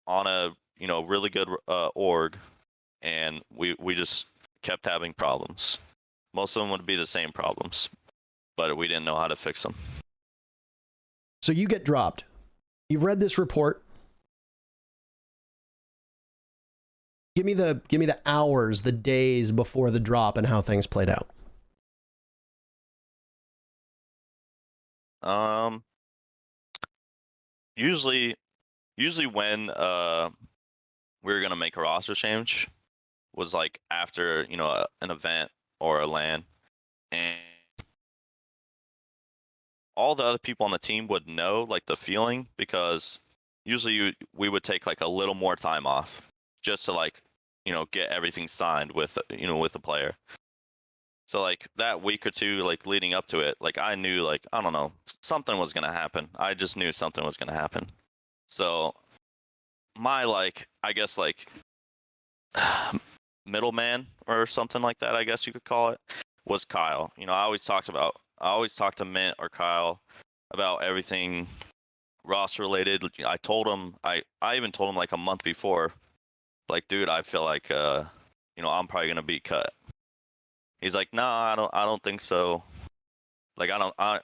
Speaker 2: on a, you know, really good org, and we just kept having problems. Most of them would be the same problems, but we didn't know how to fix them.
Speaker 1: So you get dropped. You've read this report. Give me the hours, the days before the drop and how things played out.
Speaker 2: Usually when we were gonna make a roster change was like after, you know, an event or a LAN, and all the other people on the team would know like the feeling, because usually we would take like a little more time off just to like, you know, get everything signed with, you know, with the player. So like that week or two like leading up to it, like I knew, like, I don't know, something was gonna happen. I just knew something was gonna happen. So my, like, I guess like middleman or something like that, I guess you could call it, was Kyle. You know, I always talked to Mint or Kyle about everything roster related. I told him, I even told him like a month before, like, dude, I feel like you know, I'm probably gonna be cut. He's like, nah, I don't think so. Like, I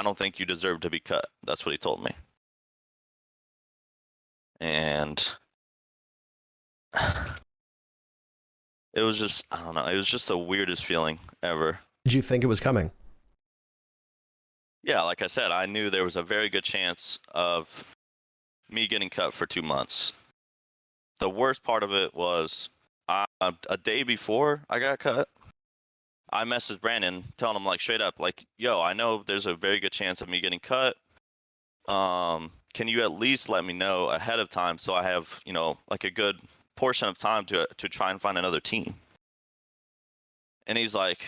Speaker 2: don't think you deserve to be cut. That's what he told me. And it was just, I don't know, it was just the weirdest feeling ever.
Speaker 1: Did you think it was coming?
Speaker 2: Yeah, like I said, I knew there was a very good chance of me getting cut for 2 months. The worst part of it was a day before I got cut, I messaged Brandon telling him like straight up, like, yo, I know there's a very good chance of me getting cut. Can you at least let me know ahead of time so I have, you know, like a good portion of time to try and find another team? And he's like,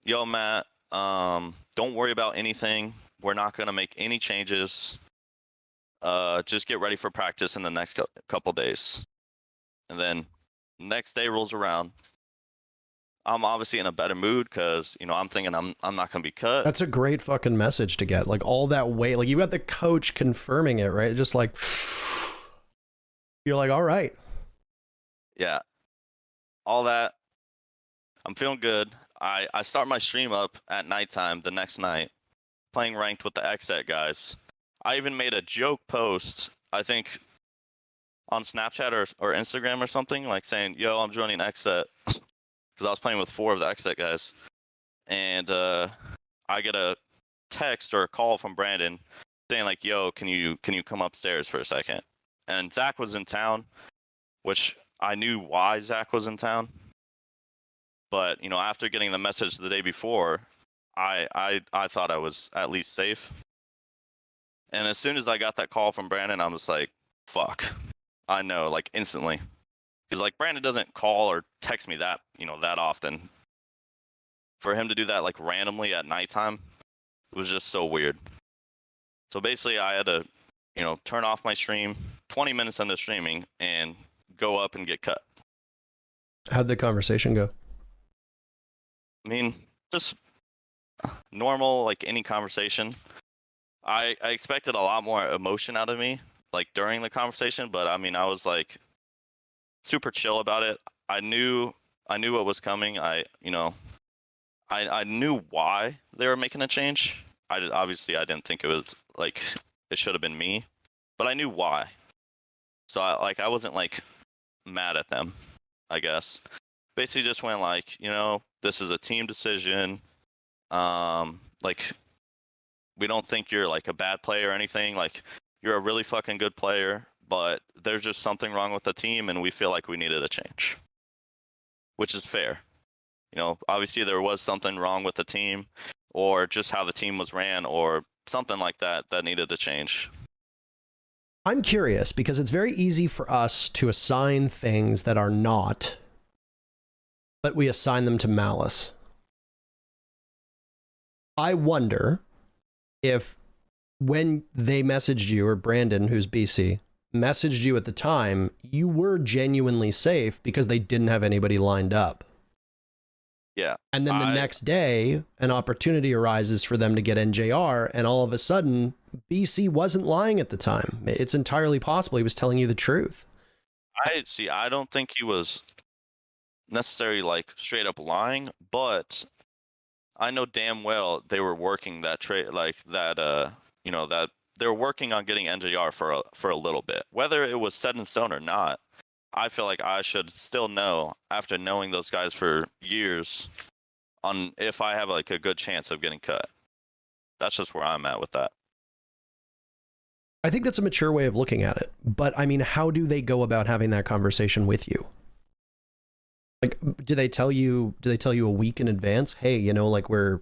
Speaker 2: yo, Matt, don't worry about anything. We're not going to make any changes. Just get ready for practice in the next couple days. And then next day rolls around. I'm obviously in a better mood because, you know, I'm thinking I'm not going to be cut.
Speaker 1: That's a great fucking message to get. Like all that weight, like you got the coach confirming it, right? Just like, you're like, all right.
Speaker 2: Yeah. All that. I'm feeling good. I start my stream up at nighttime the next night, playing ranked with the XSET guys. I even made a joke post, I think, on Snapchat or Instagram or something, like saying, yo, I'm joining XSET. Because I was playing with 4 of the XSET guys. And I get a text or a call from Brandon saying like, yo, can you come upstairs for a second? And Zach was in town, which I knew why Zach was in town. But, you know, after getting the message the day before, I thought I was at least safe. And as soon as I got that call from Brandon, I was like, fuck. I know, like instantly. Because like Brandon doesn't call or text me that, you know, that often. For him to do that like randomly at nighttime, it was just so weird. So basically I had to, you know, turn off my stream 20 minutes into streaming and go up and get cut.
Speaker 1: How'd the conversation go?
Speaker 2: I mean, just normal, like any conversation. I expected a lot more emotion out of me, like during the conversation, but I mean, I was like super chill about it. I knew what was coming. I knew why they were making a change. obviously I didn't think it was like it should have been me, but I knew why. So I wasn't like mad at them, I guess. Basically just went like, this is a team decision. Like, we don't think you're like a bad player or anything. Like, you're a really fucking good player, but there's just something wrong with the team, and we feel like we needed a change, which is fair. Obviously there was something wrong with the team, or just how the team was ran, or something like that needed to change.
Speaker 1: I'm curious because it's very easy for us to assign things that are not, but we assign them to malice. I wonder if when they messaged you, or Brandon, who's BC, messaged you at the time, you were genuinely safe because they didn't have anybody lined up.
Speaker 2: Yeah.
Speaker 1: And then the next day, an opportunity arises for them to get NJR, and all of a sudden, BC wasn't lying at the time. It's entirely possible he was telling you the truth.
Speaker 2: I don't think he was necessarily like straight up lying, but I know damn well they were working that trade, like that, that they were working on getting NJR for a little bit. Whether it was set in stone or not, I feel like I should still know, after knowing those guys for years, on if I have like a good chance of getting cut. That's just where I'm at with that.
Speaker 1: I think that's a mature way of looking at it. But I mean, how do they go about having that conversation with you? Like, do they tell you a week in advance? Hey, like we're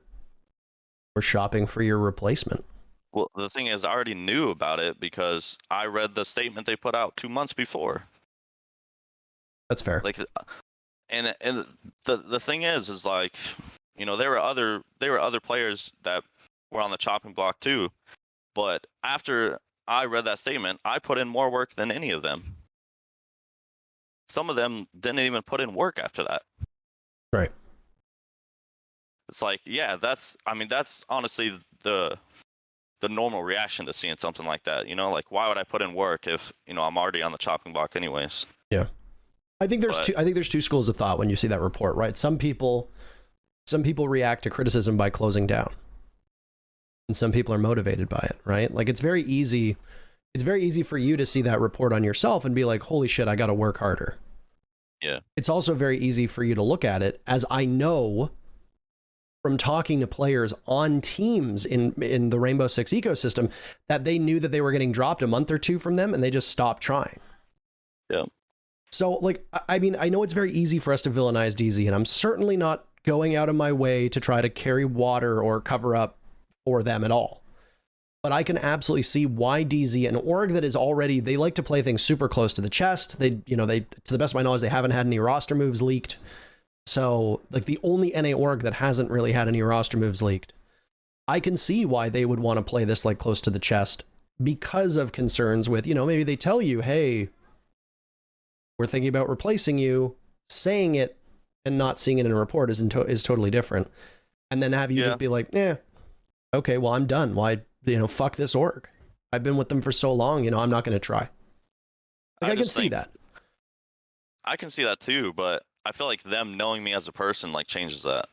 Speaker 1: shopping for your replacement.
Speaker 2: Well, the thing is, I already knew about it because I read the statement they put out 2 months before.
Speaker 1: That's fair.
Speaker 2: Like, and the thing is like, there were other players that were on the chopping block too, but after I read that statement, I put in more work than any of them. Some of them didn't even put in work after that.
Speaker 1: Right.
Speaker 2: It's like, yeah, that's honestly the normal reaction to seeing something like that. Like, why would I put in work if, I'm already on the chopping block anyways?
Speaker 1: Yeah. I think there's two schools of thought when you see that report, right? Some people react to criticism by closing down, and some people are motivated by it, right? Like, it's very easy for you to see that report on yourself and be like, holy shit, I got to work harder.
Speaker 2: Yeah.
Speaker 1: It's also very easy for you to look at it, as I know from talking to players on teams in the Rainbow Six ecosystem, that they knew that they were getting dropped a month or two from them, and they just stopped trying.
Speaker 2: Yeah.
Speaker 1: So, like, I mean, I know it's very easy for us to villainize DZ, and I'm certainly not going out of my way to try to carry water or cover up for them at all. But I can absolutely see why DZ, an org that is already, they like to play things super close to the chest. They, to the best of my knowledge, they haven't had any roster moves leaked. So, like, the only NA org that hasn't really had any roster moves leaked. I can see why they would want to play this, like, close to the chest, because of concerns with, maybe they tell you, hey, we're thinking about replacing you. Saying it and not seeing it in a report is totally different. And then have you just be like, okay, well, I'm done. Why, fuck this org. I've been with them for so long, I'm not going to try. Like, I can see that.
Speaker 2: I can see that too, but I feel like them knowing me as a person, like, changes that.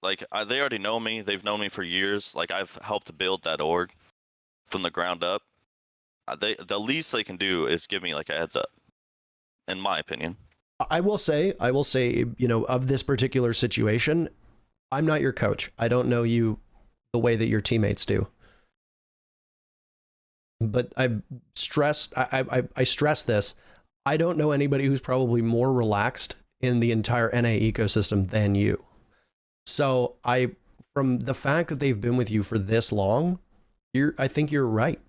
Speaker 2: Like, they already know me. They've known me for years. Like, I've helped build that org from the ground up. The least they can do is give me, like, a heads up, in my opinion.
Speaker 1: I will say, of this particular situation, I'm not your coach. I don't know you the way that your teammates do. But I stress this. I don't know anybody who's probably more relaxed in the entire NA ecosystem than you. So from the fact that they've been with you for this long, I think you're right.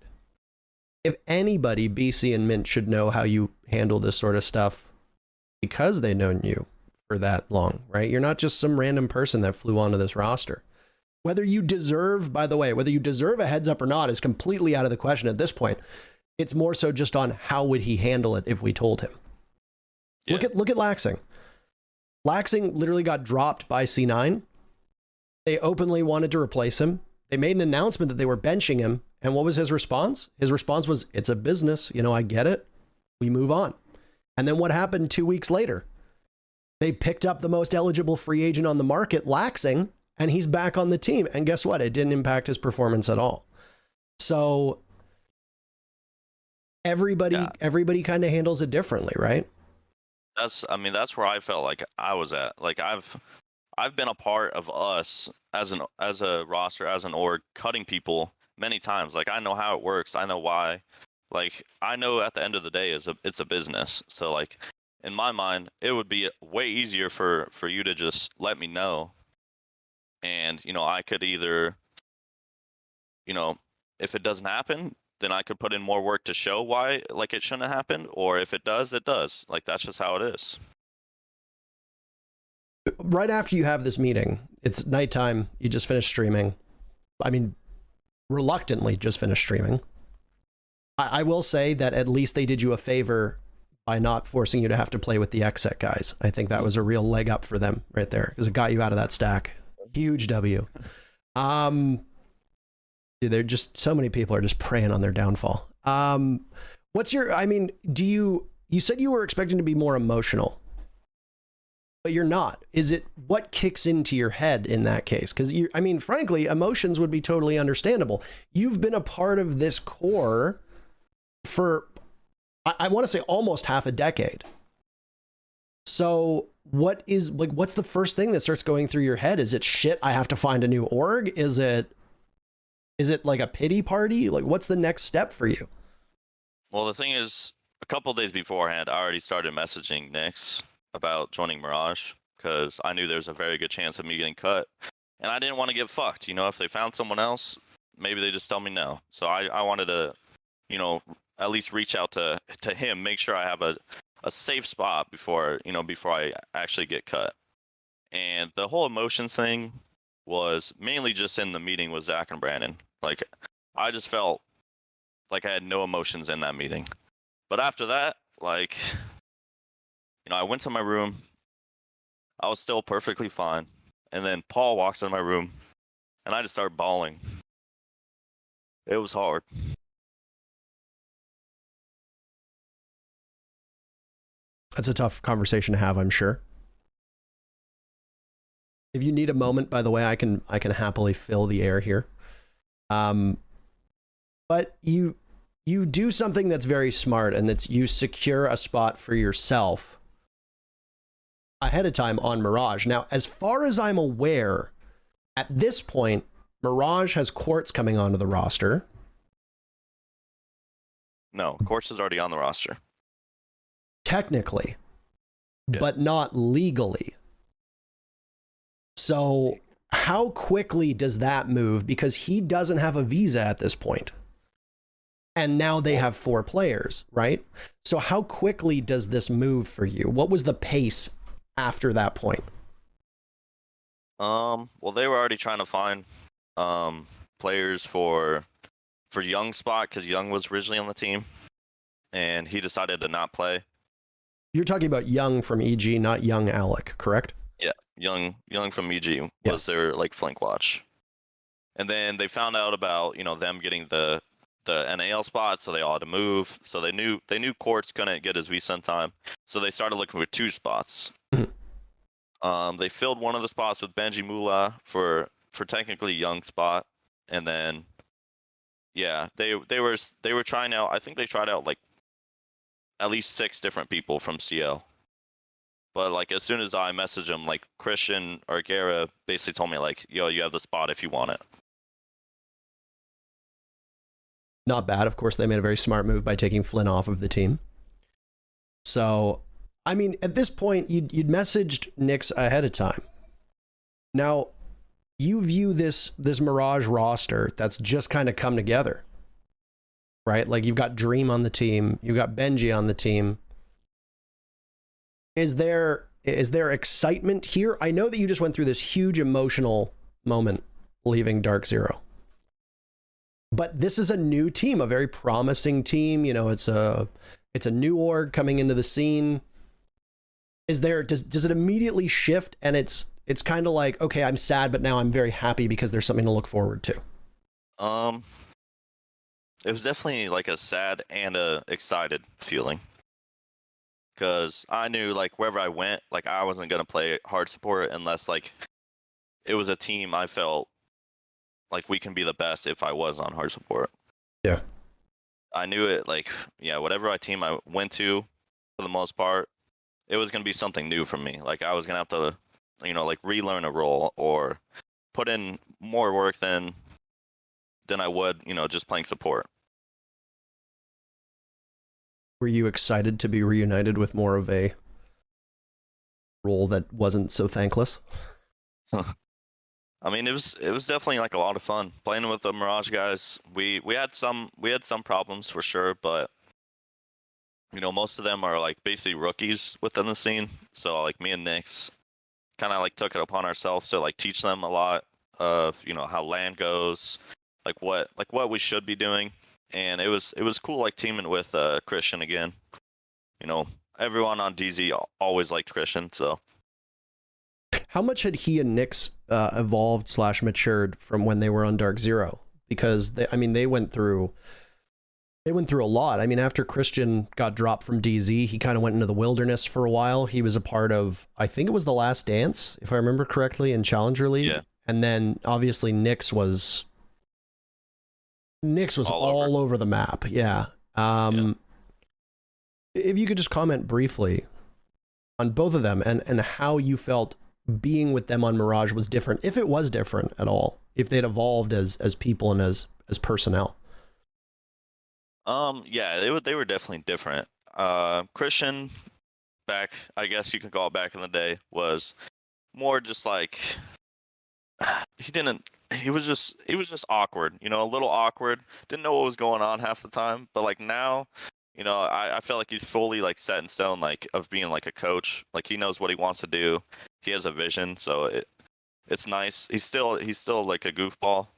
Speaker 1: If anybody, BC and Mint should know how you handle this sort of stuff, because they've known you for that long, right? You're not just some random person that flew onto this roster. Whether you deserve a heads up or not is completely out of the question at this point. It's more so just on how would he handle it if we told him. Yeah. Look at Laxing. Laxing literally got dropped by C9. They openly wanted to replace him. They made an announcement that they were benching him. And what was his response? His response was, it's a business. I get it. We move on. And then what happened 2 weeks later? They picked up the most eligible free agent on the market, Laxing, and he's back on the team. And guess what? It didn't impact his performance at all. So everybody kind of handles it differently, right?
Speaker 2: That's where I felt like I was at. Like I've been a part of us as a roster, as an org, cutting people many times. Like I know how it works. I know why. Like I know at the end of the day it's a business. So like in my mind, it would be way easier for you to just let me know, and I could either, if it doesn't happen, then I could put in more work to show why like it shouldn't have happened, or if it does, it does. Like that's just how it is.
Speaker 1: Right after you have this meeting, it's nighttime, you just finished streaming. I mean, reluctantly just finished streaming. I will say that at least they did you a favor by not forcing you to have to play with the exec guys. I think that was a real leg up for them right there, because it got you out of that stack. Huge W. Dude, they're just, so many people are just preying on their downfall. What's your, I mean, you said you were expecting to be more emotional, but you're not. Is it, what kicks into your head in that case? Because I mean, frankly, emotions would be totally understandable. You've been a part of this core for, I want to say almost half a decade. So what's the first thing that starts going through your head? Is it shit, I have to find a new org? Is it like a pity party? Like what's the next step for you?
Speaker 2: Well, the thing is, a couple days beforehand, I already started messaging Nyx about joining Mirage, because I knew there's a very good chance of me getting cut, and I didn't want to get fucked. If they found someone else, maybe they just tell me no. So I wanted to, at least reach out to him, make sure I have a safe spot before I actually get cut. And the whole emotions thing was mainly just in the meeting with Zach and Brandon. Like I just felt like I had no emotions in that meeting. But after that, like, I went to my room. I was still perfectly fine. And then Paul walks in my room, and I just started bawling. It was hard.
Speaker 1: That's a tough conversation to have, I'm sure. If you need a moment, by the way, I can happily fill the air here. But you do something that's very smart, and that's you secure a spot for yourself ahead of time on Mirage. Now, as far as I'm aware, at this point, Mirage has Quartz coming onto the roster.
Speaker 2: No, Quartz is already on the roster.
Speaker 1: Technically,
Speaker 2: yeah,
Speaker 1: but not legally. So how quickly does that move? Because he doesn't have a visa at this point. And now they have 4 players, right? So how quickly does this move for you? What was the pace after that point?
Speaker 2: Well, they were already trying to find players for Young's spot, because Young was originally on the team, and he decided to not play.
Speaker 1: You're talking about Young from EG, not Young Alec, correct?
Speaker 2: Yeah, Young from EG was their like flank watch. And then they found out about, them getting the NAL spot, so they all had to move. So they knew Quartz couldn't get his visa in time, so they started looking for 2 spots. They filled one of the spots with Benji Mula for technically Young's spot, and then they were trying out. I think they tried out like at least 6 different people from CL. But like as soon as I messaged him, like Christian or Guerra basically told me like, yo, you have the spot if you want it.
Speaker 1: Not bad. Of course, they made a very smart move by taking Flynn off of the team. So, I mean, at this point, you'd messaged Nyx ahead of time. Now, you view this Mirage roster that's just kind of come together, right? Like you've got Dream on the team, you've got Benji on the team. Is there excitement here? I know that you just went through this huge emotional moment leaving Dark Zero. But this is a new team, a very promising team. It's a new org coming into the scene. Does it immediately shift, and it's kind of like, okay, I'm sad, but now I'm very happy because there's something to look forward to?
Speaker 2: It was definitely like a sad and a excited feeling, because I knew like wherever I went, like I wasn't gonna play hard support unless like it was a team I felt like we can be the best if I was on hard support.
Speaker 1: Yeah.
Speaker 2: I knew it, like, yeah, whatever team I went to, for the most part, it was going to be something new for me. Like, I was going to have to, like, relearn a role or put in more work than I would, just playing support.
Speaker 1: Were you excited to be reunited with more of a role that wasn't so thankless?
Speaker 2: I mean, it was definitely like a lot of fun playing with the Mirage guys. We had some problems for sure, but most of them are like basically rookies within the scene. So like me and Nix kind of like took it upon ourselves to like teach them a lot of how land goes, like what we should be doing, and it was cool like teaming with Christian again. Everyone on DZ always liked Christian, so.
Speaker 1: How much had he and Nix evolved / matured from when they were on Dark Zero? Because they went through a lot. I mean, after Christian got dropped from DZ, he kind of went into the wilderness for a while. He was a part of, I think it was The Last Dance, if I remember correctly, in Challenger League.
Speaker 2: Yeah.
Speaker 1: And then obviously Nix was all over the map. Yeah.
Speaker 2: Yeah.
Speaker 1: If you could just comment briefly on both of them and how you felt being with them on Mirage was different, if it was different at all, if they'd evolved as people and as personnel.
Speaker 2: Yeah, they were definitely different. Christian, back, I guess you could call it back in the day, was more just like he was just awkward, a little awkward, didn't know what was going on half the time. But like now, I feel like he's fully like set in stone, like of being like a coach. Like he knows what he wants to do. He has a vision, so it's nice. He's still like a goofball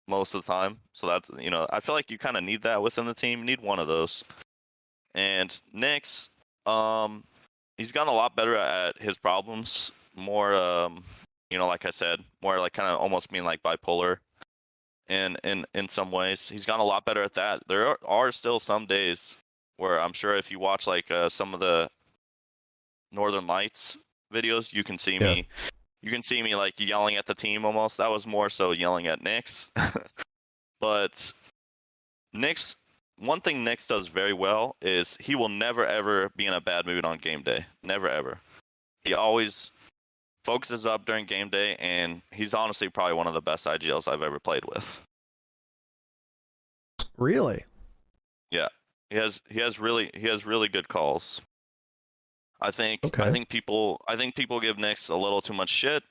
Speaker 2: most of the time. So that's, I feel like you kind of need that within the team. You need one of those. And Nix, he's gotten a lot better at his problems. More, like I said, more like kind of almost being like bipolar. And in some ways, he's gotten a lot better at that. There are still some days where I'm sure if you watch like some of the Northern Lights videos, you can see me. You can see me like yelling at the team almost. That was more so yelling at Nix. But Nix, one thing Nix does very well is he will never ever be in a bad mood on game day. Never ever. He always focuses up during game day, and he's honestly probably one of the best IGLs I've ever played with.
Speaker 1: Really?
Speaker 2: Yeah. He has really good calls. I think people give Nix a little too much shit,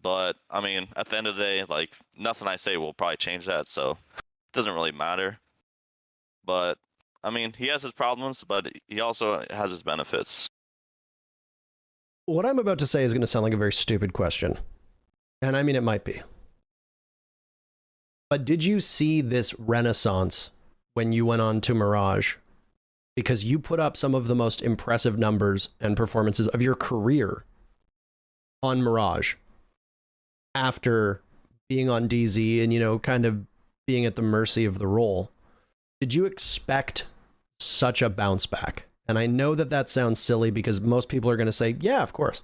Speaker 2: but I mean, at the end of the day, like nothing I say will probably change that, so it doesn't really matter. But I mean, he has his problems, but he also has his benefits.
Speaker 1: What I'm about to say is going to sound like a very stupid question, and I mean it might be. But did you see this renaissance when you went on to Mirage? Because you put up some of the most impressive numbers and performances of your career on Mirage after being on DZ and, kind of being at the mercy of the role. Did you expect such a bounce back? And I know that sounds silly because most people are going to say, yeah, of course.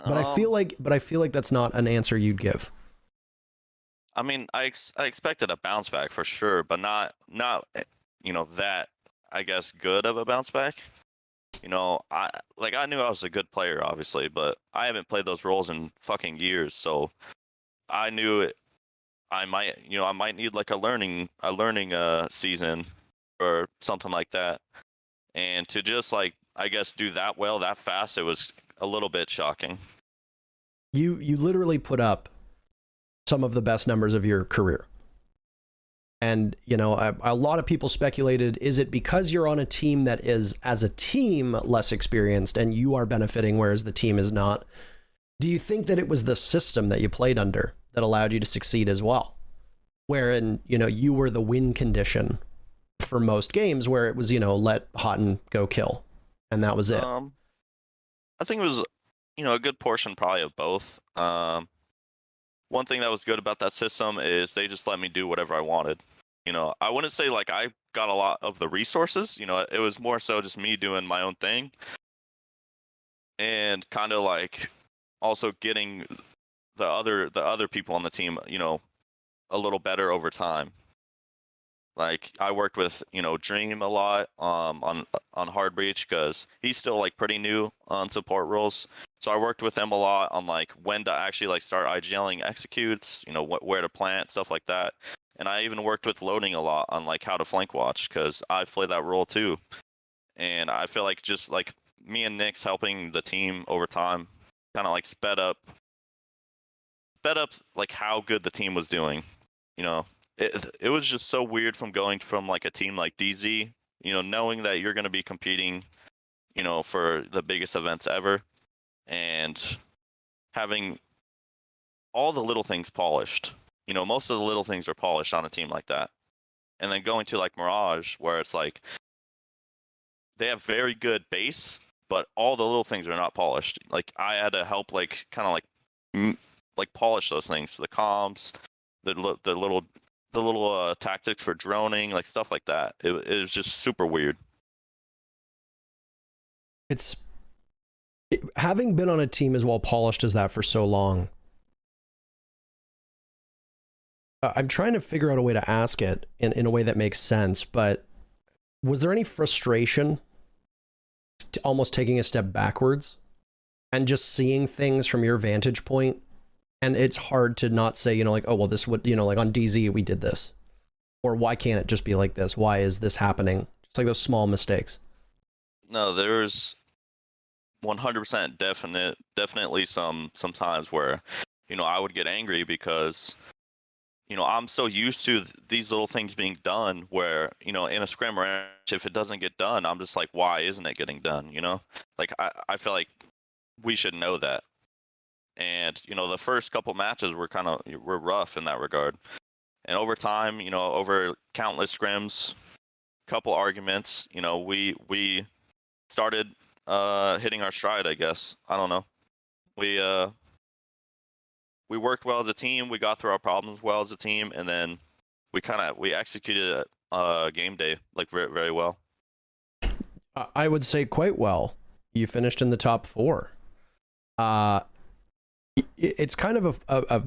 Speaker 1: But I feel like that's not an answer you'd give.
Speaker 2: I mean, I expected a bounce back for sure, but not that, I guess, good of a bounce back. I knew I was a good player, obviously, but I haven't played those roles in fucking years, so I knew I might need like a learning season or something like that. And to just like, I guess, do that well that fast, it was a little bit shocking.
Speaker 1: You literally put up some of the best numbers of your career. And, a lot of people speculated, is it because you're on a team that is, as a team, less experienced and you are benefiting, whereas the team is not? Do you think that it was the system that you played under that allowed you to succeed as well? Wherein, you were the win condition for most games, where it was, let Hotan go kill. And that was it.
Speaker 2: I think it was, a good portion probably of both. One thing that was good about that system is they just let me do whatever I wanted. I wouldn't say like I got a lot of the resources, it was more so just me doing my own thing and kind of like also getting the other people on the team, a little better over time. Like I worked with Dream a lot on Hard Breach because he's still like pretty new on support roles. So I worked with him a lot on like when to actually like start IGLing executes, where to plant, stuff like that. And I even worked with Loading a lot on like how to flank watch because I play that role too. And I feel like just like me and Nick's helping the team over time kind of like sped up like how good the team was doing. It was just so weird from going from like a team like DZ, knowing that you're going to be competing, for the biggest events ever, and having all the little things polished. Most of the little things are polished on a team like that. And then going to like Mirage, where it's like they have very good base, but all the little things are not polished. Like I had to help like kind of like polish those things, the comms, the little tactics for droning, like stuff like that. It was just super weird.
Speaker 1: Having been on a team as well polished as that for so long, I'm trying to figure out a way to ask it in a way that makes sense, but was there any frustration almost taking a step backwards and just seeing things from your vantage point? And it's hard to not say, like, oh, well, this would, like on DZ, we did this. Or why can't it just be like this? Why is this happening? Just like those small mistakes.
Speaker 2: No, there's 100% definitely some times where, I would get angry because, I'm so used to these little things being done where, in a scrim range, if it doesn't get done, I'm just like, why isn't it getting done? Like, I feel like we should know that. And, the first couple matches were rough in that regard. And over time, over countless scrims, couple arguments, we started hitting our stride, I guess. I don't know. We worked well as a team. We got through our problems well as a team, and then we executed game day like very, very well.
Speaker 1: I would say quite well. You finished in the top 4. It's kind of a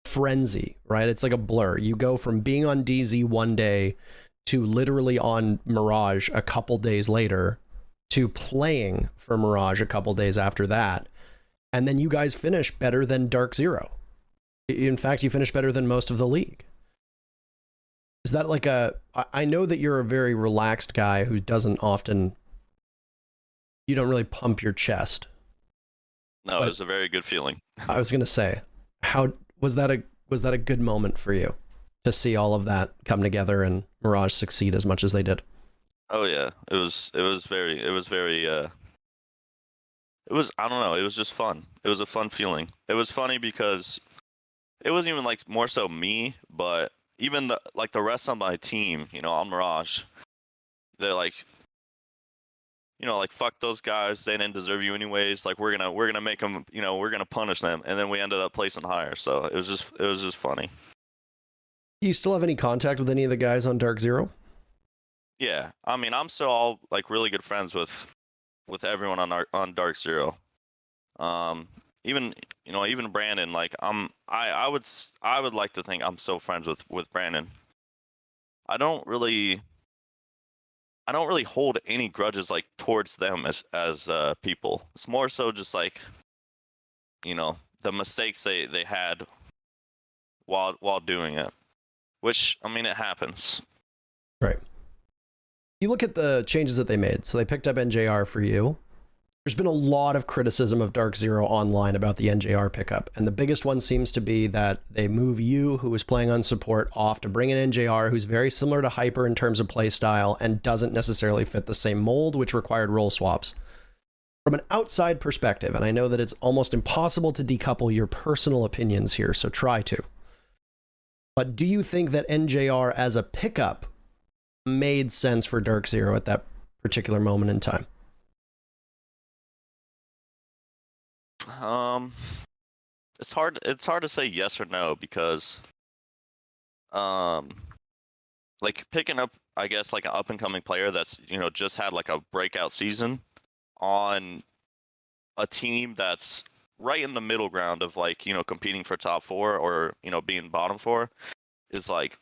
Speaker 1: frenzy, right? It's like a blur. You go from being on DZ one day to literally on Mirage a couple days later to playing for Mirage a couple days after that. And then you guys finish better than Dark Zero. In fact, you finish better than most of the league. Is that like I know that you're a very relaxed guy who doesn't often, you don't really pump your chest.
Speaker 2: No, it was a very good feeling.
Speaker 1: I was going to say, how was that a good moment for you to see all of that come together and Mirage succeed as much as they did?
Speaker 2: Oh yeah, it was very I don't know, it was just fun. It was a fun feeling. It was funny because it wasn't even like more so me, but even the rest of my team, on Mirage, they're like, like, fuck those guys, they didn't deserve you anyways. Like we're gonna make them, we're gonna punish them, and then we ended up placing higher. So it was just funny.
Speaker 1: Do you still have any contact with any of the guys on Dark Zero?
Speaker 2: Yeah, I mean, I'm still all like really good friends with everyone on Dark Zero. Even Brandon. Like I would like to think I'm still friends with Brandon. I don't really hold any grudges like towards them as people. It's more so just like, the mistakes they had while doing it, which, I mean, it happens.
Speaker 1: Right. You look at the changes that they made. So they picked up NJR for you. There's been a lot of criticism of Dark Zero online about the NJR pickup, and the biggest one seems to be that they move you, who was playing on support, off to bring in NJR, who's very similar to Hyper in terms of play style and doesn't necessarily fit the same mold, which required role swaps. From an outside perspective, and I know that it's almost impossible to decouple your personal opinions here, so try to. But do you think that NJR as a pickup made sense for Dark Zero at that particular moment in time?
Speaker 2: It's hard to say yes or no because like picking up, I guess, like an up and coming player that's, just had like a breakout season on a team that's right in the middle ground of like, competing for top 4 or, being bottom 4 is like,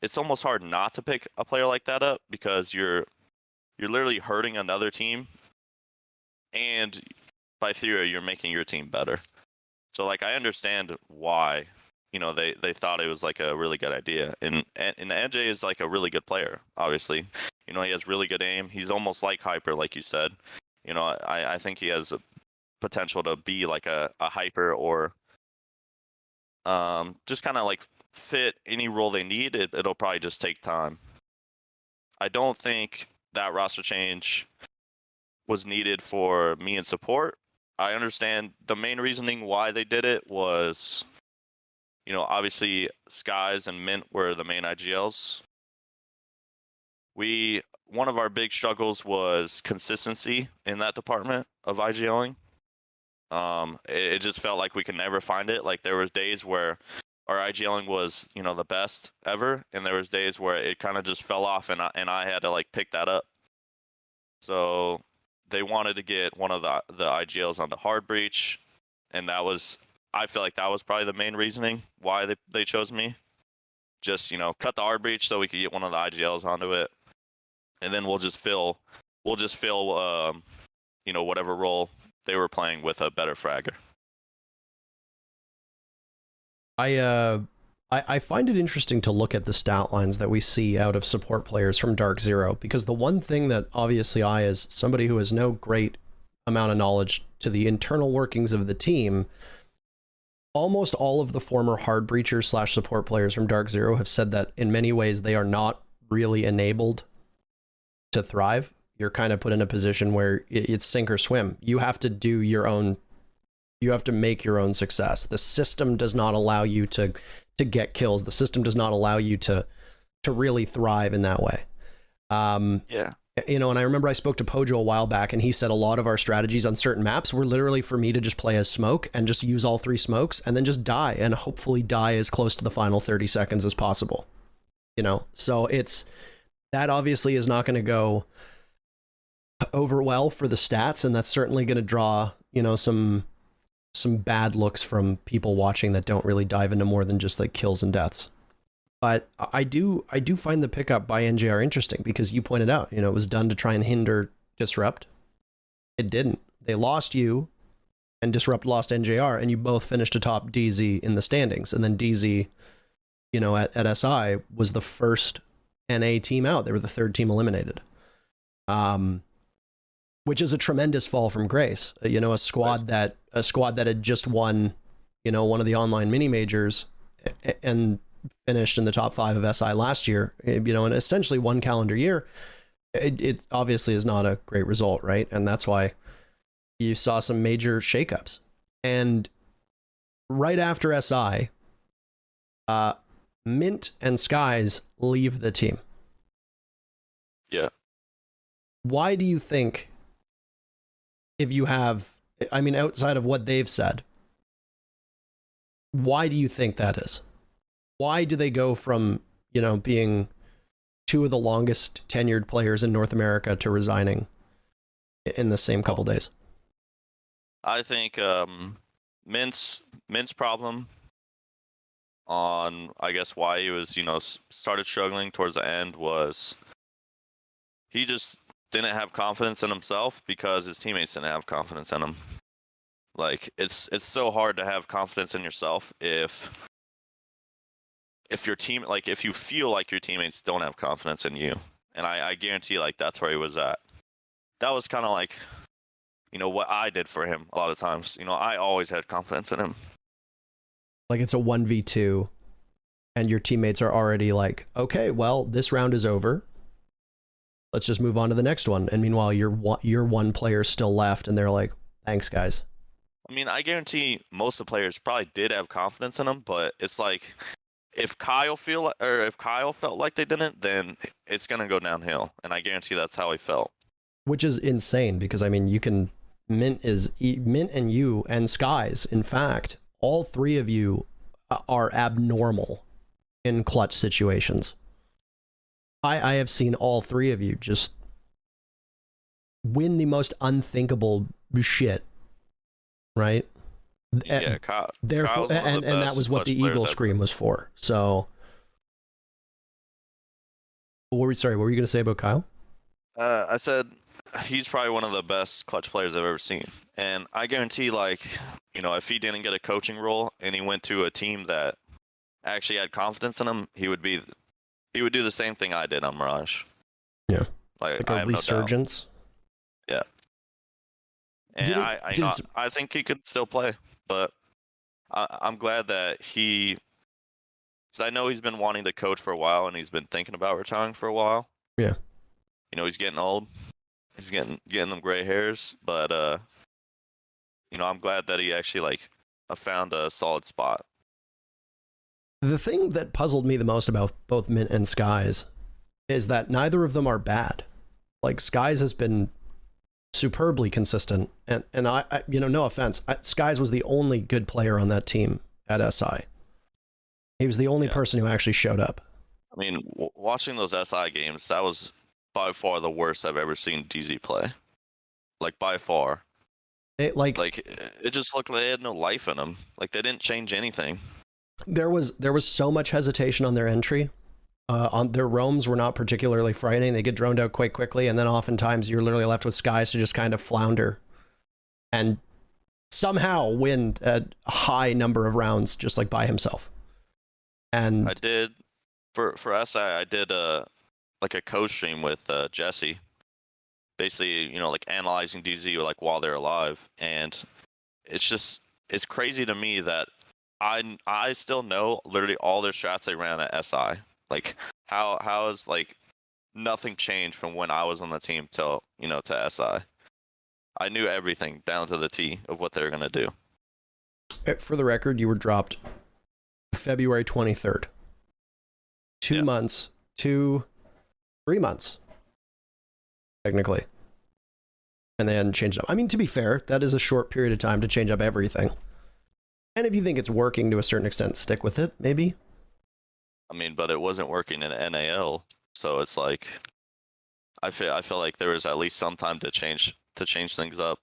Speaker 2: it's almost hard not to pick a player like that up because you're literally hurting another team, and by theory you're making your team better. So like I understand why, they thought it was like a really good idea. And NJ is like a really good player, obviously. He has really good aim. He's almost like Hyper, like you said. I think he has potential to be like a Hyper, or just kind of like fit any role they need. It'll probably just take time. I don't think that roster change was needed for me in support. I understand the main reasoning why they did it was, obviously Skies and Mint were the main IGLs. One of our big struggles was consistency in that department of IGLing. It just felt like we could never find it. Like there was days where our IGLing was, the best ever, and there was days where it kind of just fell off, and I had to like pick that up. So they wanted to get one of the IGLs onto hard breach, and I feel like that was probably the main reasoning why they chose me. Just, cut the hard breach so we could get one of the IGLs onto it, and then we'll just fill whatever role they were playing with a better fragger.
Speaker 1: I find it interesting to look at the stat lines that we see out of support players from Dark Zero, because the one thing that obviously I, as somebody who has no great amount of knowledge to the internal workings of the team, almost all of the former hard breachers / support players from Dark Zero have said that in many ways they are not really enabled to thrive. You're kind of put in a position where it's sink or swim. You have to do your own, you have to make your own success. The system does not allow you to get kills. The system does not allow you to really thrive in that way.
Speaker 2: Yeah.
Speaker 1: And I remember I spoke to Pojo a while back, and he said a lot of our strategies on certain maps were literally for me to just play as smoke and just use all 3 smokes and then just die, and hopefully die as close to the final 30 seconds as possible. So that obviously is not going to go over well for the stats, and that's certainly going to draw, some bad looks from people watching that don't really dive into more than just like kills and deaths. But I do find the pickup by NJR interesting, because you pointed out, it was done to try and hinder Disrupt. It didn't. They lost you, and Disrupt lost NJR, and you both finished atop DZ in the standings. And then DZ, at SI was the first NA team out. They were the 3rd team eliminated. Which is a tremendous fall from grace. A squad that had just won, one of the online mini majors and finished in the top 5 of SI last year, in essentially 1 calendar year. It obviously is not a great result, right? And that's why you saw some major shakeups. And right after SI, Mint and Skies leave the team.
Speaker 2: Yeah.
Speaker 1: Why do you think, if you have, outside of what they've said, why do you think that is? Why do they go from, being 2 of the longest tenured players in North America to resigning in the same couple days?
Speaker 2: I think Mint's problem on, I guess, why he was, started struggling towards the end was he just didn't have confidence in himself because his teammates didn't have confidence in him. Like, it's so hard to have confidence in yourself if your team, like, if you feel like your teammates don't have confidence in you. And I guarantee, like, that's where he was at. That was kind of like, what I did for him a lot of times. I always had confidence in him.
Speaker 1: Like, it's a 1v2 and your teammates are already like, okay, well, this round is over. Let's just move on to the next one. And meanwhile, you're one player still left, and they're like, thanks, guys.
Speaker 2: I guarantee most of the players probably did have confidence in him, but it's like, if Kyle felt like they didn't, then it's gonna go downhill, and I guarantee that's how he felt.
Speaker 1: Which is insane, because you can Mint and you and Skies. In fact, all 3 of you are abnormal in clutch situations. I have seen all 3 of you just win the most unthinkable shit right?
Speaker 2: Yeah, Kyle's
Speaker 1: Therefore,
Speaker 2: one of the
Speaker 1: and that
Speaker 2: best
Speaker 1: was what
Speaker 2: clutch
Speaker 1: the
Speaker 2: players
Speaker 1: Eagle
Speaker 2: ever.
Speaker 1: Scream was for. So, what were you going to say about Kyle?
Speaker 2: I said he's probably one of the best clutch players I've ever seen, and I guarantee, like, if he didn't get a coaching role and he went to a team that actually had confidence in him, he would do the same thing I did on Mirage.
Speaker 1: Yeah,
Speaker 2: Like
Speaker 1: a
Speaker 2: I have
Speaker 1: resurgence.
Speaker 2: No doubt. Yeah, and I think he could still play, but I'm glad that because I know he's been wanting to coach for a while and he's been thinking about retiring for a while.
Speaker 1: Yeah.
Speaker 2: He's getting old. He's getting them gray hairs, but I'm glad that he actually found a solid spot.
Speaker 1: The thing that puzzled me the most about both Mint and Skies is that neither of them are bad. Like, Skies has been superbly consistent, and I no offense, Skies was the only good player on that team at SI. He was the only person who actually showed up.
Speaker 2: I mean, watching those SI games, that was by far the worst I've ever seen DZ play. Like, by far. It just looked like they had no life in them. Like, they didn't change anything.
Speaker 1: There was so much hesitation on their entry. On their roams were not particularly frightening. They get droned out quite quickly, and then oftentimes you're literally left with Skies to just kind of flounder and somehow win a high number of rounds just like by himself. And
Speaker 2: I did for SI, I did a coach stream with Jesse, basically analyzing DZ while they're alive, and it's crazy to me that I still know literally all their strats they ran at SI. Like, how is nothing changed from when I was on the team till to SI. I knew everything down to the T of what they were gonna do.
Speaker 1: For the record, you were dropped February 23rd. 3 months, technically. And they hadn't changed up. I mean, to be fair, that is a short period of time to change up everything. And if you think it's working to a certain extent, stick with it, maybe.
Speaker 2: I mean, but it wasn't working in NAL, so it's like I feel like there was at least some time to change things up.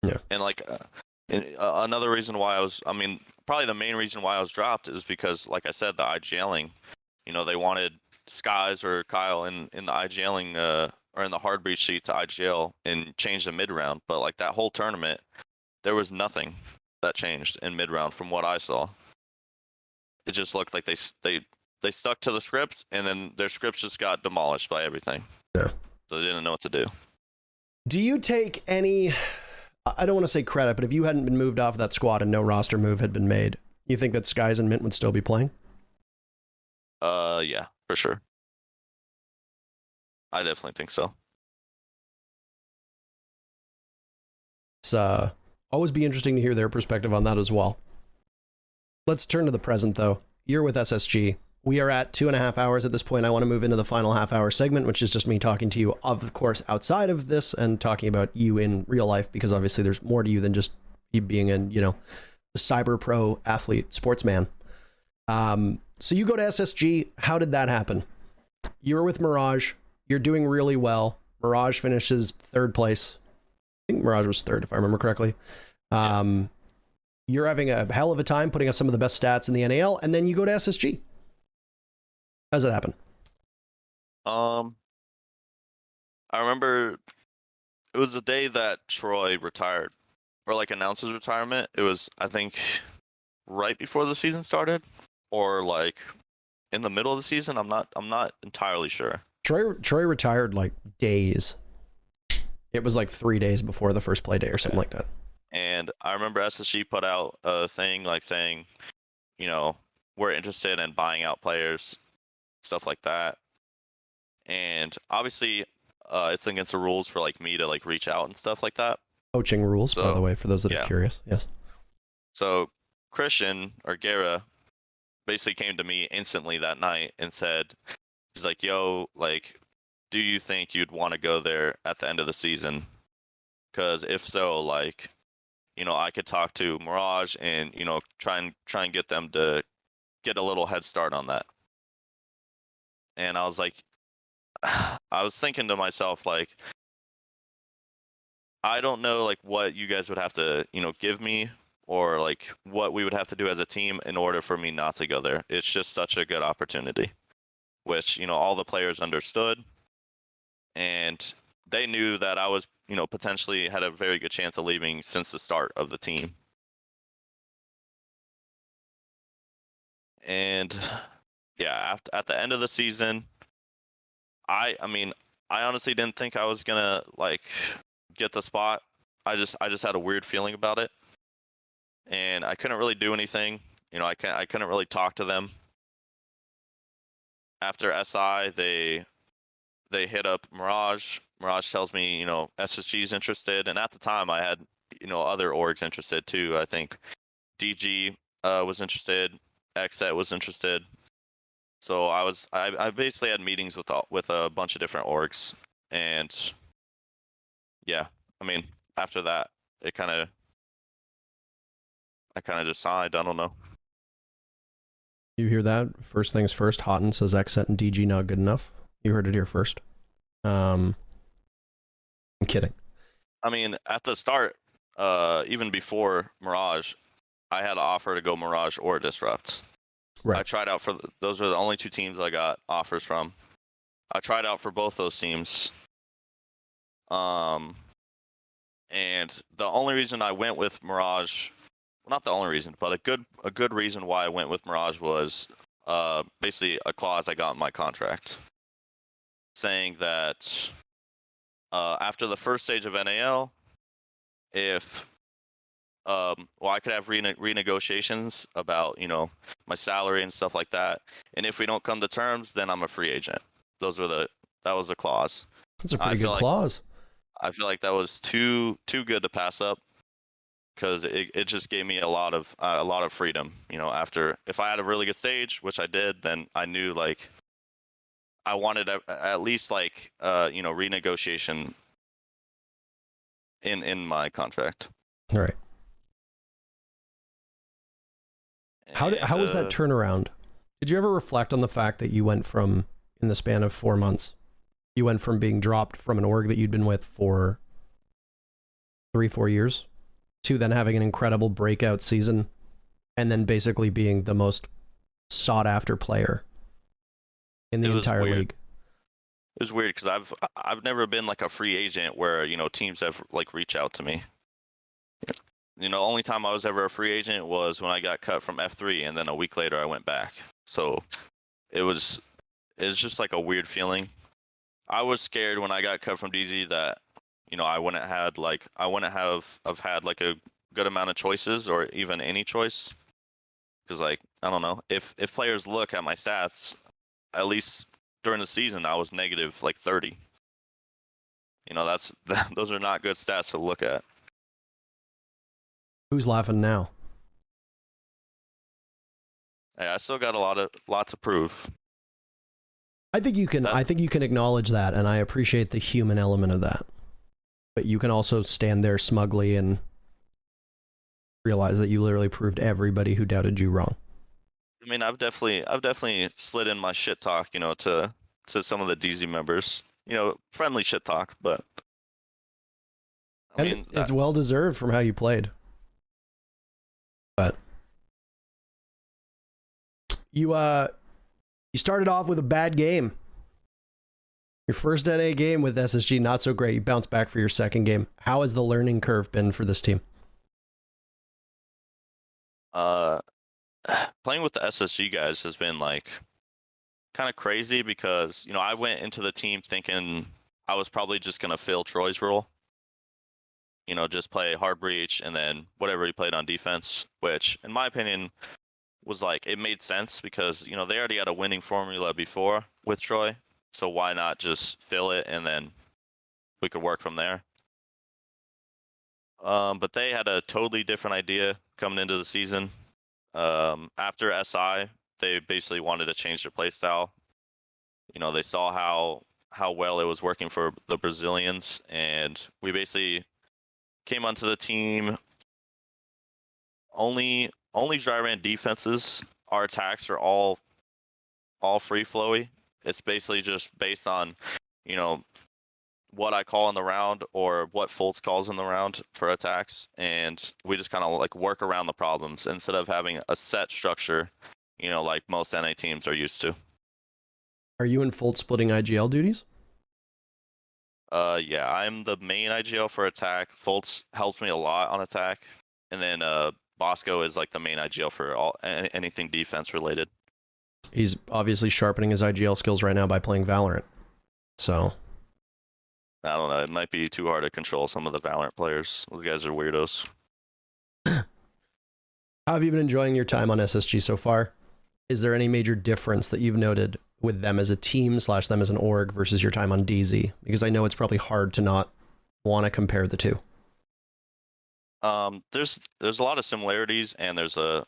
Speaker 1: Yeah.
Speaker 2: And another reason why probably the main reason why I was dropped is because, like I said, the IGLing. They wanted Skies or Kyle in the IGLing or in the hard breach sheet to IGL and change the mid round, but that whole tournament, there was nothing that changed in mid round from what I saw. It just looked like they stuck to the scripts, and then their scripts just got demolished by everything.
Speaker 1: Yeah.
Speaker 2: So they didn't know what to do.
Speaker 1: Do you take any, I don't want to say credit, but if you hadn't been moved off that squad and no roster move had been made, you think that Skies and Mint would still be playing?
Speaker 2: Yeah, for sure. I definitely think so.
Speaker 1: It's always be interesting to hear their perspective on that as well. Let's turn to the present, though. You're with SSG. We are at 2.5 hours at this point. I want to move into the final half-hour segment, which is just me talking to you, of course, outside of this and talking about you in real life, because obviously there's more to you than just you being a cyber pro athlete, sportsman. So you go to SSG. How did that happen? You're with Mirage. You're doing really well. Mirage finishes 3rd place. I think Mirage was 3rd, if I remember correctly. You're having a hell of a time putting up some of the best stats in the NAL, and then you go to SSG. How does it happen?
Speaker 2: I remember it was the day that Troy retired, or announced his retirement. It was, I think, right before the season started, or in the middle of the season. I'm not entirely sure.
Speaker 1: Troy retired days. It was 3 days before the first play day or something like that.
Speaker 2: And I remember SSG put out a thing saying, we're interested in buying out players, stuff like that. And obviously, it's against the rules for me to reach out and stuff like that.
Speaker 1: Coaching rules, by the way, for those that are curious. Yes.
Speaker 2: So Christian or Guerra basically came to me instantly that night and said, he's like, yo, do you think you'd want to go there at the end of the season? Because if so, I could talk to Mirage and, try and get them to get a little head start on that. And I was I was thinking to myself, I don't know like what you guys would have to, give me or like what we would have to do as a team in order for me not to go there. It's just such a good opportunity, which, all the players understood, and they knew that I was, potentially had a very good chance of leaving since the start of the team. And yeah, at the end of the season, I mean, I honestly didn't think I was gonna like get the spot. I just had a weird feeling about it, and I couldn't really do anything. I couldn't really talk to them. After SI, they hit up Mirage. Mirage tells me, SSG is interested, and at the time I had, other orgs interested too. I think DG was interested, XET was interested. So I basically had meetings with a bunch of different orgs, and yeah, I mean, after that, I kind of just sighed. I don't know.
Speaker 1: You hear that? First things first, Hotan says XSET and DG not good enough. You heard it here first. I'm kidding.
Speaker 2: I mean, at the start, even before Mirage, I had an offer to go Mirage or Disrupt. Right. I tried out those were the only two teams I got offers from. I tried out for both those teams. And the only reason I went with Mirage, well, not the only reason, but a good reason why I went with Mirage was basically a clause I got in my contract saying that after the first stage of NAL, if I could have renegotiations about, my salary and stuff like that. And if we don't come to terms, then I'm a free agent. That was the clause.
Speaker 1: That's a pretty good clause.
Speaker 2: I feel like that was too good to pass up, because it just gave me a lot of freedom. After, if I had a really good stage, which I did, then I knew like I wanted at least like renegotiation in my contract.
Speaker 1: All right. How was that turnaround? Did you ever reflect on the fact that you went from, in the span of 4 months, you went from being dropped from an org that you'd been with for 3-4 years to then having an incredible breakout season and then basically being the most sought after player in the entire league?
Speaker 2: It was weird because I've never been like a free agent where, teams have like reached out to me. Only time I was ever a free agent was when I got cut from F3, and then a week later I went back. So it's just like a weird feeling. I was scared when I got cut from DZ that, I wouldn't have had like a good amount of choices or even any choice. Because like, I don't know, if players look at my stats, at least during the season, I was negative like 30. Those are not good stats to look at.
Speaker 1: Who's laughing now?
Speaker 2: Hey, I still got a lot to prove.
Speaker 1: I think you can acknowledge that, and I appreciate the human element of that. But you can also stand there smugly and realize that you literally proved everybody who doubted you wrong.
Speaker 2: I mean, I've definitely slid in my shit talk, to some of the DZ members. Friendly shit talk, but I mean,
Speaker 1: it's well deserved from how you played. But you started off with a bad game. Your first NA game with SSG, not so great. You bounced back for your second game. How has the learning curve been for this team?
Speaker 2: Playing with the SSG guys has been like kind of crazy because, I went into the team thinking I was probably just going to fill Troy's role. Just play hard breach and then whatever he played on defense, which in my opinion was like, it made sense because, they already had a winning formula before with Troy. So why not just fill it and then we could work from there. But they had a totally different idea coming into the season. After SI, they basically wanted to change their play style. They saw how well it was working for the Brazilians, and we basically came onto the team only dry ran defenses. Our attacks are all free flowy. It's basically just based on, what I call in the round or what Fultz calls in the round for attacks, and we just kind of like work around the problems instead of having a set structure, like most NA teams are used to.
Speaker 1: Are you and Fultz splitting IGL duties?
Speaker 2: Yeah, I'm the main IGL for attack. Fultz helps me a lot on attack, and then Bosco is like the main IGL for anything defense related.
Speaker 1: He's obviously sharpening his IGL skills right now by playing Valorant. So
Speaker 2: I don't know. It might be too hard to control some of the Valorant players. Those guys are weirdos.
Speaker 1: how have you been enjoying your time on SSG so far? Is there any major difference that you've noted with them as a team / them as an org versus your time on DZ? Because I know it's probably hard to not want to compare the two.
Speaker 2: There's a lot of similarities and there's a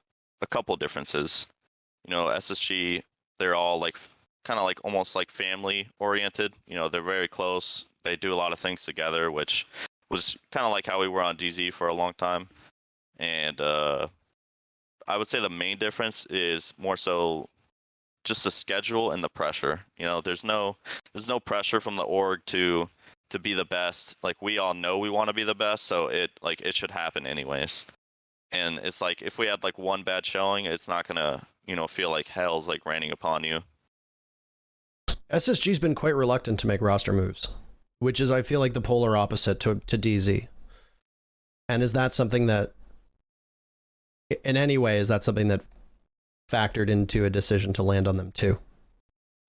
Speaker 2: couple differences. SSG, they're all like kind of like almost like family oriented. They're very close. They do a lot of things together, which was kind of like how we were on DZ for a long time. And I would say the main difference is more so just the schedule and the pressure. There's no pressure from the org to be the best. Like, we all know we want to be the best, so it should happen anyways. And it's like if we had like one bad showing, it's not gonna feel like hell's like raining upon you.
Speaker 1: SSG's been quite reluctant to make roster moves, which is, I feel like, the polar opposite to DZ. And is that something that, in any way, is that something that factored into a decision to land on them too?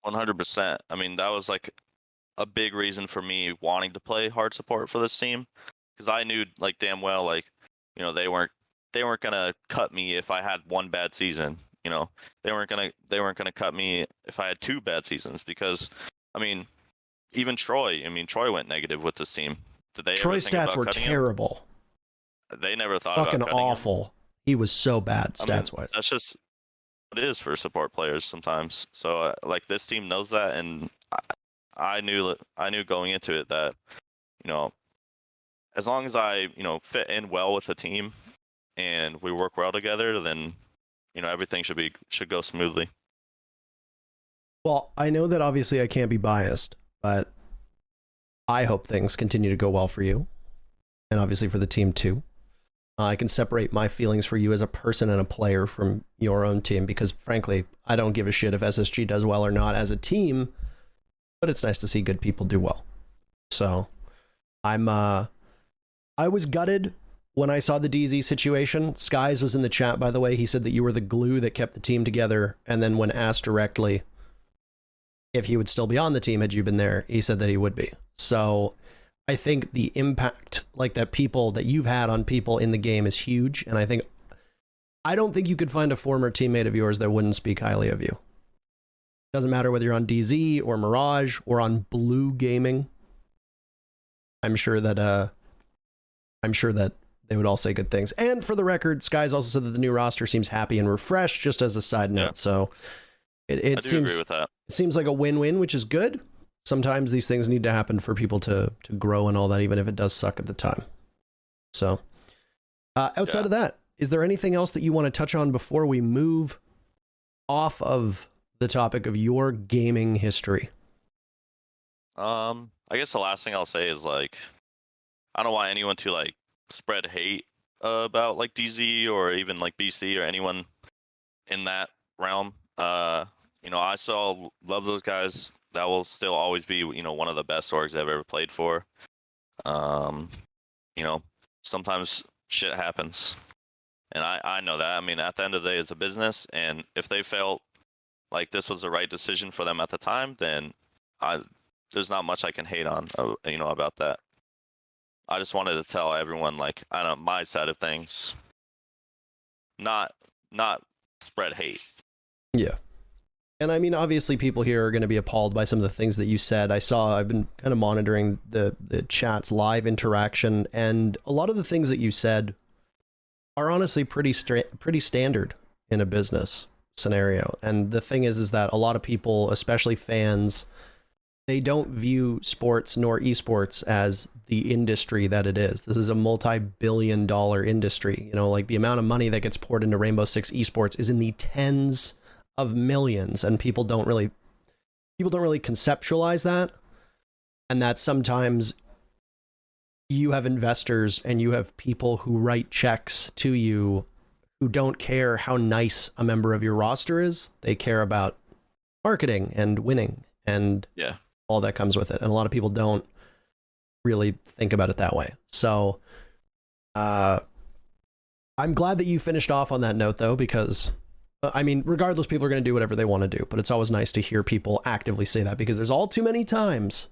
Speaker 2: 100%. I mean, that was like a big reason for me wanting to play hard support for this team, because I knew like damn well like they weren't gonna cut me if I had one bad season. They weren't gonna cut me if I had two bad seasons, because I mean, even Troy went negative with this team. Did they?
Speaker 1: Troy's stats were terrible.
Speaker 2: They never thought
Speaker 1: fucking
Speaker 2: about cutting
Speaker 1: awful.
Speaker 2: him.
Speaker 1: He was so bad stats wise.
Speaker 2: That's just what it is for support players sometimes. So like this team knows that, and I knew going into it that as long as I fit in well with the team and we work well together, then everything should go smoothly.
Speaker 1: Well, I know that obviously I can't be biased, but I hope things continue to go well for you, and obviously for the team too. I can separate my feelings for you as a person and a player from your own team, because frankly, I don't give a shit if SSG does well or not as a team, but it's nice to see good people do well. So I was gutted when I saw the DZ situation. Skies was in the chat, by the way. He said that you were the glue that kept the team together, and then when asked directly if he would still be on the team had you been there, he said that he would be. So I think the impact like that you've had on people in the game is huge, and I don't think you could find a former teammate of yours that wouldn't speak highly of you. Doesn't matter whether you're on DZ or Mirage or on Blue Gaming. I'm sure that they would all say good things. And for the record, Skies also said that the new roster seems happy and refreshed, just as a side note. Yeah. So it seems, agree with that. It seems like a win-win, which is good. Sometimes these things need to happen for people to grow and all that, even if it does suck at the time. So outside of that, is there anything else that you want to touch on before we move off of the topic of your gaming history?
Speaker 2: I guess the last thing I'll say is like, I don't want anyone to like spread hate about like DZ or even like BC or anyone in that realm. I still love those guys. That will still always be, one of the best orgs I've ever played for. Sometimes shit happens, and I know that. I mean, at the end of the day, it's a business, and if they felt like this was the right decision for them at the time, then there's not much I can hate on, about that. I just wanted to tell everyone, like, I know my side of things, not spread hate.
Speaker 1: Yeah. And I mean, obviously people here are going to be appalled by some of the things that you said. I've been kind of monitoring the chat's live interaction, and a lot of the things that you said are honestly pretty standard in a business scenario. And the thing is that a lot of people, especially fans, they don't view sports nor esports as the industry that it is. This is a multi-billion-dollar industry. Like the amount of money that gets poured into Rainbow Six esports is in the tens of millions, and people don't really conceptualize that. and that sometimes you have investors and you have people who write checks to you who don't care how nice a member of your roster is. They care about marketing and winning and all that comes with it. And a lot of people don't really think about it that way. So I'm glad that you finished off on that note, though, because I mean, regardless, people are going to do whatever they want to do, but it's always nice to hear people actively say that, because there's all too many times,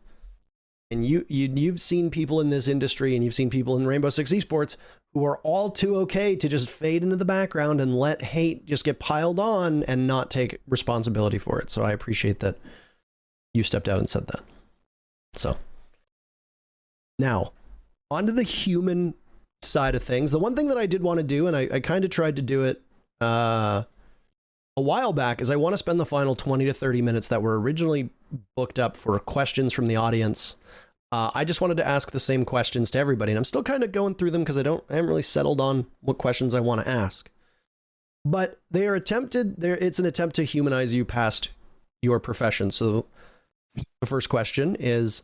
Speaker 1: and you've seen people in this industry and you've seen people in Rainbow Six Esports who are all too okay to just fade into the background and let hate just get piled on and not take responsibility for it. So I appreciate that you stepped out and said that. So now onto the human side of things. The one thing that I did want to do, and I kind of tried to do it a while back, is I want to spend the final 20 to 30 minutes that were originally booked up for questions from the audience. I just wanted to ask the same questions to everybody, and I'm still kind of going through them because I haven't really settled on what questions I want to ask. But they are it's an attempt to humanize you past your profession. So the first question is,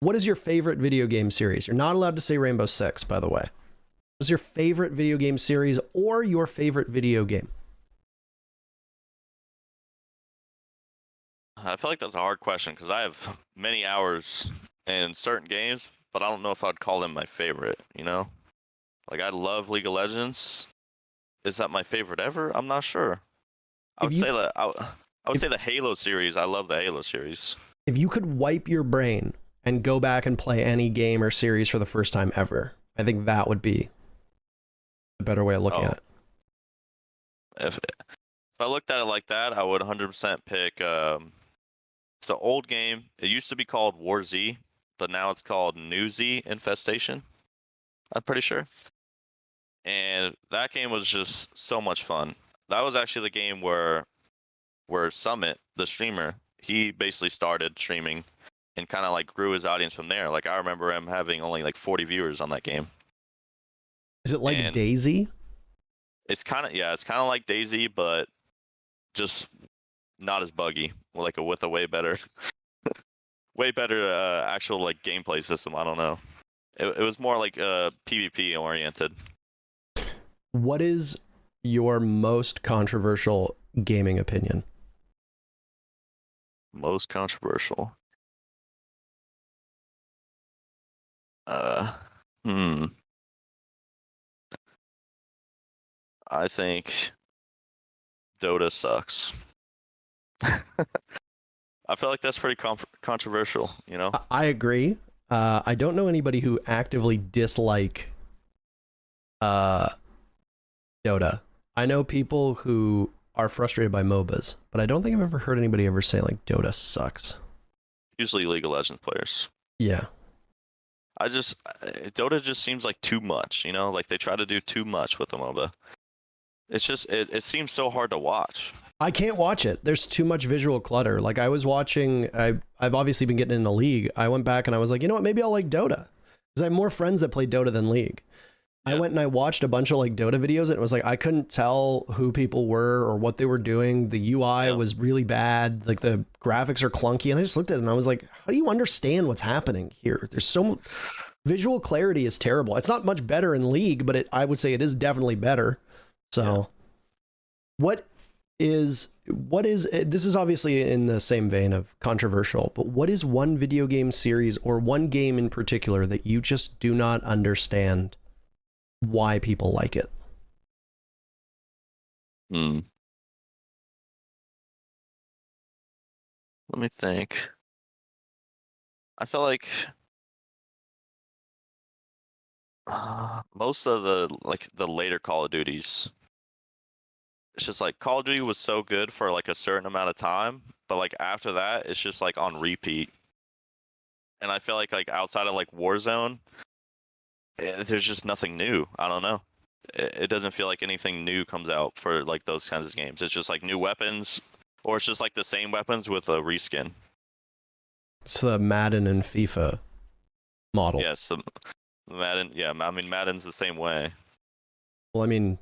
Speaker 1: what is your favorite video game series? You're not allowed to say Rainbow Six, by the way. What is your favorite video game series or your favorite video game?
Speaker 2: I feel like that's a hard question because I have many hours in certain games, but I don't know if I'd call them my favorite, you know? Like, I love League of Legends. Is that my favorite ever? I'm not sure. I would say the Halo series. I love the Halo series.
Speaker 1: If you could wipe your brain and go back and play any game or series for the first time ever, I think that would be a better way of looking at it.
Speaker 2: If I looked at it like that, I would 100% pick... it's an old game. It used to be called War Z, but now it's called New Z Infestation, I'm pretty sure. And that game was just so much fun. That was actually the game where Summit, the streamer, he basically started streaming and kind of like grew his audience from there. Like, I remember him having only like 40 viewers on that game.
Speaker 1: Is it like DayZ?
Speaker 2: It's kind of like DayZ, but just not as buggy, like with a way better actual like gameplay system. I don't know. It was more like PvP oriented.
Speaker 1: What is your most controversial gaming opinion?
Speaker 2: Most controversial. I think Dota sucks. I feel like that's pretty controversial, you know?
Speaker 1: I agree. I don't know anybody who actively dislike Dota. I know people who are frustrated by MOBAs, but I don't think I've ever heard anybody ever say like Dota sucks.
Speaker 2: Usually League of Legends players.
Speaker 1: Yeah.
Speaker 2: Dota just seems like too much, you know? Like, they try to do too much with the MOBA. It's just, it seems so hard to watch.
Speaker 1: I can't watch it. There's too much visual clutter. Like, I was watching, I've obviously been getting into League. I went back and I was like, you know what, maybe I'll like Dota. Because I have more friends that play Dota than League. Yeah. I went and I watched a bunch of like Dota videos, and it was like, I couldn't tell who people were or what they were doing. The UI was really bad. Like, the graphics are clunky. And I just looked at it and I was like, how do you understand what's happening here? There's so visual clarity is terrible. It's not much better in League, but I would say it is definitely better. So what is this is obviously in the same vein of controversial, but what is one video game series or one game in particular that you just do not understand why people like it?
Speaker 2: Let me think. I feel like most of the later Call of Duties, it's just like Call of Duty was so good for like a certain amount of time, but like after that, it's just like on repeat. And I feel like outside of like Warzone, there's just nothing new. I don't know. It doesn't feel like anything new comes out for like those kinds of games. It's just like new weapons, or it's just like the same weapons with a reskin.
Speaker 1: It's the Madden and FIFA model.
Speaker 2: Yes, Madden. Yeah, I mean Madden's the same way.
Speaker 1: Well, I mean,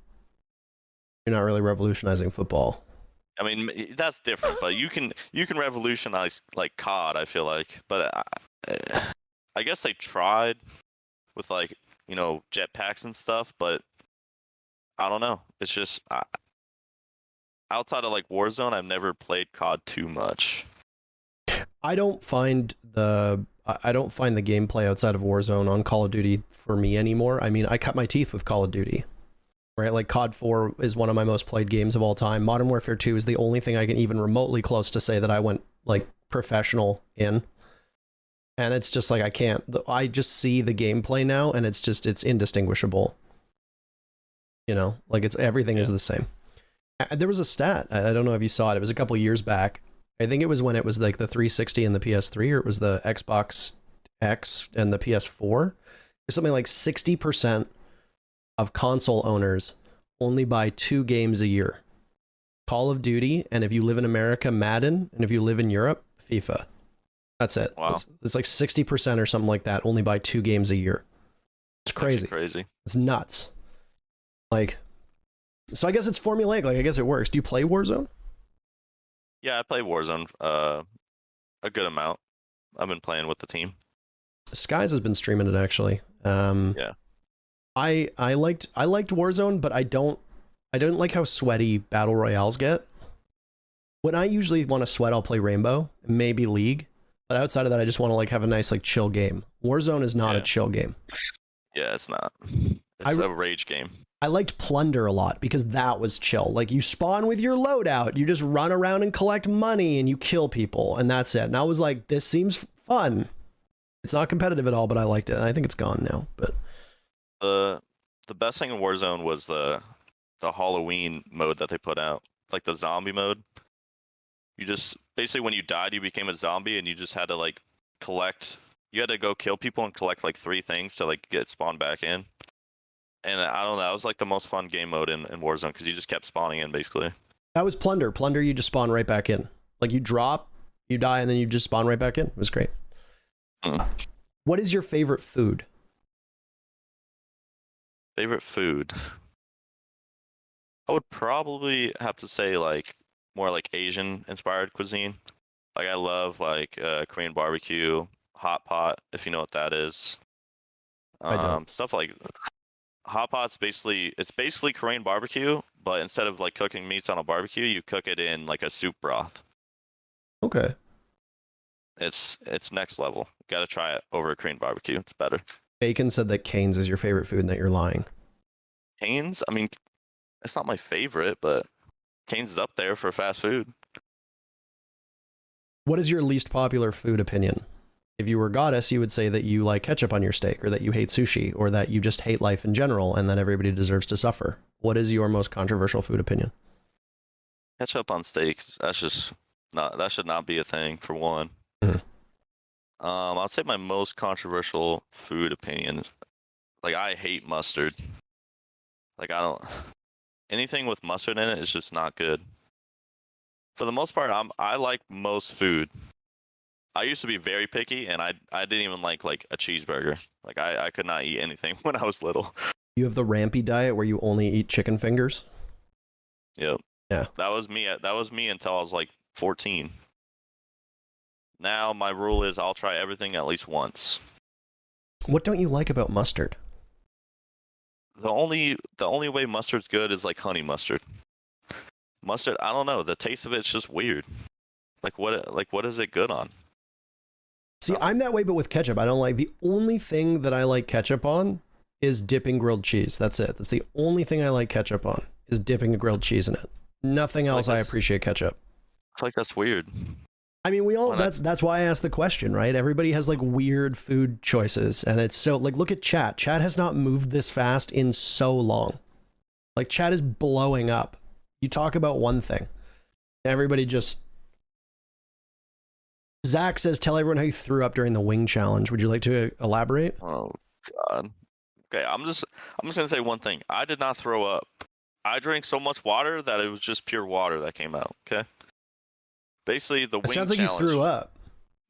Speaker 1: you're not really revolutionizing football.
Speaker 2: I mean, that's different, but you can revolutionize like COD, I feel like. But I guess they tried with like jetpacks and stuff, but I don't know. It's just outside of like Warzone, I've never played COD too much.
Speaker 1: I don't find the gameplay outside of Warzone on Call of Duty for me anymore. I mean, I cut my teeth with Call of Duty, right? Like COD 4 is one of my most played games of all time. Modern Warfare 2 is the only thing I can even remotely close to say that I went like professional in. And it's just like, I can't, I just see the gameplay now and it's indistinguishable. You know, like everything is the same. There was a stat, I don't know if you saw it. It was a couple years back. I think it was when it was like the 360 and the PS3, or it was the Xbox X and the PS4. There's something like 60% of console owners only buy 2 games a year. Call of Duty, and if you live in America, Madden, and if you live in Europe, FIFA. That's it.
Speaker 2: Wow.
Speaker 1: It's like 60% or something like that only buy 2 games a year. It's crazy.
Speaker 2: Crazy.
Speaker 1: It's nuts. Like, so I guess it's formulaic. Like, I guess it works. Do you play Warzone?
Speaker 2: Yeah, I play Warzone a good amount. I've been playing with the team.
Speaker 1: Skies has been streaming it actually.
Speaker 2: Yeah.
Speaker 1: I liked Warzone, but I don't like how sweaty battle royales get. When I usually want to sweat, I'll play Rainbow, maybe League, but outside of that, I just want to like have a nice like chill game. Warzone is not a chill game.
Speaker 2: Yeah, it's not. It's a rage game.
Speaker 1: I liked Plunder a lot because that was chill. Like, you spawn with your loadout, you just run around and collect money and you kill people, and that's it. And I was like, this seems fun. It's not competitive at all, but I liked it. And I think it's gone now. But
Speaker 2: the best thing in Warzone was the Halloween mode that they put out, like the zombie mode. You just basically, when you died, you became a zombie, and you just had to like collect. You had to go kill people and collect like 3 things to like get spawned back in. And I don't know, that was like the most fun game mode in Warzone, because you just kept spawning in, basically.
Speaker 1: That was Plunder. Plunder, you just spawn right back in. Like, you drop, you die, and then you just spawn right back in. It was great. What is your favorite food?
Speaker 2: Favorite food? I would probably have to say like more like Asian-inspired cuisine. Like, I love like Korean barbecue, hot pot, if you know what that is. Stuff like... Hot pot's basically Korean barbecue, but instead of like cooking meats on a barbecue, you cook it in like a soup broth.
Speaker 1: Okay.
Speaker 2: It's next level. Got to try it over a Korean barbecue. It's better.
Speaker 1: Bacon said that Cane's is your favorite food and that you're lying.
Speaker 2: Cane's? I mean, it's not my favorite, but Cane's is up there for fast food.
Speaker 1: What is your least popular food opinion? If you were goddess, you would say that you like ketchup on your steak, or that you hate sushi, or that you just hate life in general and that everybody deserves to suffer. What is your most controversial food opinion?
Speaker 2: Ketchup on steaks, that should not be a thing, for one.
Speaker 1: Mm-hmm.
Speaker 2: I'll say my most controversial food opinion, like, I hate mustard. Like, anything with mustard in it is just not good. For the most part, I like most food. I used to be very picky, and I didn't even like a cheeseburger. Like, I could not eat anything when I was little.
Speaker 1: You have the Rampy diet where you only eat chicken fingers?
Speaker 2: Yep.
Speaker 1: Yeah.
Speaker 2: That was me until I was like 14. Now my rule is I'll try everything at least once.
Speaker 1: What don't you like about mustard?
Speaker 2: The only way mustard's good is like honey mustard. Mustard, I don't know. The taste of it's just weird. Like, what is it good on?
Speaker 1: See, I'm that way, but with ketchup. I don't like, the only thing that I like ketchup on is dipping grilled cheese. That's it. That's the only thing I like ketchup on, is dipping grilled cheese in it. Nothing else I appreciate ketchup.
Speaker 2: I feel like that's weird.
Speaker 1: I mean, that's why I asked the question, right? Everybody has like weird food choices, and it's so, like, look at chat. Chat has not moved this fast in so long. Like, chat is blowing up. You talk about one thing, everybody just... Zach says, tell everyone how you threw up during the wing challenge. Would you like to elaborate?
Speaker 2: Oh God. Okay, I'm just gonna say one thing. I did not throw up. I drank so much water that it was just pure water that came out. Okay. Basically, the wing challenge.
Speaker 1: Sounds like you threw up.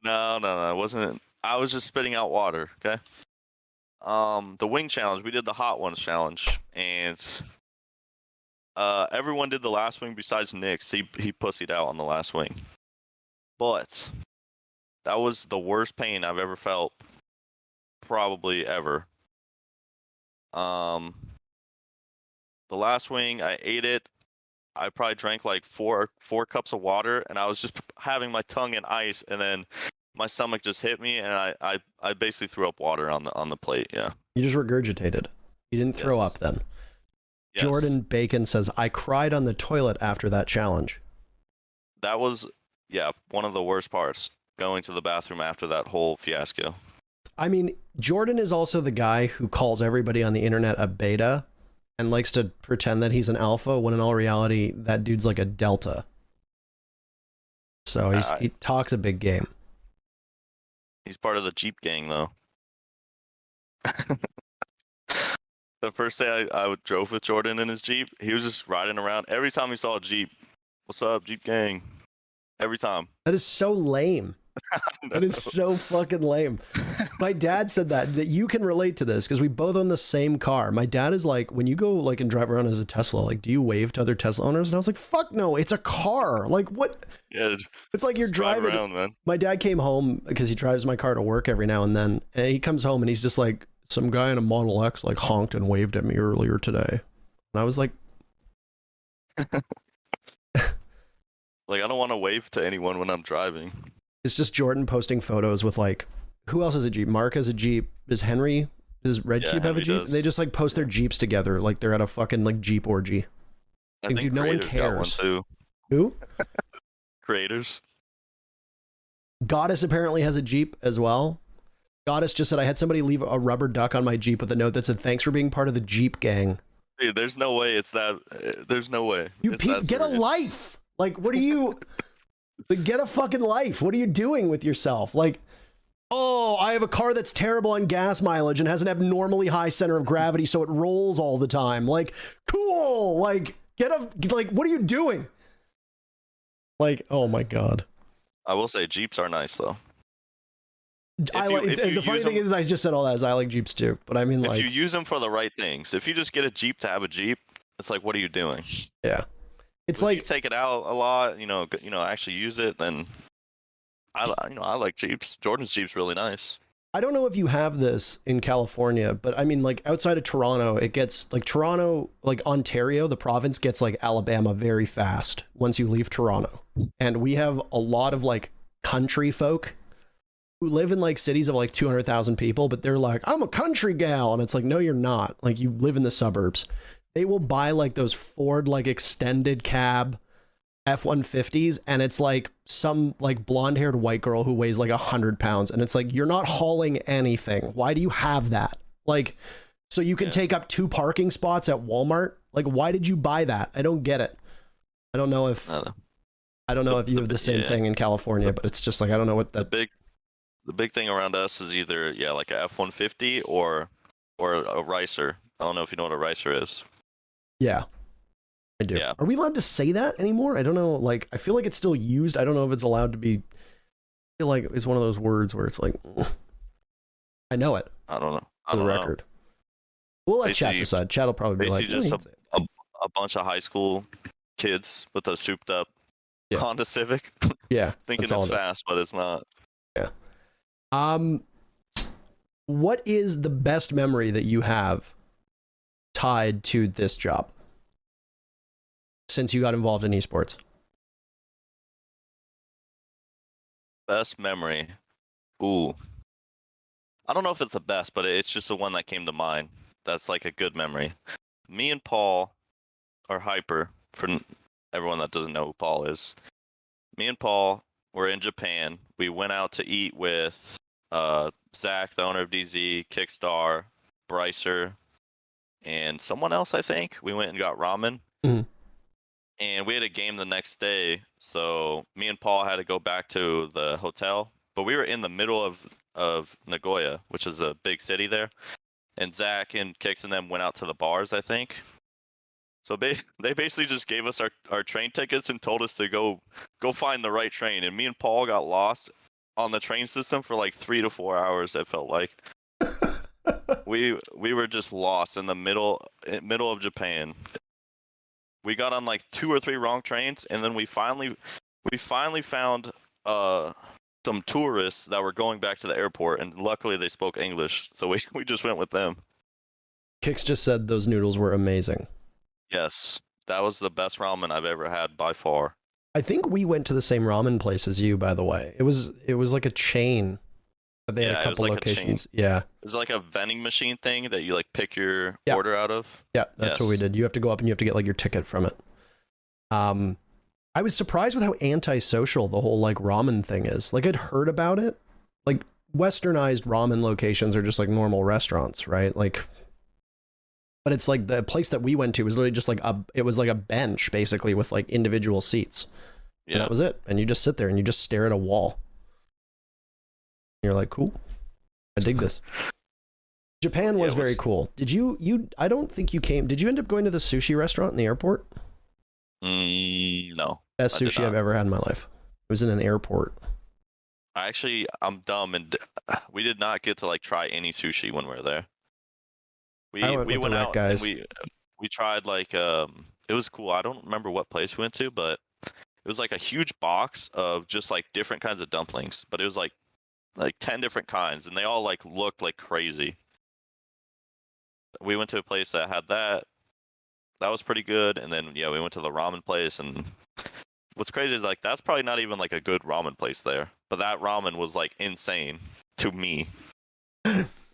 Speaker 2: No, it wasn't. I was just spitting out water. Okay. The wing challenge. We did the hot ones challenge, and everyone did the last wing besides Nick's. He pussied out on the last wing, but That was the worst pain I've ever felt, probably ever. The last wing, I ate it. I probably drank like four cups of water, and I was just having my tongue in ice, and then my stomach just hit me, and I basically threw up water on the plate. Yeah.
Speaker 1: You just regurgitated. You didn't throw up then.
Speaker 2: Yes.
Speaker 1: Jordan Bacon says, I cried on the toilet after that challenge.
Speaker 2: That was, one of the worst parts, going to the bathroom after that whole fiasco.
Speaker 1: I mean, Jordan is also the guy who calls everybody on the internet a beta and likes to pretend that he's an alpha, when in all reality, that dude's like a delta. So he talks a big game.
Speaker 2: He's part of the Jeep gang, though. The first day I drove with Jordan in his Jeep, he was just riding around. Every time he saw a Jeep, what's up, Jeep gang? Every time.
Speaker 1: That is so lame. That is so fucking lame. My dad said that you can relate to this because we both own the same car. My dad is like, when you go like and drive around as a Tesla, like, do you wave to other Tesla owners? And I was like, fuck no, it's a car. Like, what?
Speaker 2: Yeah,
Speaker 1: it's like you're driving
Speaker 2: around, man.
Speaker 1: My dad came home because he drives my car to work every now and then, and he comes home and he's just like, some guy in a Model X like honked and waved at me earlier today, and I was like,
Speaker 2: like, I don't want to wave to anyone when I'm driving.
Speaker 1: It's just Jordan posting photos with like, who else has a Jeep? Mark has a Jeep. Does Red Cube have a Jeep?
Speaker 2: Does.
Speaker 1: They just like post their Jeeps together like they're at a fucking like Jeep orgy.
Speaker 2: I
Speaker 1: Like,
Speaker 2: think
Speaker 1: dude, no one
Speaker 2: Creators got one
Speaker 1: cares.
Speaker 2: too.
Speaker 1: Who?
Speaker 2: Creators.
Speaker 1: Goddess apparently has a Jeep as well. Goddess just said, I had somebody leave a rubber duck on my Jeep with a note that said, thanks for being part of the Jeep gang.
Speaker 2: Dude, there's no way it's that. There's no way.
Speaker 1: Get a life. Like, what are you... Like, get a fucking life. What are you doing with yourself? Like, oh, I have a car that's terrible on gas mileage and has an abnormally high center of gravity, so it rolls all the time. Like, cool. Like, what are you doing? Like, oh my God.
Speaker 2: I will say Jeeps are nice though.
Speaker 1: The funny thing is, I just said all that, is I like Jeeps too. But I mean, like,
Speaker 2: if you use them for the right things, if you just get a Jeep to have a Jeep, it's like, what are you doing?
Speaker 1: Yeah. It's
Speaker 2: if
Speaker 1: like,
Speaker 2: you take it out a lot, actually use it, then I like Jeeps. Jordan's Jeep's really nice.
Speaker 1: I don't know if you have this in California, but I mean, like, outside of Toronto, it gets like Toronto, like Ontario, the province gets like Alabama very fast once you leave Toronto. And we have a lot of like country folk who live in like cities of like 200,000 people, but they're like, I'm a country gal. And it's like, no, you're not. Like, you live in the suburbs. They will buy like those Ford like extended cab F-150s, and it's like some like blonde haired white girl who weighs like 100 pounds. And it's like, you're not hauling anything. Why do you have that? Like, so you can take up 2 parking spots at Walmart. Like, why did you buy that? I don't get it. I don't know if you have the same thing in California, but it's just like, I don't know what that
Speaker 2: the big thing around us is either like a F-150 or a ricer. I don't know if you know what a ricer is.
Speaker 1: Yeah, I do. Yeah. Are we allowed to say that anymore? I don't know. Like, I feel like it's still used. I don't know if it's allowed to be. I feel like it's one of those words where it's like, I know it.
Speaker 2: I don't know.
Speaker 1: For the record. We'll let chat decide. Chat will probably be like,
Speaker 2: just a bunch of high school kids with a souped up Honda Civic.
Speaker 1: Yeah.
Speaker 2: Thinking it's fast, but it's not.
Speaker 1: Yeah. What is the best memory that you have tied to this job since you got involved in esports?
Speaker 2: Best memory. Ooh. I don't know if it's the best, but it's just the one that came to mind. That's like a good memory. Me and Paul, or Hyper, for everyone that doesn't know who Paul is. Me and Paul were in Japan. We went out to eat with Zach, the owner of DZ, Kickstar, Brycer, and someone else, I think. We went and got ramen.
Speaker 1: Mm-hmm.
Speaker 2: And we had a game the next day, so me and Paul had to go back to the hotel. But we were in the middle of Nagoya, which is a big city there. And Zach and Kix and them went out to the bars, I think. So they basically just gave us our train tickets and told us to go find the right train. And me and Paul got lost on the train system for like 3 to 4 hours, it felt like. We were just lost in the middle of Japan. We got on like 2 or 3 wrong trains, and then we finally found some tourists that were going back to the airport, and luckily they spoke English, so we just went with them.
Speaker 1: Kix just said those noodles were amazing.
Speaker 2: Yes, that was the best ramen I've ever had by far.
Speaker 1: I think we went to the same ramen place as you, by the way. It was like a chain. But they had a couple locations. Yeah.
Speaker 2: It was like a vending machine thing that you like pick your order out of.
Speaker 1: Yeah, that's what we did. You have to go up and you have to get like your ticket from it. I was surprised with how antisocial the whole like ramen thing is. Like I'd heard about it. Like westernized ramen locations are just like normal restaurants, right? Like, but it's like the place that we went to was literally just like it was like a bench basically with like individual seats. Yeah. And that was it. And you just sit there and you just stare at a wall. You're like, cool. I dig this. Japan was very cool. Did you I don't think you came. Did you end up going to the sushi restaurant in the airport?
Speaker 2: No.
Speaker 1: Best sushi I've ever had in my life. It was in an airport.
Speaker 2: I'm dumb, and we did not get to like try any sushi when we were there. We went out guys. And we tried like it was cool. I don't remember what place we went to, but it was like a huge box of just like different kinds of dumplings, but it was like 10 different kinds, and they all like looked like crazy. We went to a place that had that was pretty good, and then we went to the ramen place, and what's crazy is like that's probably not even like a good ramen place there, but that ramen was like insane to me.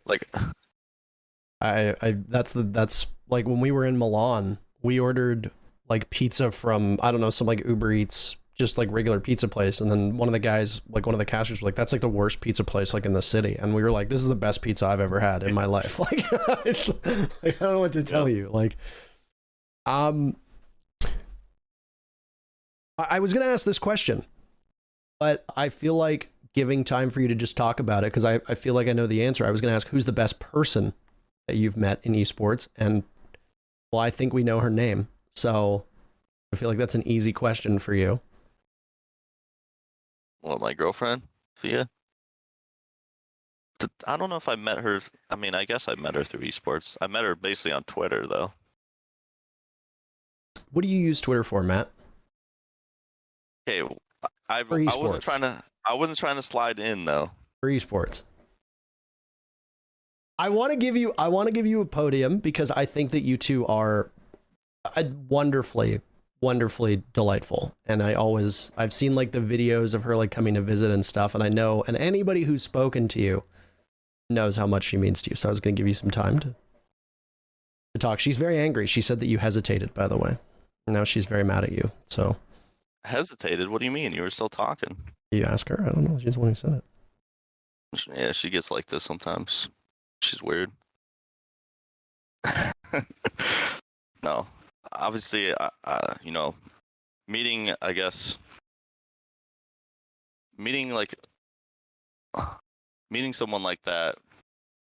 Speaker 2: Like
Speaker 1: that's like when we were in Milan, we ordered like pizza from I don't know, some like Uber Eats, just like regular pizza place, and then one of the guys, like one of the cashiers was like, that's like the worst pizza place like in the city, and we were like, this is the best pizza I've ever had in my life. Like, I don't know what to tell you. Like I was gonna ask this question, but I feel like giving time for you to just talk about it, because I feel like I know the answer. I was gonna ask who's the best person that you've met in esports, and well, I think we know her name, so I feel like that's an easy question for you.
Speaker 2: Well, my girlfriend, Fia. I don't know if I met her. I mean, I guess I met her through esports. I met her basically on Twitter, though.
Speaker 1: What do you use Twitter for, Matt?
Speaker 2: Okay, I wasn't trying to slide in though.
Speaker 1: For esports. I want to give you a podium because I think that you two are wonderfully delightful, and I've seen like the videos of her like coming to visit and stuff, and I know, and anybody who's spoken to you knows how much she means to you. So I was going to give you some time to talk. She's very angry. She said that you hesitated, by the way. Now she's very mad at you. So
Speaker 2: hesitated? What do you mean? You were still talking.
Speaker 1: You ask her? I don't know. She's the one who said it.
Speaker 2: Yeah, she gets like this sometimes. She's weird. No, obviously, you know, meeting someone like that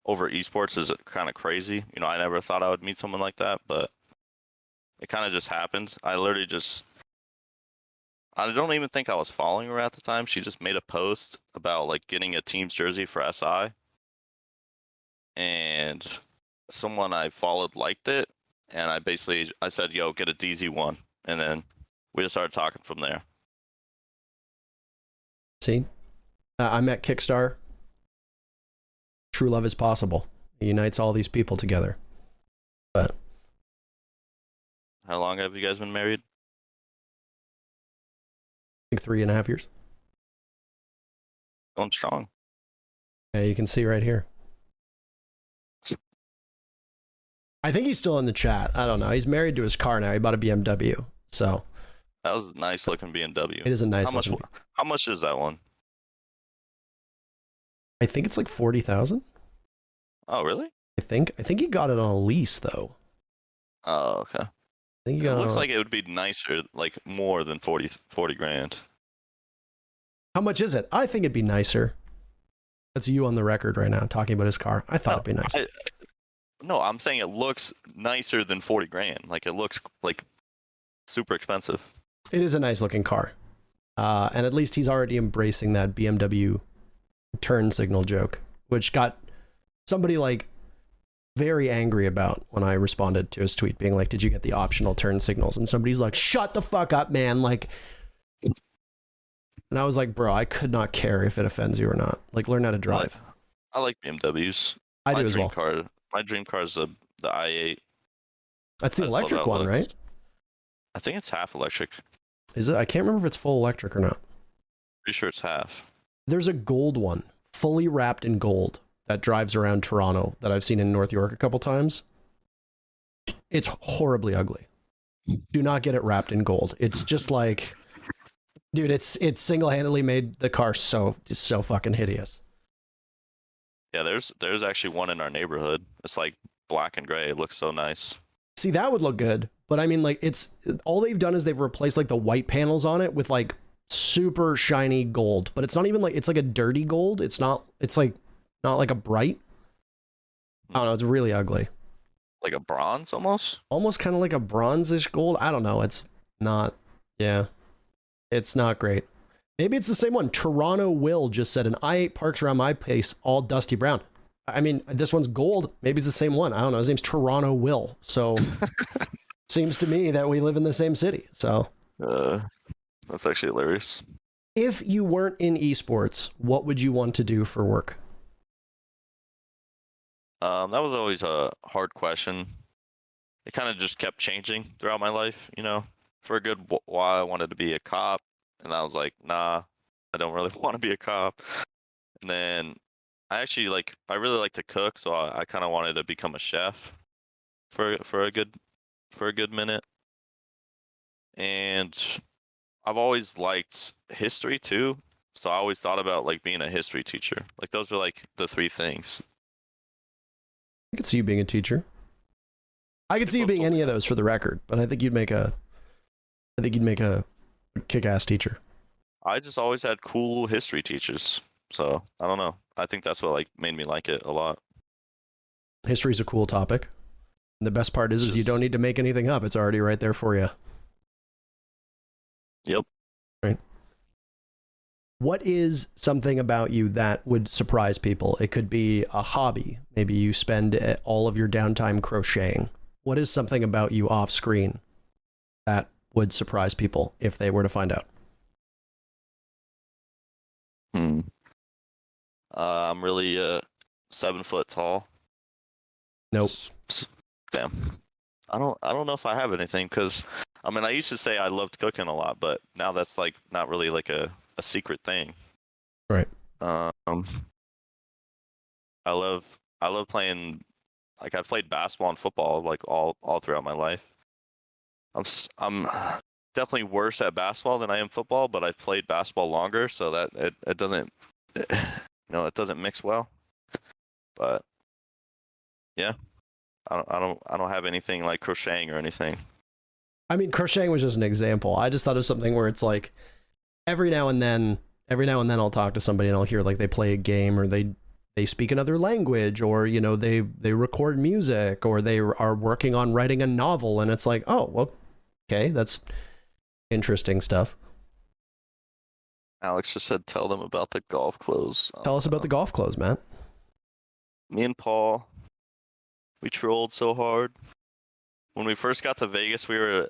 Speaker 2: over esports is kind of crazy. You know, I never thought I would meet someone like that, but it kind of just happened. I don't even think I was following her at the time. She just made a post about like getting a team's jersey for SI, and someone I followed liked it, and I said, yo, get a DZ1, and then we just started talking from there.
Speaker 1: See, I met Kickstar. True love is possible. It unites all these people together. But
Speaker 2: how long have you guys been married?
Speaker 1: Like 3.5 years.
Speaker 2: Going strong.
Speaker 1: Yeah, you can see right here. I think he's still in the chat. I don't know. He's married to his car now. He bought a BMW. So
Speaker 2: that was a nice looking BMW.
Speaker 1: It is a nice.
Speaker 2: How much is that one?
Speaker 1: I think it's like 40,000.
Speaker 2: Oh, really?
Speaker 1: I think he got it on a lease though.
Speaker 2: Oh, okay.
Speaker 1: I think it
Speaker 2: looks like it would be nicer, like more than 40 grand.
Speaker 1: How much is it? I think it'd be nicer. That's you on the record right now talking about his car. I thought it'd be nice.
Speaker 2: No, I'm saying it looks nicer than 40 grand. Like it looks like super expensive.
Speaker 1: It is a nice looking car. And at least he's already embracing that BMW turn signal joke, which got somebody like very angry about when I responded to his tweet being like, did you get the optional turn signals? And somebody's like, shut the fuck up, man. Like, And I was like, bro, I could not care if it offends you or not. Like, learn how to drive.
Speaker 2: I like BMWs.
Speaker 1: I
Speaker 2: My
Speaker 1: do as
Speaker 2: dream
Speaker 1: well.
Speaker 2: car. My dream car is the i8.
Speaker 1: That's the
Speaker 2: I just love
Speaker 1: electric
Speaker 2: how it
Speaker 1: one,
Speaker 2: looks.
Speaker 1: right?
Speaker 2: I think it's half electric.
Speaker 1: Is it? I can't remember if it's full electric or not.
Speaker 2: Pretty sure it's half.
Speaker 1: There's a gold one, fully wrapped in gold, that drives around Toronto that I've seen in North York a couple times. It's horribly ugly. Do not get it wrapped in gold. It's just like, dude, it's single-handedly made the car so fucking hideous.
Speaker 2: Yeah, there's actually one in our neighborhood. It's like black and gray. It looks so nice.
Speaker 1: See, that would look good, but I mean, like, it's all they've done is they've replaced like the white panels on it with like super shiny gold, but it's not even like, it's like a dirty gold. It's like not like a bright. I don't know. It's really ugly.
Speaker 2: Like a bronze almost?
Speaker 1: Almost kind of like a bronzish gold. I don't know. It's not. Yeah. It's not great. Maybe it's the same one. Toronto Will just said an i8 parks around my place, all dusty brown. I mean, this one's gold. Maybe it's the same one. I don't know. His name's Toronto Will. So seems to me that we live in the same city. So
Speaker 2: that's actually hilarious.
Speaker 1: if you weren't in esports, what would you want to do for work?
Speaker 2: That was always a hard question. It kind of just kept changing throughout my life, you know. For a good while, I wanted to be a cop, and I was like, nah, I don't really want to be a cop. And then I really like to cook, so I kind of wanted to become a chef for a good minute. And I've always liked history too, so I always thought about like being a history teacher. Like those were like the three things.
Speaker 1: I could see you being a teacher. I could see you being any of those for the record, but I think you'd make a kick-ass teacher.
Speaker 2: I just always had cool history teachers, so I don't know. I think that's what like made me like it a lot.
Speaker 1: History's a cool topic. And the best part is you don't need to make anything up. It's already right there for you.
Speaker 2: Yep.
Speaker 1: Right. What is something about you that would surprise people? It could be a hobby. Maybe you spend all of your downtime crocheting. What is something about you off screen that would surprise people if they were to find out?
Speaker 2: I'm really 7 foot tall.
Speaker 1: Nope.
Speaker 2: Damn. I don't know if I have anything, because I mean I used to say I loved cooking a lot, but now that's like not really like a secret thing.
Speaker 1: Right.
Speaker 2: I love playing, like I've played basketball and football like all throughout my life. I'm definitely worse at basketball than I am football, but I've played basketball longer, so that it doesn't it doesn't mix well. But yeah, I don't have anything like crocheting or anything.
Speaker 1: I mean, crocheting was just an example. I just thought of something where it's like every now and then I'll talk to somebody and I'll hear like they play a game or they speak another language, or you know they record music, or they are working on writing a novel, and it's like, oh well, okay, that's interesting stuff.
Speaker 2: Alex just said tell them about the golf clothes.
Speaker 1: Tell us about the golf clothes, Matt.
Speaker 2: Me and Paul, we trolled so hard. When we first got to Vegas, we were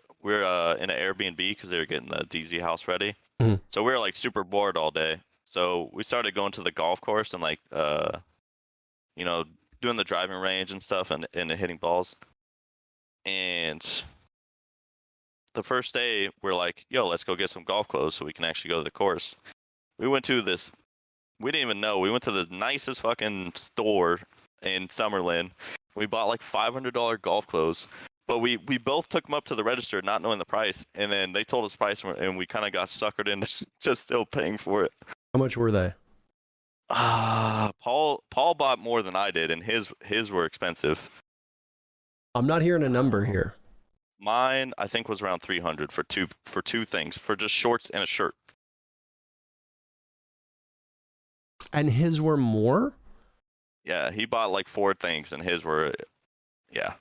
Speaker 2: in an Airbnb because they were getting the DZ house ready.
Speaker 1: Mm-hmm.
Speaker 2: So we were like super bored all day. So we started going to the golf course and like doing the driving range and stuff and hitting balls. And the first day we're like, yo, let's go get some golf clothes so we can actually go to the course. We went to this, we didn't even know, we went to the nicest fucking store in Summerlin. We bought like $500 golf clothes, but we both took them up to the register not knowing the price, and then they told us the price and we kind of got suckered into just still paying for it.
Speaker 1: How much were they?
Speaker 2: Paul bought more than I did, and his were expensive.
Speaker 1: I'm not hearing a number here.
Speaker 2: Mine, I think, was around 300 for two things, for just shorts and a shirt.
Speaker 1: And his were more?
Speaker 2: Yeah, he bought like 4 things, and his were, yeah.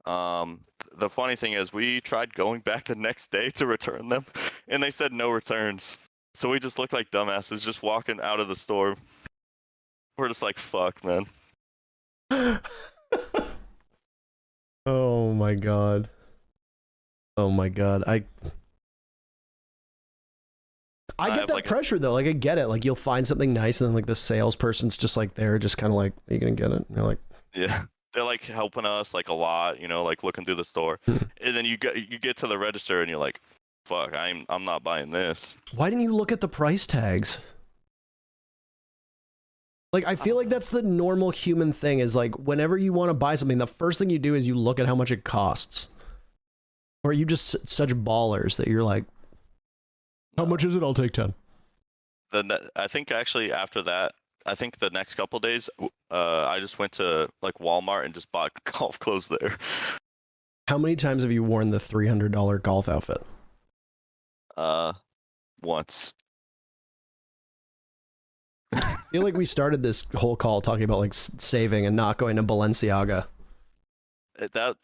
Speaker 2: The funny thing is, we tried going back the next day to return them, and they said no returns. So we just looked like dumbasses just walking out of the store. We're just like, fuck, man.
Speaker 1: Oh my god. Oh my god. I get that like pressure though. Like I get it. Like you'll find something nice, and then like the salesperson's just like there, just kind of like, "Are you gonna get it?" And you're like,
Speaker 2: "Yeah." They're like helping us like a lot, you know, like looking through the store, and then you get to the register, and you're like, "Fuck, I'm not buying this."
Speaker 1: Why didn't you look at the price tags? Like I feel like that's the normal human thing. Is like whenever you want to buy something, the first thing you do is you look at how much it costs. Or are you just such ballers that you're like, how much is it? I'll take 10.
Speaker 2: Then I think actually after that, I think the next couple days, I just went to like Walmart and just bought golf clothes there.
Speaker 1: How many times have you worn the $300 golf outfit?
Speaker 2: Once.
Speaker 1: I feel like we started this whole call talking about like saving and not going to Balenciaga.
Speaker 2: That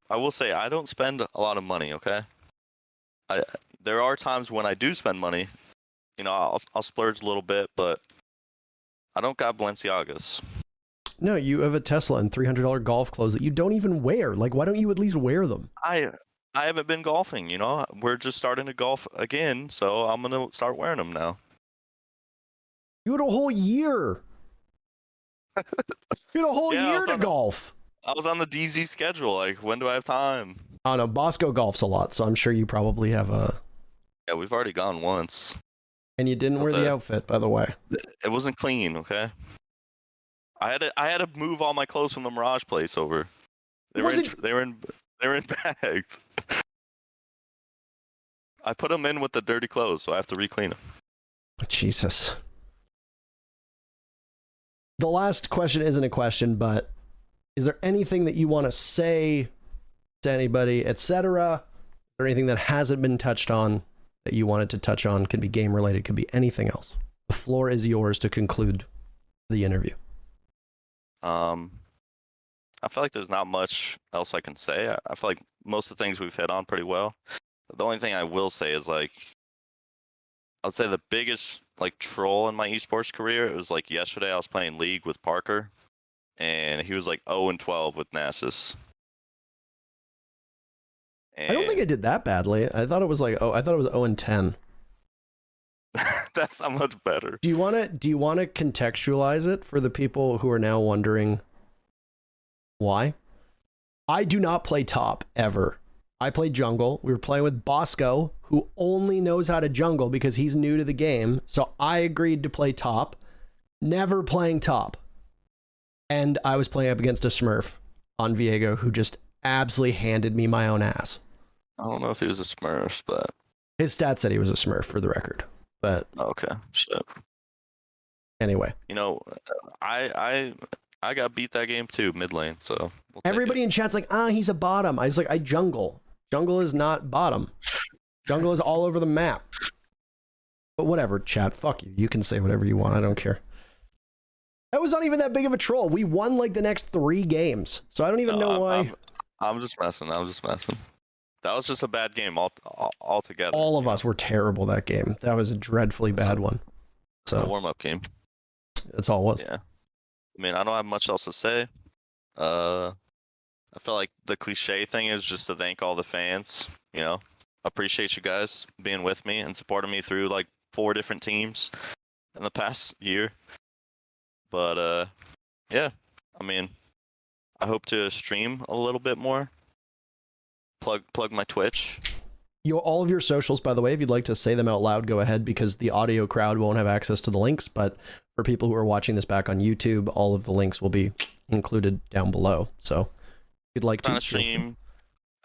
Speaker 2: I will say I don't spend a lot of money. Okay. There are times when I do spend money, you know, I'll splurge a little bit, but I don't got Balenciagas.
Speaker 1: No, you have a Tesla and $300 golf clothes that you don't even wear. Like, why don't you at least wear them?
Speaker 2: I haven't been golfing, you know. We're just starting to golf again, so I'm gonna start wearing them now.
Speaker 1: You had a whole year. You had a whole year to golf.
Speaker 2: I was on the DZ schedule. Like, when do I have time?
Speaker 1: Oh no, Bosco golfs a lot, so I'm sure you probably have a.
Speaker 2: Yeah, we've already gone once.
Speaker 1: And you didn't wear the outfit, by the way.
Speaker 2: It wasn't clean, okay? I had to move all my clothes from the Mirage place over. They were in bags. I put them in with the dirty clothes, so I have to re-clean them.
Speaker 1: Jesus. The last question isn't a question, but is there anything that you want to say to anybody, etc.? Or anything that hasn't been touched on that you wanted to touch on? Could be game related, could be anything else. The floor is yours to conclude the interview.
Speaker 2: I feel like there's not much else I can say. I feel like most of the things we've hit on pretty well. The only thing I will say is like, I'd say the biggest like troll in my esports career, it was like yesterday I was playing League with Parker, and he was like 0-12 with Nasus.
Speaker 1: I don't think I did that badly. I thought it was like, I thought it was 0-10.
Speaker 2: That's not much better.
Speaker 1: Do you want to contextualize it for the people who are now wondering why? I do not play top ever. I play jungle. We were playing with Bosco, who only knows how to jungle because he's new to the game. So I agreed to play top, never playing top. And I was playing up against a Smurf on Viego who just absolutely handed me my own ass.
Speaker 2: I don't know if he was a Smurf, but
Speaker 1: his stats said he was a Smurf for the record. But
Speaker 2: okay, shit.
Speaker 1: Anyway,
Speaker 2: you know, I got beat that game too, mid lane. So
Speaker 1: everybody in chat's like, he's a bottom. I was like, I jungle. Jungle is not bottom. Jungle is all over the map. But whatever, chat. Fuck you. You can say whatever you want. I don't care. That was not even that big of a troll. We won like the next 3 games, so I don't even know why.
Speaker 2: I'm just messing. That was just a bad game altogether.
Speaker 1: All of us were terrible that game. That was a dreadfully bad one. So
Speaker 2: a warm-up game.
Speaker 1: That's all it was.
Speaker 2: Yeah. I mean, I don't have much else to say. I feel like the cliche thing is just to thank all the fans. You know, appreciate you guys being with me and supporting me through like 4 different teams in the past year. But yeah, I mean, I hope to stream a little bit more. Plug my Twitch.
Speaker 1: All of your socials, by the way, if you'd like to say them out loud, go ahead, because the audio crowd won't have access to the links. But for people who are watching this back on YouTube, all of the links will be included down below. So if you'd like to
Speaker 2: stream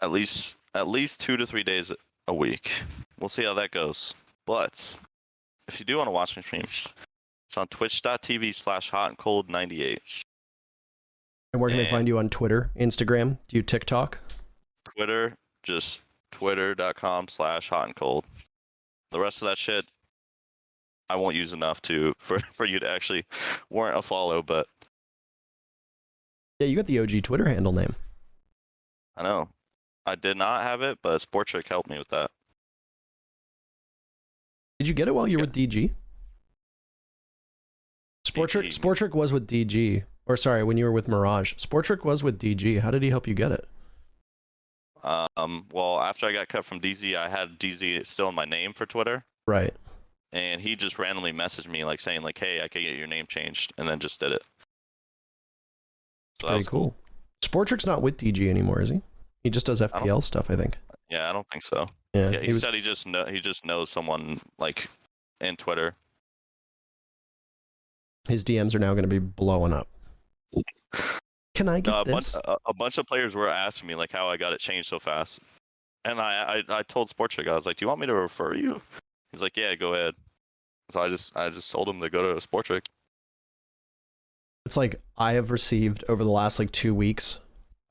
Speaker 2: at least 2 to 3 days a week. We'll see how that goes. But if you do want to watch me stream, it's on twitch.tv/HotanCold98.
Speaker 1: And where can they find you on Twitter, Instagram? Do you TikTok?
Speaker 2: Twitter, just twitter.com/HotanCold. The rest of that shit, I won't use enough for you to actually warrant a follow, but
Speaker 1: yeah, you got the OG Twitter handle name.
Speaker 2: I know. I did not have it, but Sportrick helped me with that.
Speaker 1: Did you get it while you were with DG? Sportrick was with DG. Or sorry, when you were with Mirage. Sportrick was with DG. How did he help you get it?
Speaker 2: Well, after I got cut from DZ, I had DZ still in my name for Twitter.
Speaker 1: Right.
Speaker 2: and he just randomly messaged me like saying like, "Hey, I can get your name changed," and then just did it. So that
Speaker 1: Pretty
Speaker 2: was
Speaker 1: cool. Sportric's not with DG anymore, is he? He just does FPL stuff, I think.
Speaker 2: Yeah, I don't think so.
Speaker 1: Yeah,
Speaker 2: Yeah, he said he just knows someone like in Twitter.
Speaker 1: His DMs are now going to be blowing up. Can I get this?
Speaker 2: A bunch of players were asking me like how I got it changed so fast, and I told Sportric, I was like, "Do you want me to refer you?" He's like, "Yeah, go ahead." So I just told him to go to Sportric.
Speaker 1: It's like I have received over the last like 2 weeks,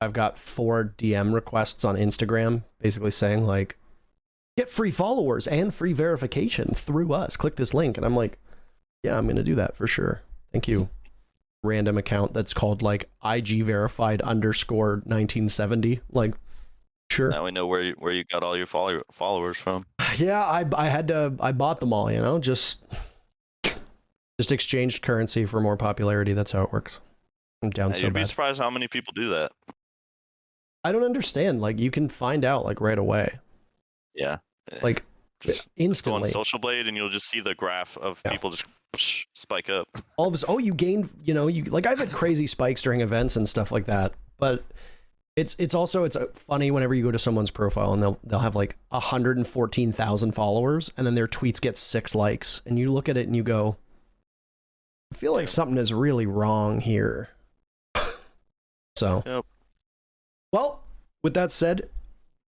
Speaker 1: I've got 4 DM requests on Instagram basically saying like, get free followers and free verification through us. Click this link. And I'm like, yeah, I'm going to do that for sure. Thank you. Random account that's called like IG verified _ 1970. Like, sure.
Speaker 2: Now we know where you got all your followers from.
Speaker 1: Yeah, I bought them all, you know, just exchanged currency for more popularity. That's how it works. I'm down so bad.
Speaker 2: You'd be surprised how many people do that.
Speaker 1: I don't understand. Like, you can find out like right away.
Speaker 2: Yeah.
Speaker 1: Like,
Speaker 2: just
Speaker 1: instantly.
Speaker 2: Go on Social Blade and you'll just see the graph of people just spike up.
Speaker 1: All of a sudden, you gained, you know, like I've had crazy spikes during events and stuff like that, but it's also funny whenever you go to someone's profile and they'll have like 114,000 followers and then their tweets get 6 likes and you look at it and you go, I feel like something is really wrong here. So,
Speaker 2: yep.
Speaker 1: Well, with that said,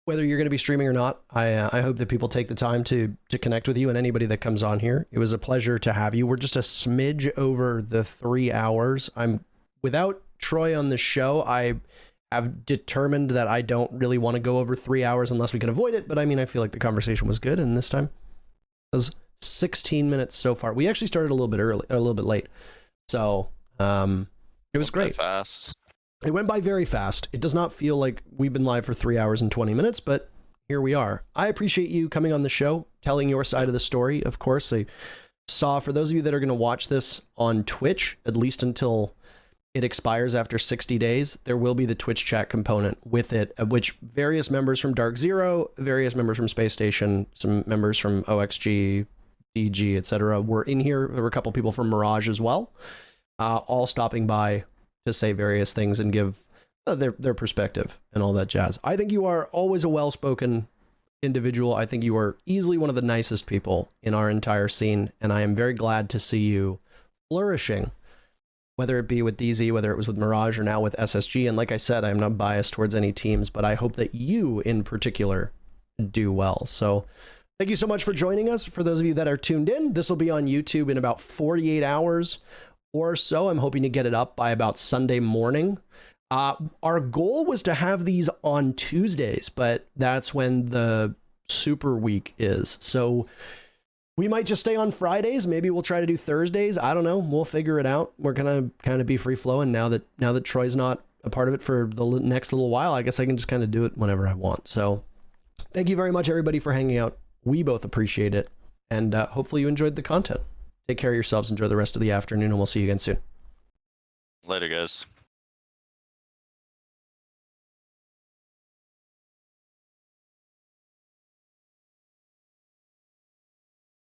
Speaker 1: whether you're going to be streaming or not, I hope that people take the time to connect with you and anybody that comes on here. It was a pleasure to have you. We're just a smidge over the 3 hours. Without Troy on the show, I have determined that I don't really want to go over 3 hours unless we can avoid it. But I mean, I feel like the conversation was good. And this time it was 16 minutes so far. We actually started a little bit early, a little bit late. So it was great.
Speaker 2: Fast.
Speaker 1: It went by very fast. It does not feel like we've been live for 3 hours and 20 minutes, but here we are. I appreciate you coming on the show, telling your side of the story. Of course, I saw, for those of you that are going to watch this on Twitch, at least until it expires after 60 days, there will be the Twitch chat component with it, of which various members from Dark Zero, various members from Space Station, some members from OXG, DG, etc. were in here. There were a couple people from Mirage as well, all stopping by to say various things and give their perspective and all that jazz. I think you are always a well-spoken individual. I think you are easily one of the nicest people in our entire scene, and I am very glad to see you flourishing, whether it be with DZ, whether it was with Mirage, or now with SSG. And like I said, I'm not biased towards any teams, but I hope that you in particular do well. So thank you so much for joining us. For those of you that are tuned in, this will be on YouTube in about 48 hours or so. I'm hoping to get it up by about Sunday morning. Our goal was to have these on Tuesdays, but that's when the Super Week is. So we might just stay on Fridays. Maybe we'll try to do Thursdays. I don't know. We'll figure it out. We're going to kind of be free flowing now that Troy's not a part of it for the next little while. I guess I can just kind of do it whenever I want. So thank you very much, everybody, for hanging out. We both appreciate it. And hopefully you enjoyed the content. Take care of yourselves. Enjoy the rest of the afternoon, and we'll see you again soon.
Speaker 2: Later, guys.